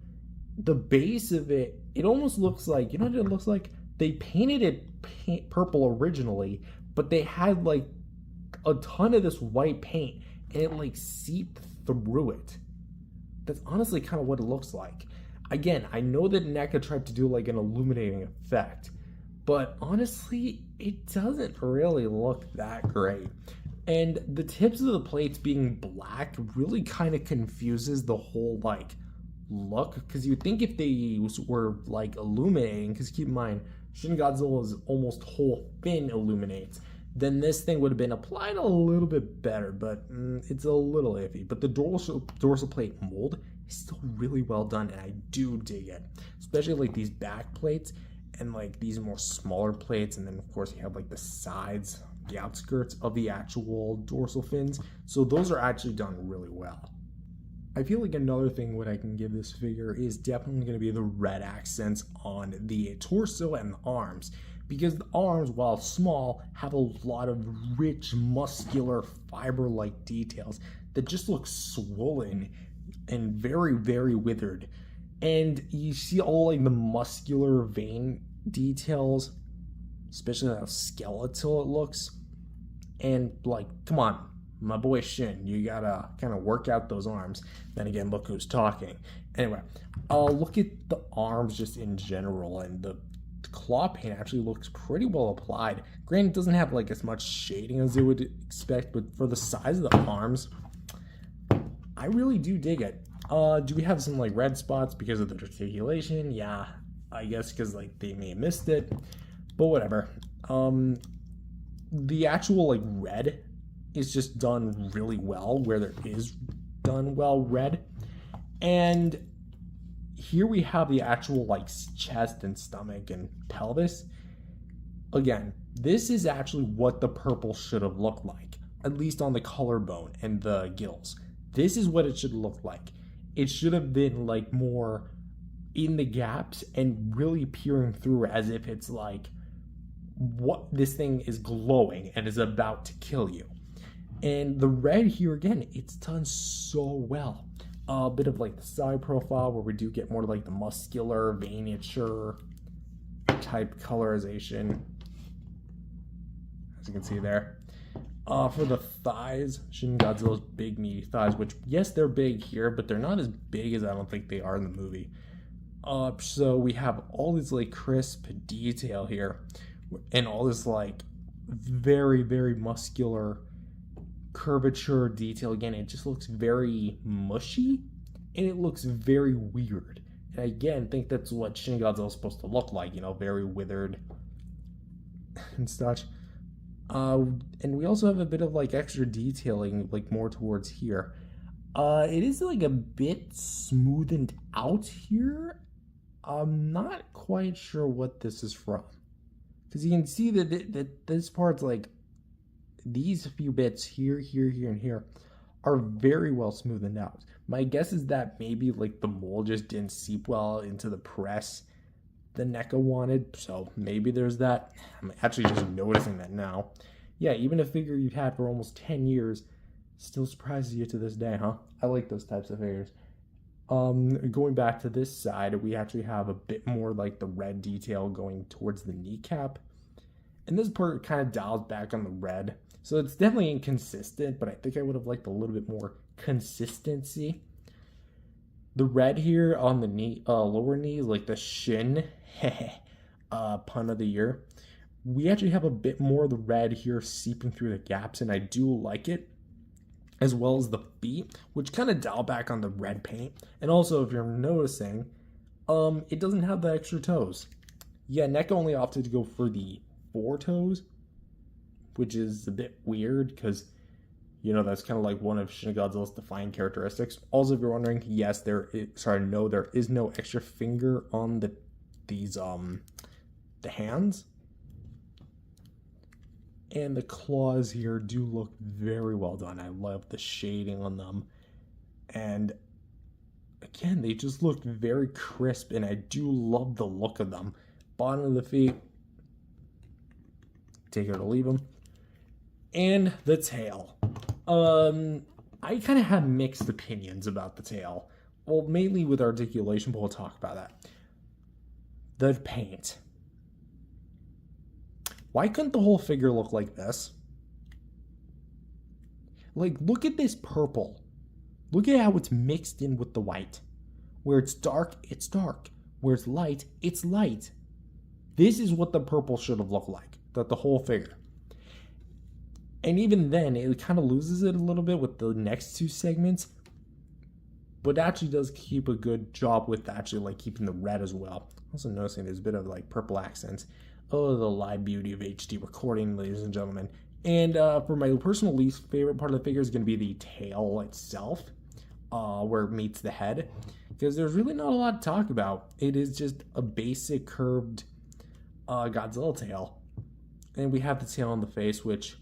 the base of it. It almost looks like, you know what it looks like? They painted it purple originally, but they had like a ton of this white paint and it like seeped through it. That's honestly kind of what it looks like. Again, I know that NECA tried to do like an illuminating effect, but honestly, it doesn't really look that great. And the tips of the plates being black really kind of confuses the whole like look, because you'd think if they were like illuminating, because keep in mind Shin Godzilla's almost whole fin illuminates, then this thing would have been applied a little bit better, but it's a little iffy. But the dorsal plate mold is still really well done, and I do dig it, especially like these back plates and like these more smaller plates, and then of course you have like the sides, the outskirts of the actual dorsal fins, so those are actually done really well. I feel like another thing what I can give this figure is definitely going to be the red accents on the torso and the arms, because the arms, while small, have a lot of rich muscular fiber-like details that just look swollen and very, very withered. And you see all like the muscular vein details, especially how skeletal it looks. And like, come on, my boy Shin, you gotta kind of work out those arms. Then again, look who's talking. Anyway, look at the arms just in general, and the claw paint actually looks pretty well applied. Granted, it doesn't have like as much shading as you would expect, but for the size of the arms, I really do dig it. Do we have some like red spots because of the articulation? Yeah, I guess because like they may have missed it, but whatever. The actual like red is just done really well where there is done well red. And here we have the actual like chest and stomach and pelvis. Again, this is actually what the purple should have looked like, at least on the collarbone and the gills. This is what it should look like. It should have been like more in the gaps and really peering through as if it's like what this thing is glowing and is about to kill you. And the red here again, it's done so well. A bit of like the side profile where we do get more like the muscular veinature type colorization, as you can see there. For the thighs, Shin Godzilla's big meaty thighs, which yes, they're big here, but they're not as big as I don't think they are in the movie. So we have all this like crisp detail here, and all this like very, very muscular curvature detail. Again, it just looks very mushy, and it looks very weird. And I again think that's what Shin Godzilla is supposed to look like, you know, very withered and such. And we also have a bit of like extra detailing, like more towards here. It is like a bit smoothened out here. I'm not quite sure what this is from, because you can see that this part's like these few bits here, and here are very well smoothened out. My guess is that maybe like the mold just didn't seep well into the press the NECA wanted, so maybe there's that. I'm actually just noticing that now. Yeah, even a figure you've had for almost 10 years still surprises you to this day, huh? I like those types of figures. Going back to this side, we actually have a bit more like the red detail going towards the kneecap. And this part kind of dials back on the red. So it's definitely inconsistent, but I think I would have liked a little bit more consistency. The red here on the knee, lower knee, like the shin, pun of the year. We actually have a bit more of the red here seeping through the gaps, and I do like it. As well as the feet, which kind of dial back on the red paint. And also, if you're noticing, it doesn't have the extra toes. Yeah, NECA only opted to go for the 4 toes, which is a bit weird because, you know, that's kind of like one of Shin Godzilla's defining characteristics. Also, if you're wondering, yes, there is no extra finger on the hands. And the claws here do look very well done. I love the shading on them. And again, they just look very crisp, and I do love the look of them. Bottom of the feet, take it or leave them. And the tail. I kind of have mixed opinions about the tail. Well, mainly with articulation, but we'll talk about that. The paint. Why couldn't the whole figure look like this? Like, look at this purple. Look at how it's mixed in with the white. Where it's dark, it's dark. Where it's light, it's light. This is what the purple should have looked like. The whole figure. And even then, it kind of loses it a little bit with the next 2 segments. But actually does keep a good job with actually like keeping the red as well. Also noticing there's a bit of like purple accents. Oh, the live beauty of HD recording, ladies and gentlemen. And for my personal least favorite part of the figure is going to be the tail itself, where it meets the head. Because there's really not a lot to talk about. It is just a basic curved Godzilla tail. And we have the tail on the face, which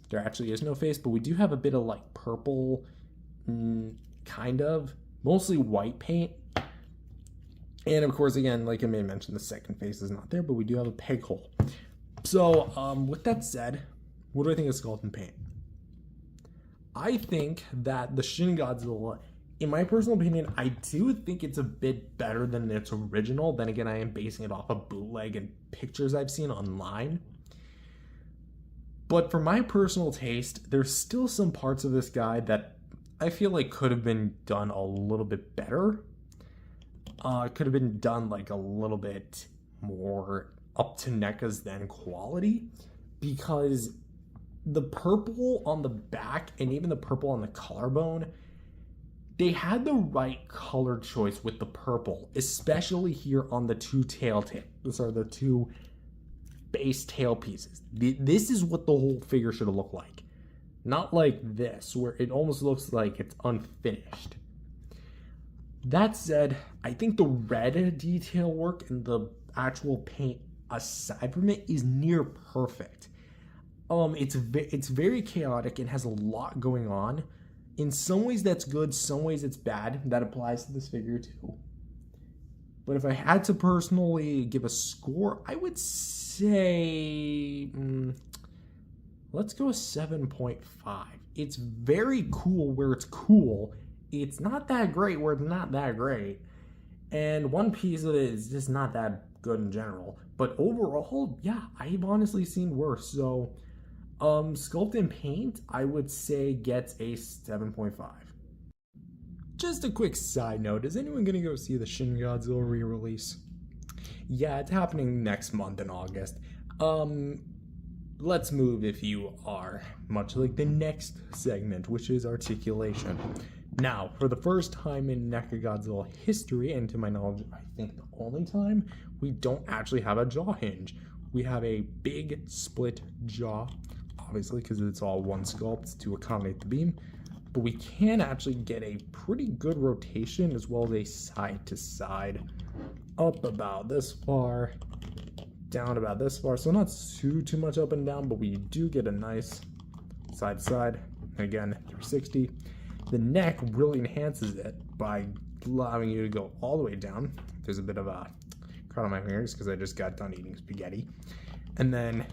there actually is no face, but we do have a bit of like purple, kind of, mostly white paint. And of course, again, like I may mention, the second face is not there, but we do have a peg hole. So, with that said, what do I think of skeleton paint? I think that the Shin Godzilla, in my personal opinion, I do think it's a bit better than its original. Then again, I am basing it off of bootleg and pictures I've seen online. But for my personal taste, there's still some parts of this guy that I feel like could have been done a little bit better. Could have been done like a little bit more up to NECA's then quality, because the purple on the back and even the purple on the collarbone they had the right color choice with the purple, especially here on the two these are the two base tail pieces. This is what the whole figure should have looked like. Not like this, where it almost looks like it's unfinished. That said, I think the red detail work and the actual paint aside from it is near perfect. It's very chaotic and has a lot going on. In some ways that's good, some ways it's bad. That applies to this figure too. But if I had to personally give a score, I would say, let's go 7.5. It's very cool where it's cool. It's not that great where it's not that great. And one piece of it is just not that good in general. But overall, yeah, I've honestly seen worse. So, sculpt and paint, I would say gets a 7.5. Just a quick side note, is anyone gonna go see the Shin Godzilla re-release? Yeah, it's happening next month in August. Let's move if you are, much like the next segment, which is articulation. Now, for the first time in NECA Godzilla history, and to my knowledge, I think the only time, we don't actually have a jaw hinge. We have a big split jaw, obviously because it's all one sculpt to accommodate the beam, but we can actually get a pretty good rotation as well as a side to side, up about this far, down about this far, so not too much up and down, but we do get a nice side to side, again 360. The neck really enhances it by allowing you to go all the way down. There's a bit of a crowd on my fingers because I just got done eating spaghetti. And then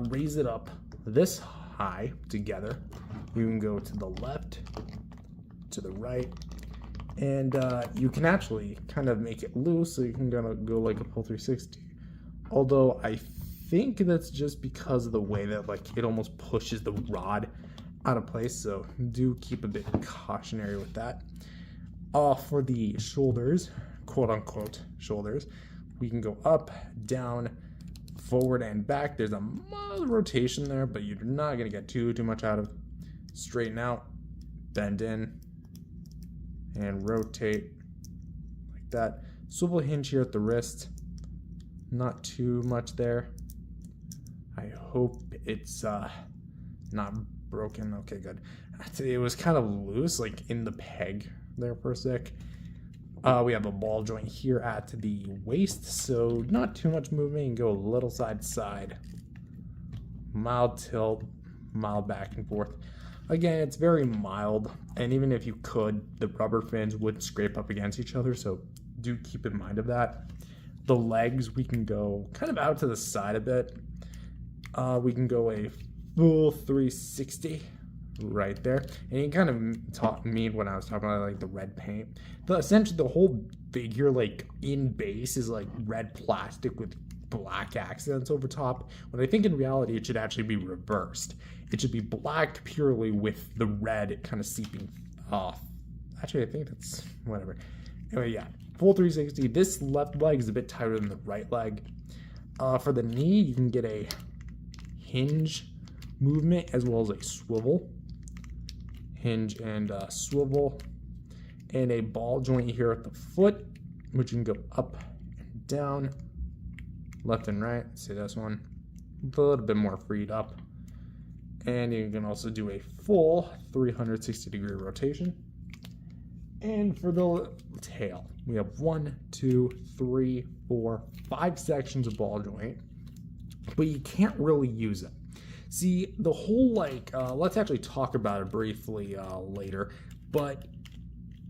raise it up this high together. You can go to the left, to the right, and you can actually kind of make it loose so you can kind of go like a full 360. Although I think that's just because of the way that like it almost pushes the rod out of place, so do keep a bit cautionary with that. For the shoulders, quote unquote shoulders, we can go up, down, forward, and back. There's a mild rotation there, but you're not gonna get too much out of. Straighten out, bend in, and rotate like that. Swivel hinge here at the wrist, not too much there. I hope it's not broken. Okay, good. It was kind of loose, like in the peg there for a sec. We have a ball joint here at the waist, so not too much movement. You can go a little side to side, mild tilt, mild back and forth. Again, it's very mild, and even if you could, the rubber fins would scrape up against each other, so do keep in mind of that. The legs, we can go kind of out to the side a bit. We can go a full 360 right there, and you kind of taught me when I was talking about like the red paint. Essentially, the whole figure, like in base, is like red plastic with black accents over top. When I think in reality, it should actually be reversed. It should be black purely with the red kind of seeping off. Actually, I think that's whatever. Anyway, yeah, full 360. This left leg is a bit tighter than the right leg. For the knee, you can get a hinge movement as well as a swivel. Hinge and swivel. And a ball joint here at the foot, which you can go up and down, left and right. See this one? A little bit more freed up. And you can also do a full 360-degree rotation. And for the tail, we have 1, 2, 3, 4, 5 sections of ball joint, but you can't really use it. See, the whole like, let's actually talk about it briefly later, but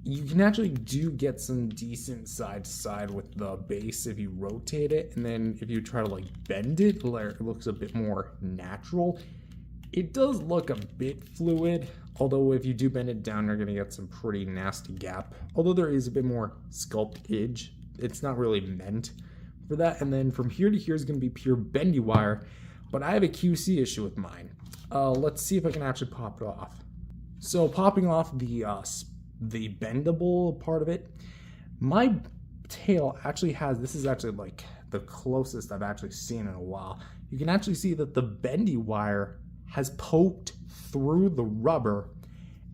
you can actually do get some decent side to side with the base if you rotate it, and then if you try to like bend it, where it looks a bit more natural. It does look a bit fluid, although if you do bend it down, you're going to get some pretty nasty gap. Although there is a bit more sculptage, it's not really meant for that. And then from here to here is going to be pure bendy wire, but I have a QC issue with mine. Let's see if I can actually pop it off. So popping off the bendable part of it, my tail actually has, this is actually like the closest I've actually seen in a while. You can actually see that the bendy wire has poked through the rubber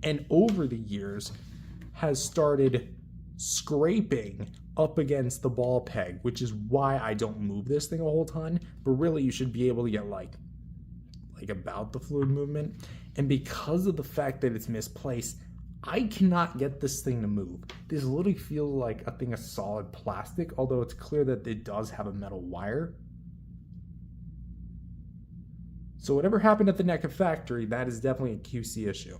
and over the years has started scraping up against the ball peg, which is why I don't move this thing a whole ton, but really you should be able to get like about the fluid movement. And because of the fact that it's misplaced, I cannot get this thing to move. This literally feels like a thing of solid plastic, although it's clear that it does have a metal wire. So whatever happened at the NECA factory, that is definitely a QC issue.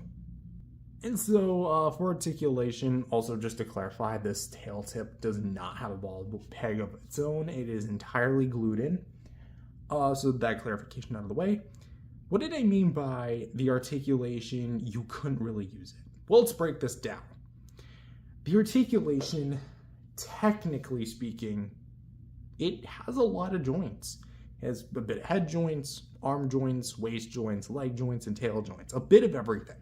And so for articulation, also just to clarify, this tail tip does not have a ball peg of its own. It is entirely glued in. So that clarification out of the way. What did I mean by the articulation, you couldn't really use it? Well, let's break this down. The articulation, technically speaking, it has a lot of joints. It has a bit of head joints, arm joints, waist joints, leg joints, and tail joints. A bit of everything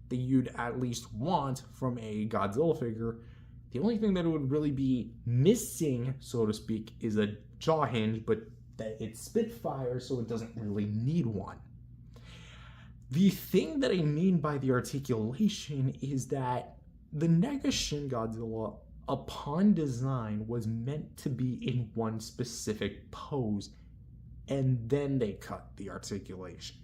that you'd at least want from a Godzilla figure. The only thing that it would really be missing, so to speak, is a jaw hinge, but that it's Spitfire, so it doesn't really need one. The thing that I mean by the articulation is that the NECA Shin Godzilla, upon design, was meant to be in one specific pose, and then they cut the articulation.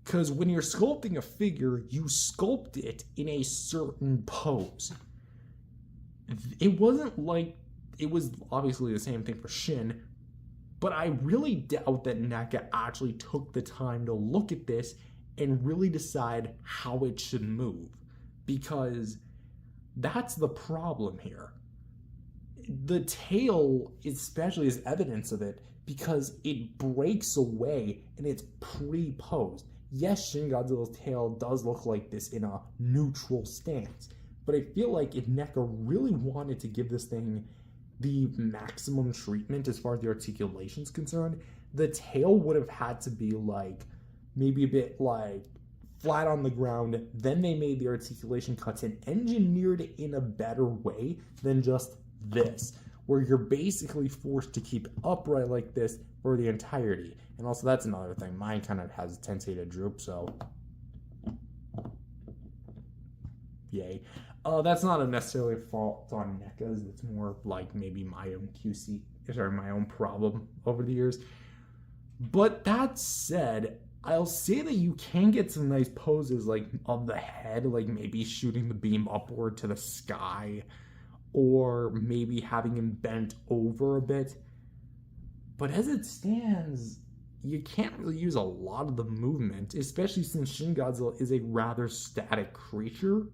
Because when you're sculpting a figure, you sculpt it in a certain pose. It wasn't like, it was obviously the same thing for Shin, but I really doubt that NECA actually took the time to look at this and really decide how it should move. Because that's the problem here. The tail especially is evidence of it because it breaks away and it's pre-posed. Yes, Shin Godzilla's tail does look like this in a neutral stance, but I feel like if NECA really wanted to give this thing the maximum treatment as far as the articulation is concerned, the tail would have had to be like maybe a bit like flat on the ground. Then they made the articulation cuts and engineered it in a better way than just this, where you're basically forced to keep upright like this for the entirety. And also that's another thing, mine kind of has a tendency to droop, so yay. That's not necessarily a fault on NECA's, it's more like maybe my own my own problem over the years. But that said, I'll say that you can get some nice poses like of the head, like maybe shooting the beam upward to the sky, or maybe having him bent over a bit. But as it stands, you can't really use a lot of the movement, especially since Shin Godzilla is a rather static creature.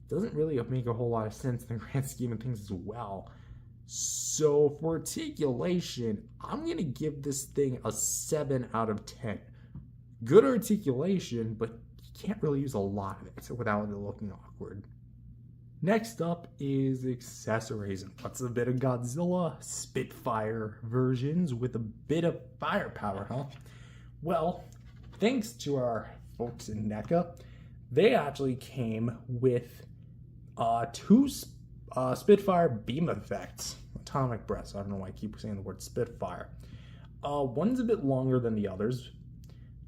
Doesn't really make a whole lot of sense in the grand scheme of things as well. So for articulation, I'm going to give this thing a 7 out of 10. Good articulation, but you can't really use a lot of it without it looking awkward. Next up is accessories. What's a bit of Godzilla? Spitfire versions with a bit of firepower, huh? Well, thanks to our folks in NECA, they actually came with two Spitfire beam effects. Atomic breaths. I don't know why I keep saying the word Spitfire. One's a bit longer than the others.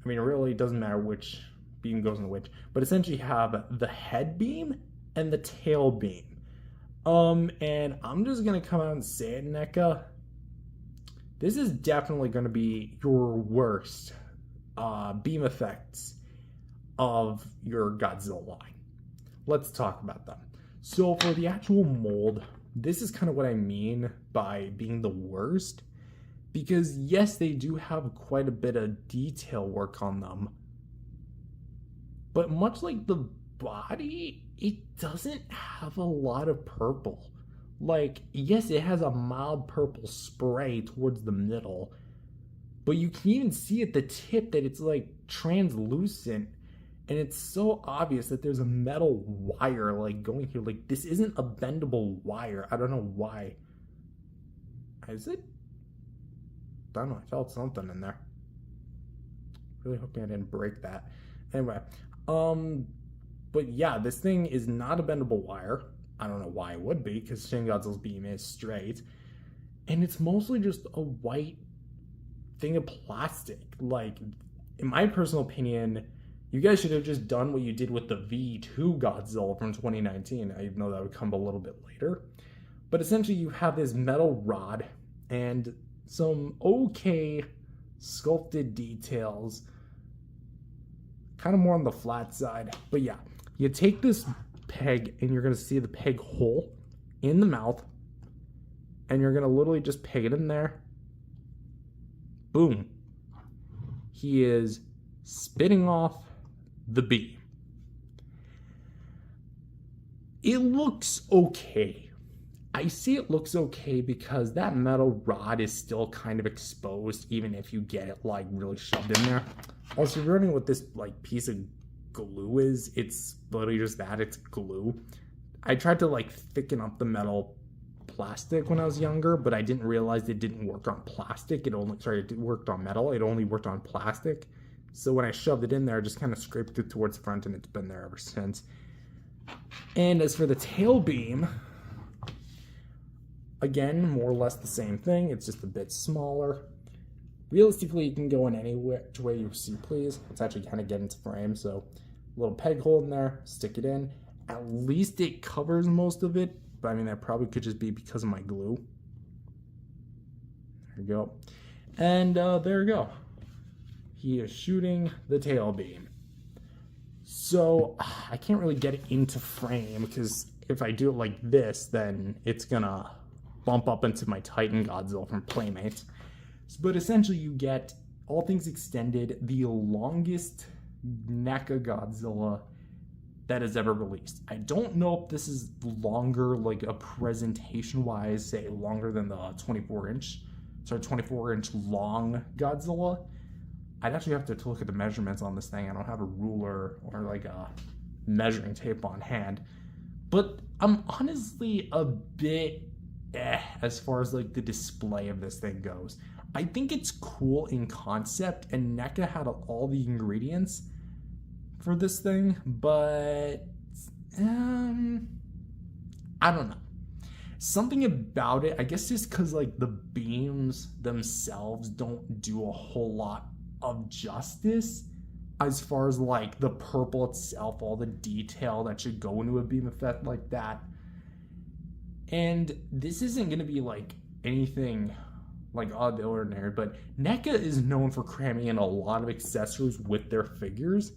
I mean, it really doesn't matter which beam goes in which, but essentially you have the head beam and the tail beam. And I'm just gonna come out and say it, NECA. This is definitely gonna be your worst beam effects of your Godzilla line. Let's talk about them. So for the actual mold, this is kind of what I mean by being the worst. Because yes, they do have quite a bit of detail work on them. But much like the body, it doesn't have a lot of purple. Like, yes, it has a mild purple spray towards the middle. But you can even see at the tip that it's like translucent. And it's so obvious that there's a metal wire like going here. Like, this isn't a bendable wire. I don't know why. Is it? I don't know. I felt something in there. Really hoping I didn't break that. Anyway, but yeah, this thing is not a bendable wire. I don't know why it would be, because Shin Godzilla's beam is straight. And it's mostly just a white thing of plastic. Like, in my personal opinion, You guys should have just done what you did with the V2 Godzilla from 2019. I know that would come a little bit later. But essentially you have this metal rod and some okay sculpted details. Kind of more on the flat side. But yeah, you take this peg and you're going to see the peg hole in the mouth. And you're going to literally just peg it in there. Boom. He is spitting off the beam. It looks okay. I say it looks okay because that metal rod is still kind of exposed even if you get it like really shoved in there. Also, if you're wondering what this like piece of glue is, it's literally just that, it's glue. I tried to like thicken up the metal plastic when I was younger, but I didn't realize it didn't work on plastic. It worked on metal. It only worked on plastic. So when I shoved it in there, I just kind of scraped it towards the front and it's been there ever since. And as for the tail beam, again, more or less the same thing. It's just a bit smaller. Realistically, you can go in any which way you see, please. Let's actually kind of get into frame. So a little peg hole in there, stick it in. At least it covers most of it. But I mean, that probably could just be because of my glue. There you go. And there you go. He is shooting the tail beam. So I can't really get it into frame because if I do it like this, then it's gonna bump up into my Titan Godzilla from Playmates. But essentially you get, all things extended, the longest NECA Godzilla that is ever released. I don't know if this is longer, like a presentation wise, say longer than the 24-inch long Godzilla. I'd actually have to look at the measurements on this thing. I don't have a ruler or like a measuring tape on hand. But I'm honestly a bit as far as like the display of this thing goes. I think it's cool in concept, and NECA had all the ingredients for this thing, but I don't know. Something about it, I guess just because like the beams themselves don't do a whole lot of justice as far as like the purple itself, all the detail that should go into a beam effect like that. And this isn't going to be like anything like out of the ordinary, but NECA is known for cramming in a lot of accessories with their figures.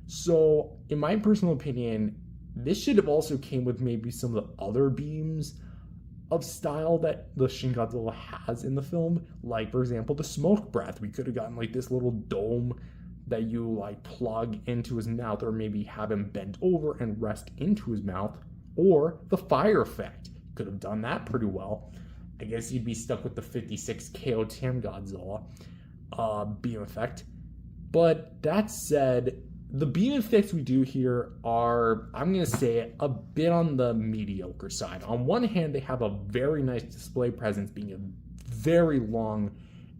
So in my personal opinion, this should have also came with maybe some of the other beams of style that the Shin Godzilla has in the film. Like, for example, the smoke breath. We could have gotten like this little dome that you like plug into his mouth, or maybe have him bend over and rest into his mouth. Or the fire effect. Could have done that pretty well. I guess you'd be stuck with the 56 KOTM Godzilla beam effect. But that said, the beam effects we do here are, I'm going to say it, a bit on the mediocre side. On one hand, they have a very nice display presence, being a very long,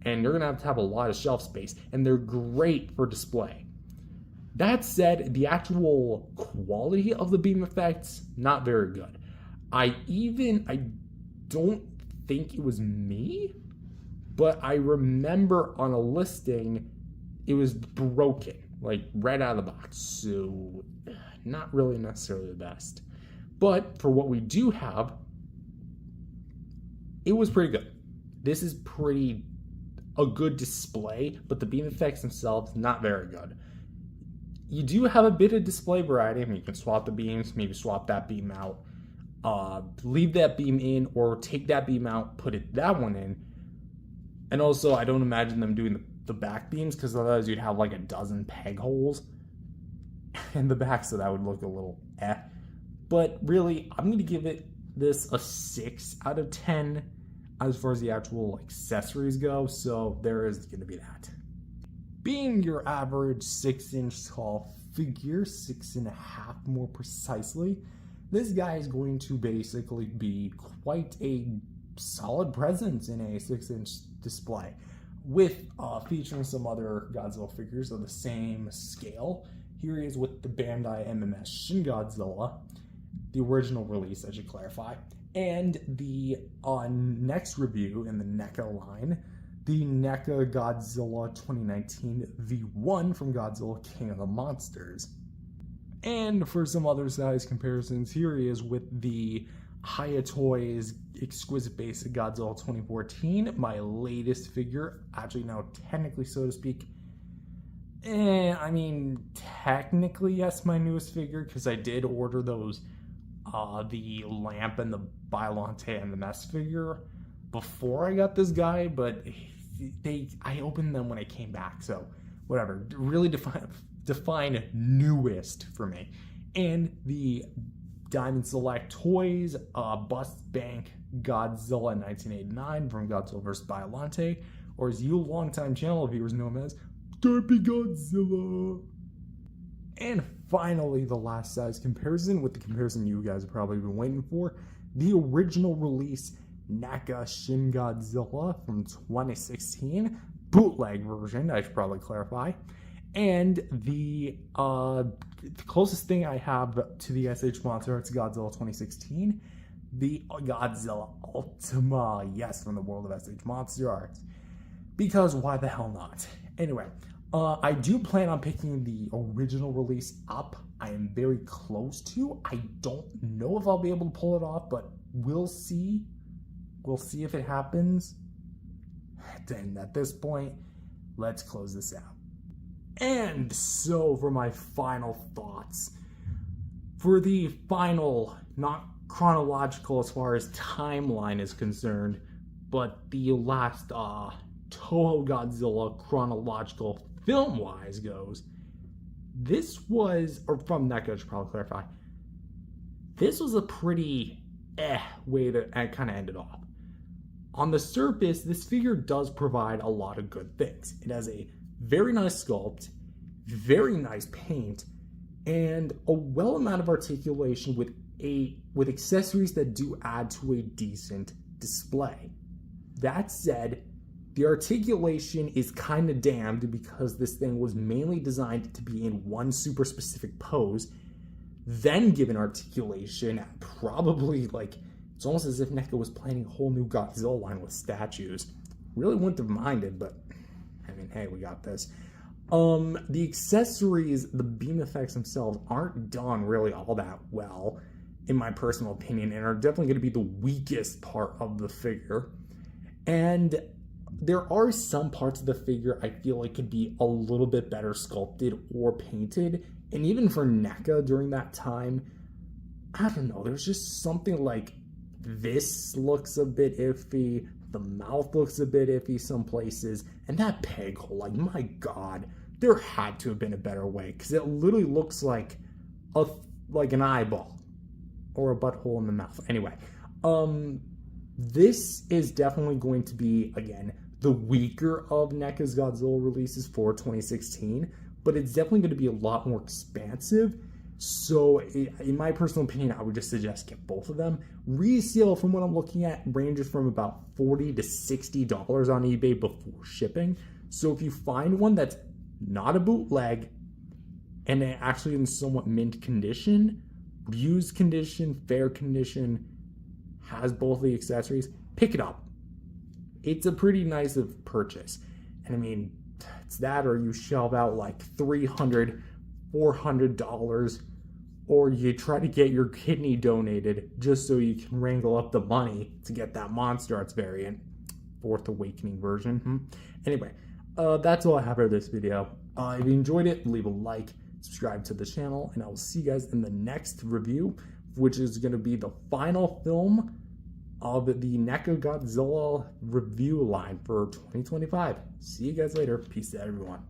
and you're going to have a lot of shelf space, and they're great for display. That said, the actual quality of the beam effects, not very good. I don't think it was me, but I remember on a listing, it was broken, like right out of the box. So not really necessarily the best. But for what we do have, it was pretty good. This is a good display, but the beam effects themselves, not very good. You do have a bit of display variety. I mean, you can swap the beams, maybe swap that beam out, leave that beam in, or take that beam out, put that one in. And also, I don't imagine them doing the back beams, because otherwise you'd have like a dozen peg holes in the back, so that would look a little But really, I'm going to give this a 6 out of 10 as far as the actual accessories go, so there is going to be that. Being your average 6-inch tall figure, 6.5 more precisely, this guy is going to basically be quite a solid presence in a 6-inch display, with featuring some other Godzilla figures of the same scale. Here he is with the Bandai MMS Shin Godzilla, the original release, I should clarify, and the next review in the NECA line, the NECA Godzilla 2019 V1 from Godzilla King of the Monsters. And for some other size comparisons, here he is with the Toys Exquisite Basic Godzilla 2014, my latest figure, actually now technically so to speak. I mean, technically yes, my newest figure, because I did order those, the lamp and the biollante and the mess figure before I got this guy, but I opened them when I came back, so whatever. Really define newest for me. And the Diamond Select Toys Bust Bank Godzilla 1989 from Godzilla vs. Biollante, or as you longtime channel viewers know him as, Derpy Godzilla. And finally, the last size comparison, with the comparison you guys have probably been waiting for, the original release NECA Shin Godzilla from 2016, bootleg version, I should probably clarify, and the closest thing I have to the SH Monster Arts Godzilla 2016, the Godzilla Ultima, yes, from the world of SH Monster Arts, because why the hell not? Anyway, I do plan on picking the original release up. I am very close to. I don't know if I'll be able to pull it off, but we'll see. We'll see if it happens. Then at this point, let's close this out. And so for my final thoughts, for the final, not chronological as far as timeline is concerned, but the last Toho Godzilla chronological film-wise goes, this was, or from NECA, I should probably clarify, this was a pretty way to kind of end it off. On the surface, this figure does provide a lot of good things. It has a very nice sculpt, very nice paint, and a well amount of articulation with accessories that do add to a decent display. That said, the articulation is kind of damned because this thing was mainly designed to be in one super specific pose, then given articulation, probably like, it's almost as if NECA was planning a whole new Godzilla line with statues. Really wouldn't have minded, but I mean, hey, we got this. The accessories, the beam effects themselves aren't done really all that well, in my personal opinion, and are definitely going to be the weakest part of the figure. And there are some parts of the figure I feel like could be a little bit better sculpted or painted, and even for NECA during that time, I don't know, there's just something like, this looks a bit iffy, the mouth looks a bit iffy some places, and that peg hole, like, my god, there had to have been a better way, because it literally looks like an eyeball, or a butthole in the mouth. Anyway, this is definitely going to be, again, the weaker of NECA's Godzilla releases for 2016, but it's definitely going to be a lot more expansive. So, in my personal opinion, I would just suggest get both of them. Resale, from what I'm looking at, ranges from about $40 to $60 on eBay before shipping. So, if you find one that's not a bootleg and actually in somewhat mint condition, used condition, fair condition, has both the accessories, pick it up. It's a pretty nice purchase. And I mean, it's that, or you shell out like $300, $400, or you try to get your kidney donated just so you can wrangle up the money to get that Monster Arts variant, Fourth Awakening version. Anyway, that's all I have for this video. If you enjoyed it, leave a like, subscribe to the channel, and I will see you guys in the next review, which is going to be the final film of the NECA Godzilla review line for 2025. See you guys later. Peace out, everyone.